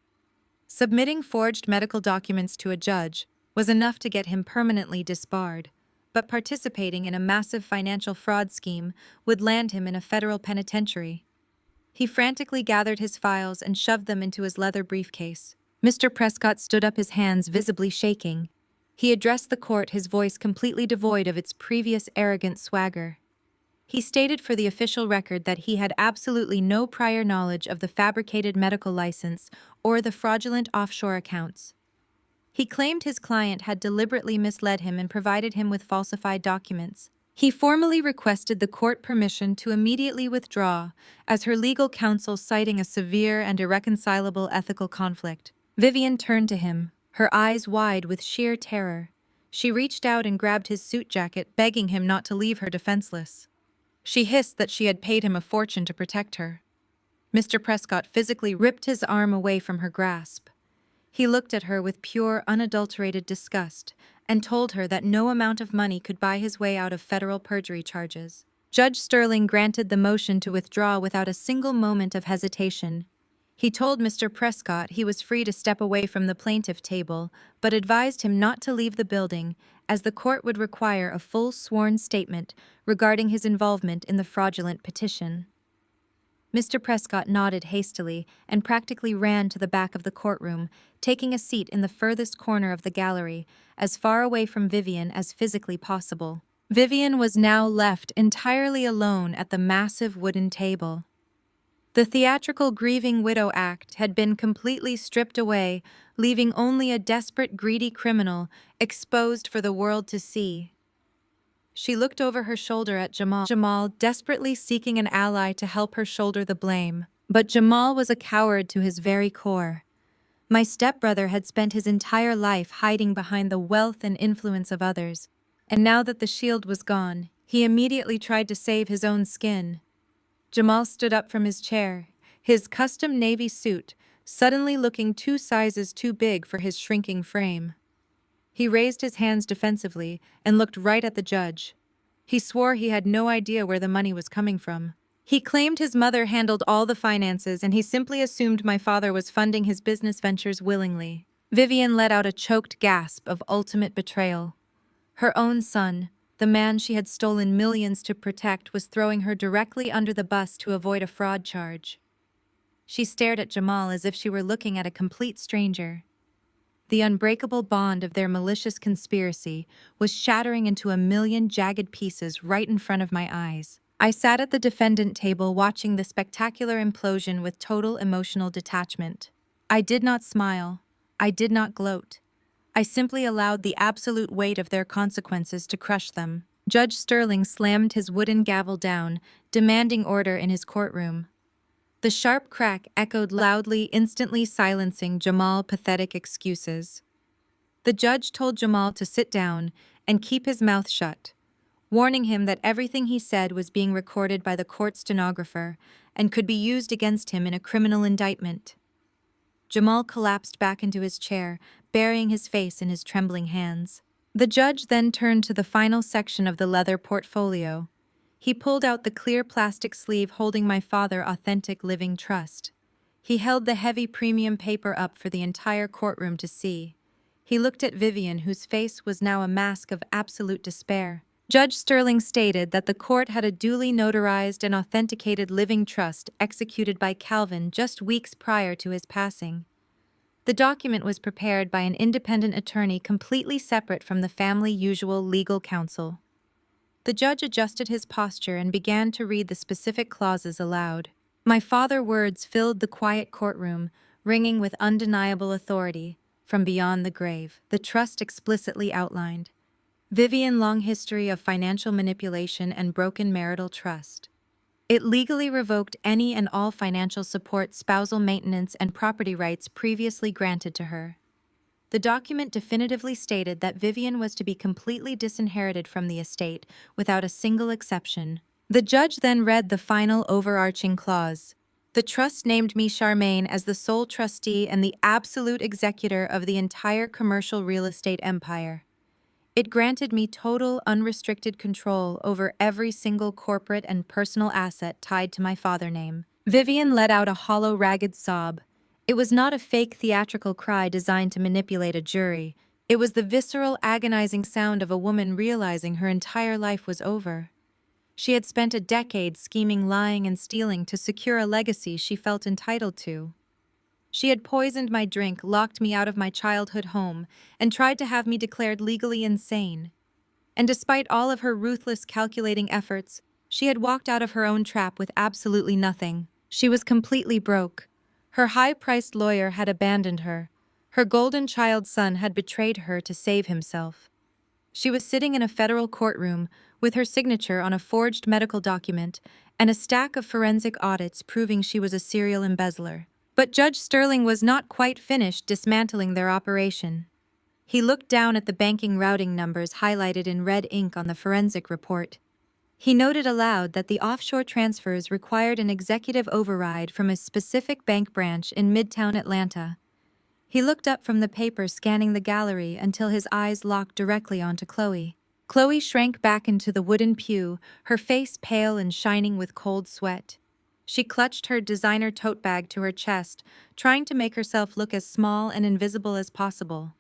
Submitting forged medical documents to a judge was enough to get him permanently disbarred, but participating in a massive financial fraud scheme would land him in a federal penitentiary. He frantically gathered his files and shoved them into his leather briefcase. Mr. Prescott stood up, his hands visibly shaking. He addressed the court, his voice completely devoid of its previous arrogant swagger. He stated for the official record that he had absolutely no prior knowledge of the fabricated medical license or the fraudulent offshore accounts. He claimed his client had deliberately misled him and provided him with falsified documents. He formally requested the court permission to immediately withdraw, as her legal counsel citing a severe and irreconcilable ethical conflict. Vivian turned to him, her eyes wide with sheer terror. She reached out and grabbed his suit jacket, begging him not to leave her defenseless. She hissed that she had paid him a fortune to protect her. Mr. Prescott physically ripped his arm away from her grasp. He looked at her with pure, unadulterated disgust and told her that no amount of money could buy his way out of federal perjury charges. Judge Sterling granted the motion to withdraw without a single moment of hesitation. He told Mr. Prescott he was free to step away from the plaintiff table, but advised him not to leave the building, as the court would require a full sworn statement regarding his involvement in the fraudulent petition. Mr. Prescott nodded hastily and practically ran to the back of the courtroom, taking a seat in the furthest corner of the gallery, as far away from Vivian as physically possible. Vivian was now left entirely alone at the massive wooden table. The theatrical grieving widow act had been completely stripped away, leaving only a desperate, greedy criminal exposed for the world to see. She looked over her shoulder at Jamal, desperately seeking an ally to help her shoulder the blame. But Jamal was a coward to his very core. My stepbrother had spent his entire life hiding behind the wealth and influence of others, and now that the shield was gone, he immediately tried to save his own skin. Jamal stood up from his chair, his custom navy suit suddenly looking 2 sizes too big for his shrinking frame. He raised his hands defensively and looked right at the judge. He swore he had no idea where the money was coming from. He claimed his mother handled all the finances, and he simply assumed my father was funding his business ventures willingly. Vivian let out a choked gasp of ultimate betrayal. Her own son, the man she had stolen millions to protect, was throwing her directly under the bus to avoid a fraud charge. She stared at Jamal as if she were looking at a complete stranger. The unbreakable bond of their malicious conspiracy was shattering into a million jagged pieces right in front of my eyes. I sat at the defendant table watching the spectacular implosion with total emotional detachment. I did not smile. I did not gloat. I simply allowed the absolute weight of their consequences to crush them. Judge Sterling slammed his wooden gavel down, demanding order in his courtroom. The sharp crack echoed loudly, instantly silencing Jamal's pathetic excuses. The judge told Jamal to sit down and keep his mouth shut, warning him that everything he said was being recorded by the court stenographer and could be used against him in a criminal indictment. Jamal collapsed back into his chair, burying his face in his trembling hands. The judge then turned to the final section of the leather portfolio. He pulled out the clear plastic sleeve holding my father's authentic living trust. He held the heavy premium paper up for the entire courtroom to see. He looked at Vivian, whose face was now a mask of absolute despair. Judge Sterling stated that the court had a duly notarized and authenticated living trust executed by Calvin just weeks prior to his passing. The document was prepared by an independent attorney completely separate from the family's usual legal counsel. The judge adjusted his posture and began to read the specific clauses aloud. My father's words filled the quiet courtroom, ringing with undeniable authority. From beyond the grave, the trust explicitly outlined Vivian's long history of financial manipulation and broken marital trust. It legally revoked any and all financial support, spousal maintenance, and property rights previously granted to her. The document definitively stated that Vivian was to be completely disinherited from the estate, without a single exception. The judge then read the final overarching clause. The trust named me, Charmaine, as the sole trustee and the absolute executor of the entire commercial real estate empire. It granted me total, unrestricted control over every single corporate and personal asset tied to my father's name. Vivian let out a hollow, ragged sob. It was not a fake theatrical cry designed to manipulate a jury. It was the visceral, agonizing sound of a woman realizing her entire life was over. She had spent a decade scheming, lying, and stealing to secure a legacy she felt entitled to. She had poisoned my drink, locked me out of my childhood home, and tried to have me declared legally insane. And despite all of her ruthless, calculating efforts, she had walked out of her own trap with absolutely nothing. She was completely broke. Her high-priced lawyer had abandoned her. Her golden child son had betrayed her to save himself. She was sitting in a federal courtroom with her signature on a forged medical document and a stack of forensic audits proving she was a serial embezzler. But Judge Sterling was not quite finished dismantling their operation. He looked down at the banking routing numbers highlighted in red ink on the forensic report. He noted aloud that the offshore transfers required an executive override from a specific bank branch in Midtown Atlanta. He looked up from the paper, scanning the gallery until his eyes locked directly onto Chloe. Chloe shrank back into the wooden pew, her face pale and shining with cold sweat. She clutched her designer tote bag to her chest, trying to make herself look as small and invisible as possible.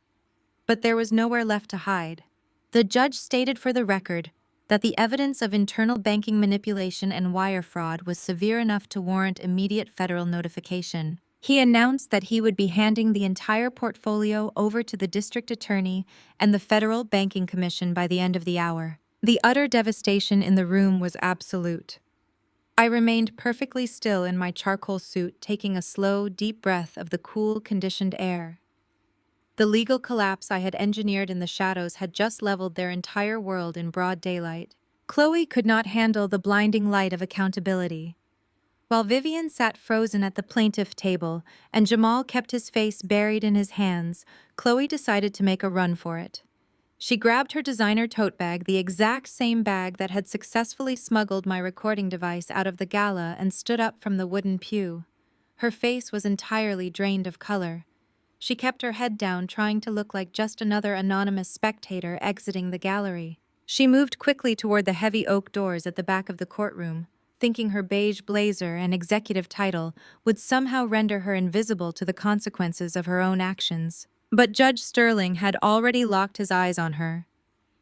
But there was nowhere left to hide. The judge stated for the record that the evidence of internal banking manipulation and wire fraud was severe enough to warrant immediate federal notification. He announced that he would be handing the entire portfolio over to the district attorney and the Federal Banking Commission by the end of the hour. The utter devastation in the room was absolute. I remained perfectly still in my charcoal suit, taking a slow, deep breath of the cool, conditioned air. The legal collapse I had engineered in the shadows had just leveled their entire world in broad daylight. Chloe could not handle the blinding light of accountability. While Vivian sat frozen at the plaintiff table and Jamal kept his face buried in his hands, Chloe decided to make a run for it. She grabbed her designer tote bag, the exact same bag that had successfully smuggled my recording device out of the gala, and stood up from the wooden pew. Her face was entirely drained of color. She kept her head down, trying to look like just another anonymous spectator exiting the gallery. She moved quickly toward the heavy oak doors at the back of the courtroom, thinking her beige blazer and executive title would somehow render her invisible to the consequences of her own actions. But Judge Sterling had already locked his eyes on her.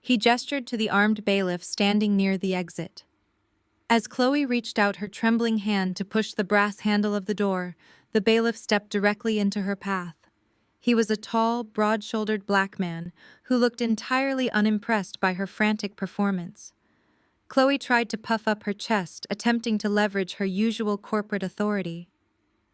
He gestured to the armed bailiff standing near the exit. As Chloe reached out her trembling hand to push the brass handle of the door, the bailiff stepped directly into her path. He was a tall, broad-shouldered black man who looked entirely unimpressed by her frantic performance. Chloe tried to puff up her chest, attempting to leverage her usual corporate authority.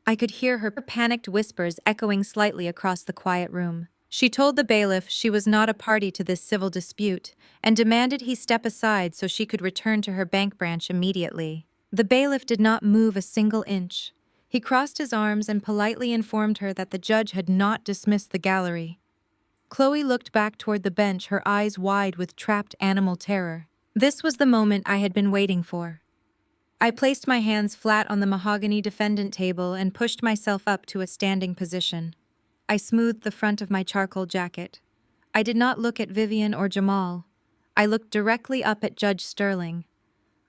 I could hear her panicked whispers echoing slightly across the quiet room. She told the bailiff she was not a party to this civil dispute and demanded he step aside so she could return to her bank branch immediately. The bailiff did not move a single inch. He crossed his arms and politely informed her that the judge had not dismissed the gallery. Chloe looked back toward the bench, her eyes wide with trapped animal terror. This was the moment I had been waiting for. I placed my hands flat on the mahogany defendant table and pushed myself up to a standing position. I smoothed the front of my charcoal jacket. I did not look at Vivian or Jamal. I looked directly up at Judge Sterling.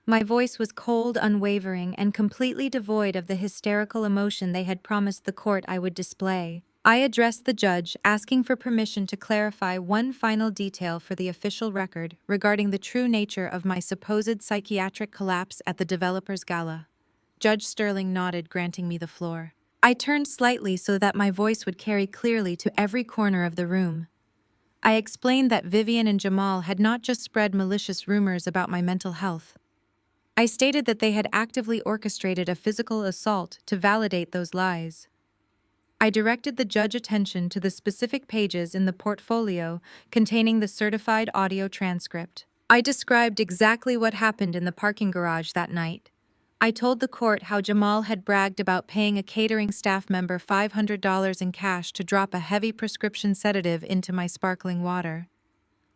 My voice was cold, unwavering, and completely devoid of the hysterical emotion they had promised the court I would display. I addressed the judge, asking for permission to clarify one final detail for the official record regarding the true nature of my supposed psychiatric collapse at the developers' gala. Judge Sterling nodded, granting me the floor. I turned slightly so that my voice would carry clearly to every corner of the room. I explained that Vivian and Jamal had not just spread malicious rumors about my mental health. I stated that they had actively orchestrated a physical assault to validate those lies. I directed the judge's attention to the specific pages in the portfolio containing the certified audio transcript. I described exactly what happened in the parking garage that night. I told the court how Jamal had bragged about paying a catering staff member $500 in cash to drop a heavy prescription sedative into my sparkling water.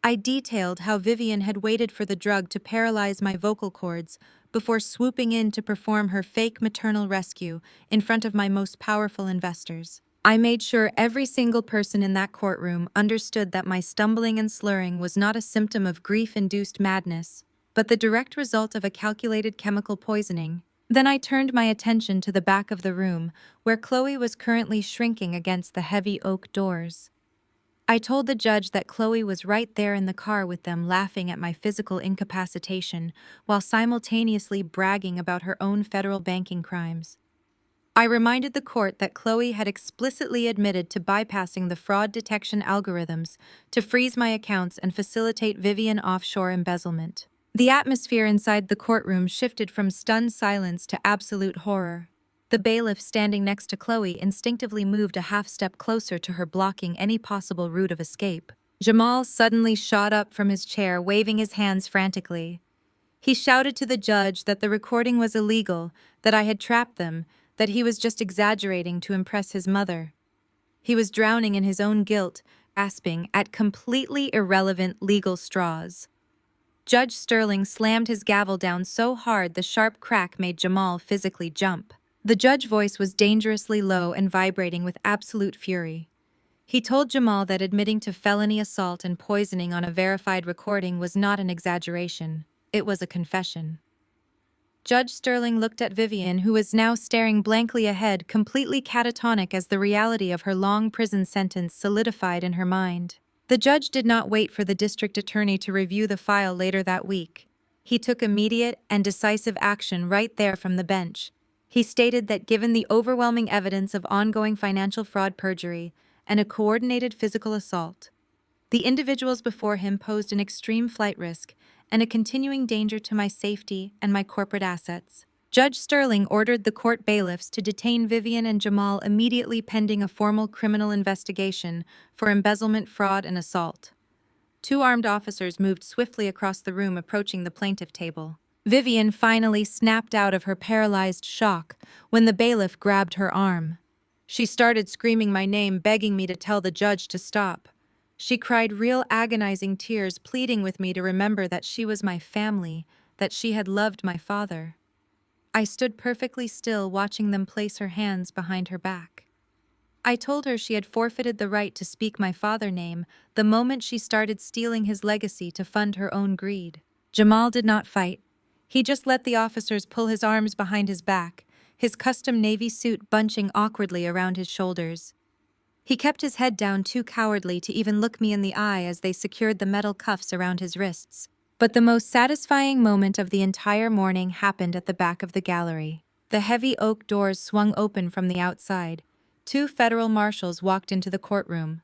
I detailed how Vivian had waited for the drug to paralyze my vocal cords before swooping in to perform her fake maternal rescue in front of my most powerful investors. I made sure every single person in that courtroom understood that my stumbling and slurring was not a symptom of grief-induced madness, but the direct result of a calculated chemical poisoning. Then I turned my attention to the back of the room, where Chloe was currently shrinking against the heavy oak doors. I told the judge that Chloe was right there in the car with them, laughing at my physical incapacitation while simultaneously bragging about her own federal banking crimes. I reminded the court that Chloe had explicitly admitted to bypassing the fraud detection algorithms to freeze my accounts and facilitate Vivian offshore embezzlement. The atmosphere inside the courtroom shifted from stunned silence to absolute horror. The bailiff standing next to Chloe instinctively moved a half-step closer to her, blocking any possible route of escape. Jamal suddenly shot up from his chair, waving his hands frantically. He shouted to the judge that the recording was illegal, that I had trapped them, that he was just exaggerating to impress his mother. He was drowning in his own guilt, grasping at completely irrelevant legal straws. Judge Sterling slammed his gavel down so hard the sharp crack made Jamal physically jump. The judge's voice was dangerously low and vibrating with absolute fury. He told Jamal that admitting to felony assault and poisoning on a verified recording was not an exaggeration. It was a confession. Judge Sterling looked at Vivian, who was now staring blankly ahead, completely catatonic as the reality of her long prison sentence solidified in her mind. The judge did not wait for the district attorney to review the file later that week. He took immediate and decisive action right there from the bench. He stated that given the overwhelming evidence of ongoing financial fraud, perjury, and a coordinated physical assault, the individuals before him posed an extreme flight risk and a continuing danger to my safety and my corporate assets. Judge Sterling ordered the court bailiffs to detain Vivian and Jamal immediately, pending a formal criminal investigation for embezzlement, fraud, and assault. Two armed officers moved swiftly across the room, approaching the plaintiff table. Vivian finally snapped out of her paralyzed shock when the bailiff grabbed her arm. She started screaming my name, begging me to tell the judge to stop. She cried real agonizing tears, pleading with me to remember that she was my family, that she had loved my father. I stood perfectly still, watching them place her hands behind her back. I told her she had forfeited the right to speak my father's name the moment she started stealing his legacy to fund her own greed. Jamal did not fight. He just let the officers pull his arms behind his back, his custom navy suit bunching awkwardly around his shoulders. He kept his head down too cowardly to even look me in the eye as they secured the metal cuffs around his wrists. But the most satisfying moment of the entire morning happened at the back of the gallery. The heavy oak doors swung open from the outside. Two federal marshals walked into the courtroom.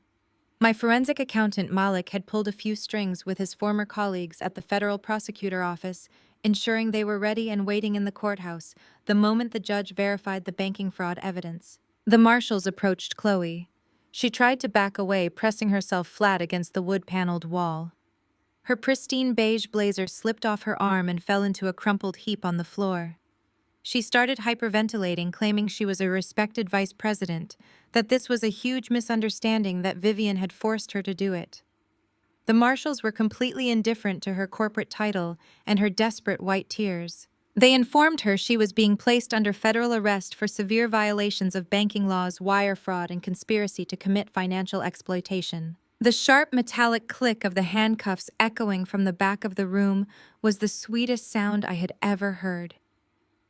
My forensic accountant Malik had pulled a few strings with his former colleagues at the federal prosecutor office, ensuring they were ready and waiting in the courthouse the moment the judge verified the banking fraud evidence. The marshals approached Chloe. She tried to back away, pressing herself flat against the wood-paneled wall. Her pristine beige blazer slipped off her arm and fell into a crumpled heap on the floor. She started hyperventilating, claiming she was a respected vice president, that this was a huge misunderstanding, that Vivian had forced her to do it. The marshals were completely indifferent to her corporate title and her desperate white tears. They informed her she was being placed under federal arrest for severe violations of banking laws, wire fraud, and conspiracy to commit financial exploitation. The sharp metallic click of the handcuffs echoing from the back of the room was the sweetest sound I had ever heard.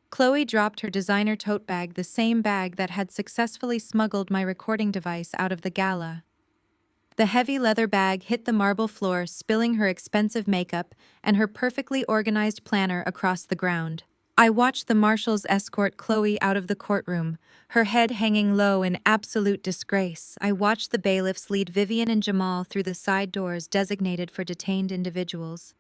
Chloe dropped her designer tote bag, the same bag that had successfully smuggled my recording device out of the gala. The heavy leather bag hit the marble floor, spilling her expensive makeup and her perfectly organized planner across the ground. I watched the marshals escort Chloe out of the courtroom, her head hanging low in absolute disgrace. I watched the bailiffs lead Vivian and Jamal through the side doors designated for detained individuals.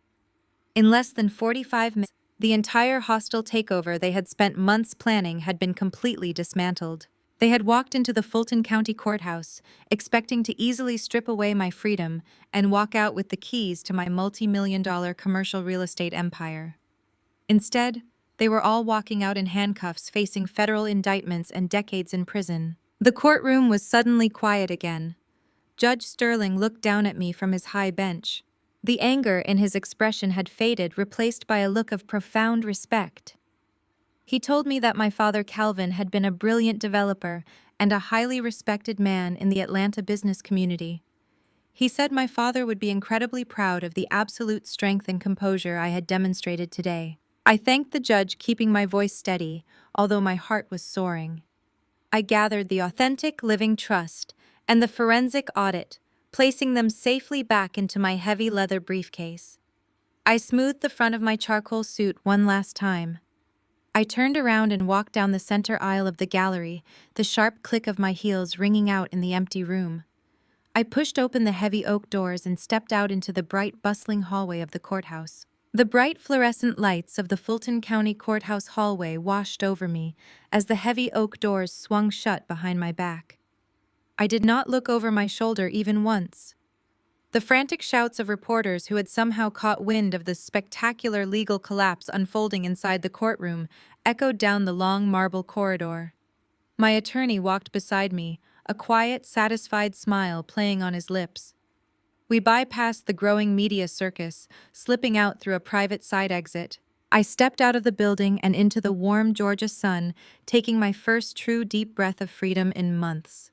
In less than 45 minutes, the entire hostile takeover they had spent months planning had been completely dismantled. They had walked into the Fulton County Courthouse, expecting to easily strip away my freedom and walk out with the keys to my multi-million-dollar commercial real estate empire. Instead, they were all walking out in handcuffs, facing federal indictments and decades in prison. The courtroom was suddenly quiet again. Judge Sterling looked down at me from his high bench. The anger in his expression had faded, replaced by a look of profound respect. He told me that my father Calvin had been a brilliant developer and a highly respected man in the Atlanta business community. He said my father would be incredibly proud of the absolute strength and composure I had demonstrated today. I thanked the judge, keeping my voice steady, although my heart was soaring. I gathered the authentic living trust and the forensic audit, placing them safely back into my heavy leather briefcase. I smoothed the front of my charcoal suit one last time. I turned around and walked down the center aisle of the gallery, the sharp click of my heels ringing out in the empty room. I pushed open the heavy oak doors and stepped out into the bright, bustling hallway of the courthouse. The bright fluorescent lights of the Fulton County Courthouse hallway washed over me as the heavy oak doors swung shut behind my back. I did not look over my shoulder even once. The frantic shouts of reporters who had somehow caught wind of the spectacular legal collapse unfolding inside the courtroom echoed down the long marble corridor. My attorney walked beside me, a quiet, satisfied smile playing on his lips. We bypassed the growing media circus, slipping out through a private side exit. I stepped out of the building and into the warm Georgia sun, taking my first true deep breath of freedom in months.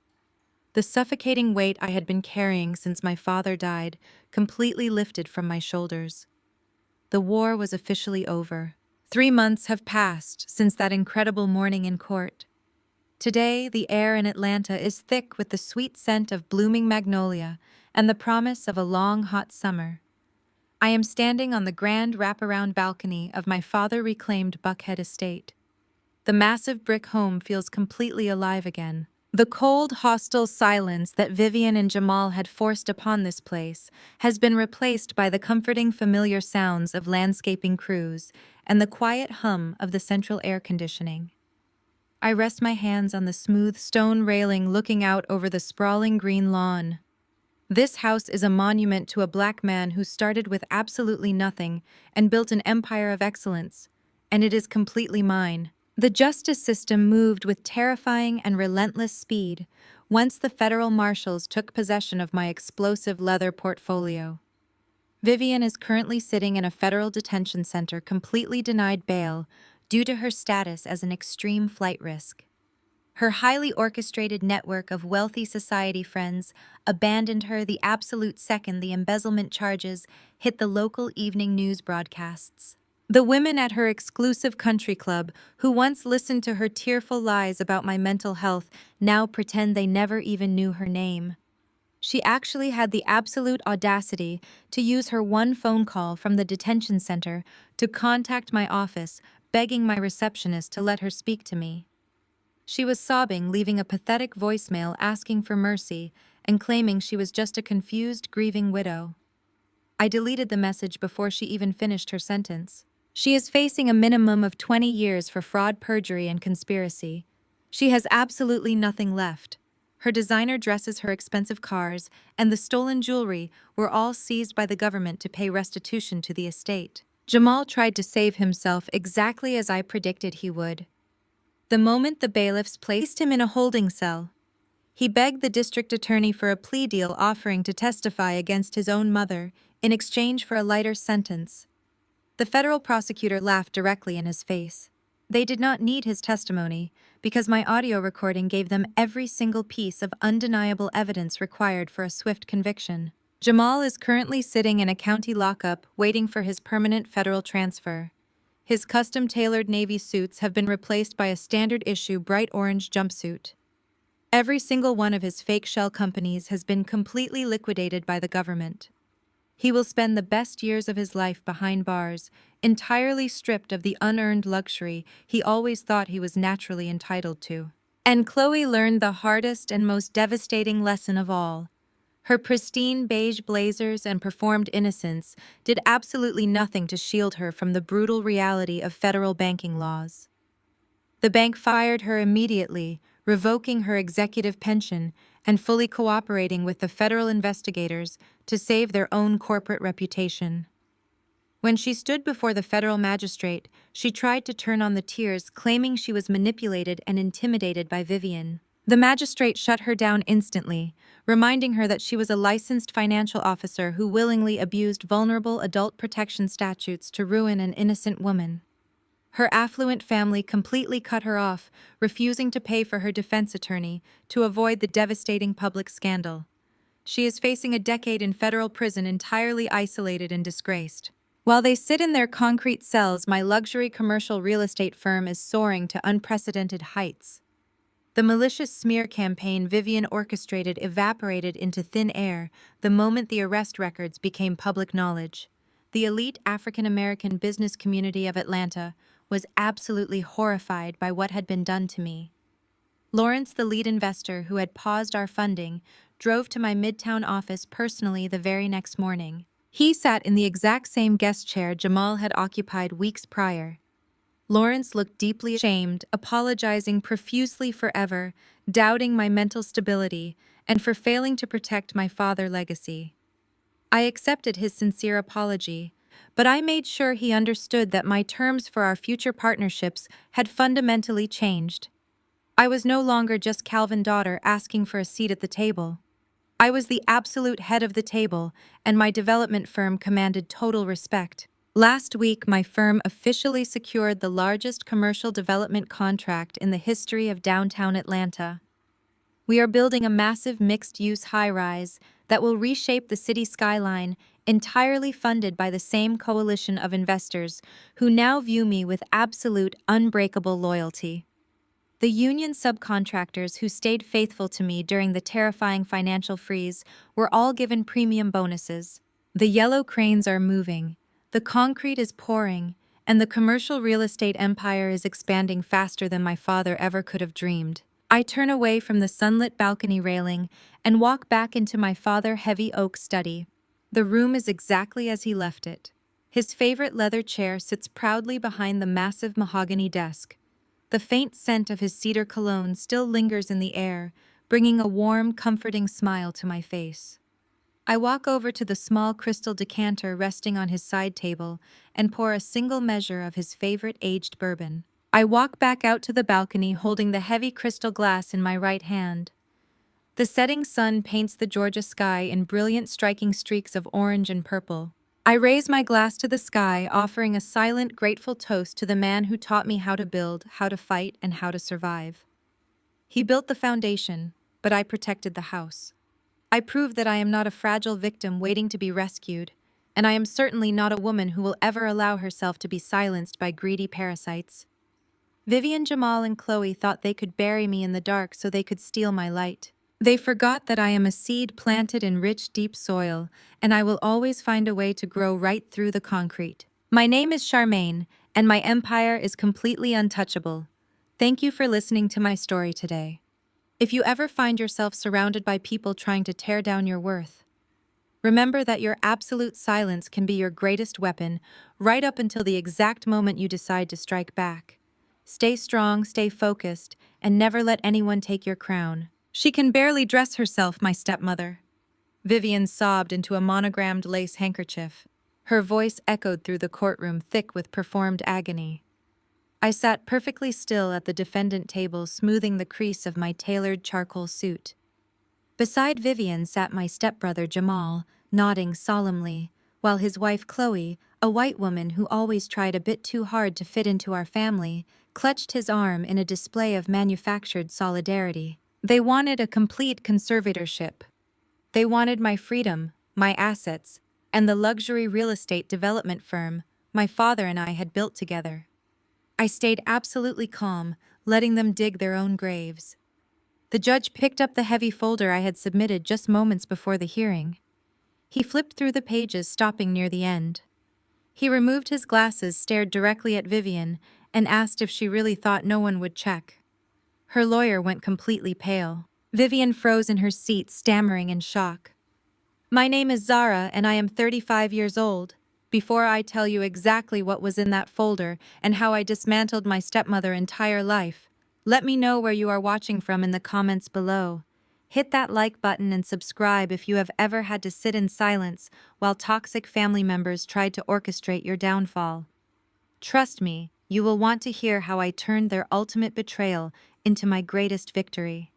The suffocating weight I had been carrying since my father died completely lifted from my shoulders. The war was officially over. 3 months have passed since that incredible morning in court. Today, the air in Atlanta is thick with the sweet scent of blooming magnolia and the promise of a long, hot summer. I am standing on the grand wraparound balcony of my father-reclaimed Buckhead estate. The massive brick home feels completely alive again. The cold, hostile silence that Vivian and Jamal had forced upon this place has been replaced by the comforting, familiar sounds of landscaping crews and the quiet hum of the central air conditioning. I rest my hands on the smooth stone railing, looking out over the sprawling green lawn. This house is a monument to a Black man who started with absolutely nothing and built an empire of excellence, and it is completely mine. The justice system moved with terrifying and relentless speed once the federal marshals took possession of my explosive leather portfolio. Vivian is currently sitting in a federal detention center, completely denied bail due to her status as an extreme flight risk. Her highly orchestrated network of wealthy society friends abandoned her the absolute second the embezzlement charges hit the local evening news broadcasts. The women at her exclusive country club, who once listened to her tearful lies about my mental health, now pretend they never even knew her name. She actually had the absolute audacity to use her one phone call from the detention center to contact my office, begging my receptionist to let her speak to me. She was sobbing, leaving a pathetic voicemail asking for mercy and claiming she was just a confused, grieving widow. I deleted the message before she even finished her sentence. She is facing a minimum of 20 years for fraud, perjury, and conspiracy. She has absolutely nothing left. Her designer dresses, her expensive cars, and the stolen jewelry were all seized by the government to pay restitution to the estate. Jamal tried to save himself exactly as I predicted he would. The moment the bailiffs placed him in a holding cell, he begged the district attorney for a plea deal, offering to testify against his own mother in exchange for a lighter sentence. The federal prosecutor laughed directly in his face. They did not need his testimony because my audio recording gave them every single piece of undeniable evidence required for a swift conviction. Jamal is currently sitting in a county lockup waiting for his permanent federal transfer. His custom-tailored navy suits have been replaced by a standard-issue bright orange jumpsuit. Every single one of his fake shell companies has been completely liquidated by the government. He will spend the best years of his life behind bars, entirely stripped of the unearned luxury he always thought he was naturally entitled to. And Chloe learned the hardest and most devastating lesson of all. Her pristine beige blazers and performed innocence did absolutely nothing to shield her from the brutal reality of federal banking laws. The bank fired her immediately, revoking her executive pension and fully cooperating with the federal investigators to save their own corporate reputation. When she stood before the federal magistrate, she tried to turn on the tears, claiming she was manipulated and intimidated by Vivian. The magistrate shut her down instantly, reminding her that she was a licensed financial officer who willingly abused vulnerable adult protection statutes to ruin an innocent woman. Her affluent family completely cut her off, refusing to pay for her defense attorney to avoid the devastating public scandal. She is facing a decade in federal prison, entirely isolated and disgraced. While they sit in their concrete cells, my luxury commercial real estate firm is soaring to unprecedented heights. The malicious smear campaign Vivian orchestrated evaporated into thin air the moment the arrest records became public knowledge. The elite African-American business community of Atlanta was absolutely horrified by what had been done to me. Lawrence, the lead investor who had paused our funding, drove to my Midtown office personally the very next morning. He sat in the exact same guest chair Jamal had occupied weeks prior. Lawrence looked deeply ashamed, apologizing profusely forever, doubting my mental stability, and for failing to protect my father's legacy. I accepted his sincere apology, but I made sure he understood that my terms for our future partnerships had fundamentally changed. I was no longer just Calvin's daughter asking for a seat at the table. I was the absolute head of the table, and my development firm commanded total respect. Last week, my firm officially secured the largest commercial development contract in the history of downtown Atlanta. We are building a massive mixed-use high-rise that will reshape the city skyline, entirely funded by the same coalition of investors who now view me with absolute, unbreakable loyalty. The union subcontractors who stayed faithful to me during the terrifying financial freeze were all given premium bonuses. The yellow cranes are moving, the concrete is pouring, and the commercial real estate empire is expanding faster than my father ever could have dreamed. I turn away from the sunlit balcony railing and walk back into my father's heavy oak study. The room is exactly as he left it. His favorite leather chair sits proudly behind the massive mahogany desk. The faint scent of his cedar cologne still lingers in the air, bringing a warm, comforting smile to my face. I walk over to the small crystal decanter resting on his side table and pour a single measure of his favorite aged bourbon. I walk back out to the balcony holding the heavy crystal glass in my right hand. The setting sun paints the Georgia sky in brilliant, striking streaks of orange and purple. I raise my glass to the sky, offering a silent, grateful toast to the man who taught me how to build, how to fight, and how to survive. He built the foundation, but I protected the house. I proved that I am not a fragile victim waiting to be rescued. and I am certainly not a woman who will ever allow herself to be silenced by greedy parasites. Vivian, Jamal, and Chloe thought they could bury me in the dark so they could steal my light. They forgot that I am a seed planted in rich, deep soil, and I will always find a way to grow right through the concrete. My name is Charmaine, and my empire is completely untouchable. Thank you for listening to my story today. If you ever find yourself surrounded by people trying to tear down your worth, remember that your absolute silence can be your greatest weapon, right up until the exact moment you decide to strike back. Stay strong, stay focused, and never let anyone take your crown. She can barely dress herself, my stepmother. Vivian sobbed into a monogrammed lace handkerchief. Her voice echoed through the courtroom thick with performed agony. I sat perfectly still at the defendant table, smoothing the crease of my tailored charcoal suit. Beside Vivian sat my stepbrother Jamal, nodding solemnly, while his wife Chloe, a white woman who always tried a bit too hard to fit into our family, clutched his arm in a display of manufactured solidarity. They wanted a complete conservatorship. They wanted my freedom, my assets, and the luxury real estate development firm my father and I had built together. I stayed absolutely calm, letting them dig their own graves. The judge picked up the heavy folder I had submitted just moments before the hearing. He flipped through the pages, stopping near the end. He removed his glasses, stared directly at Vivian, and asked if she really thought no one would check. Her lawyer went completely pale. Vivian froze in her seat, stammering in shock. My name is Zara, and I am 35 years old. Before I tell you exactly what was in that folder and how I dismantled my stepmother's entire life, let me know where you are watching from in the comments below. Hit that like button and subscribe if you have ever had to sit in silence while toxic family members tried to orchestrate your downfall. Trust me, you will want to hear how I turned their ultimate betrayal into my greatest victory.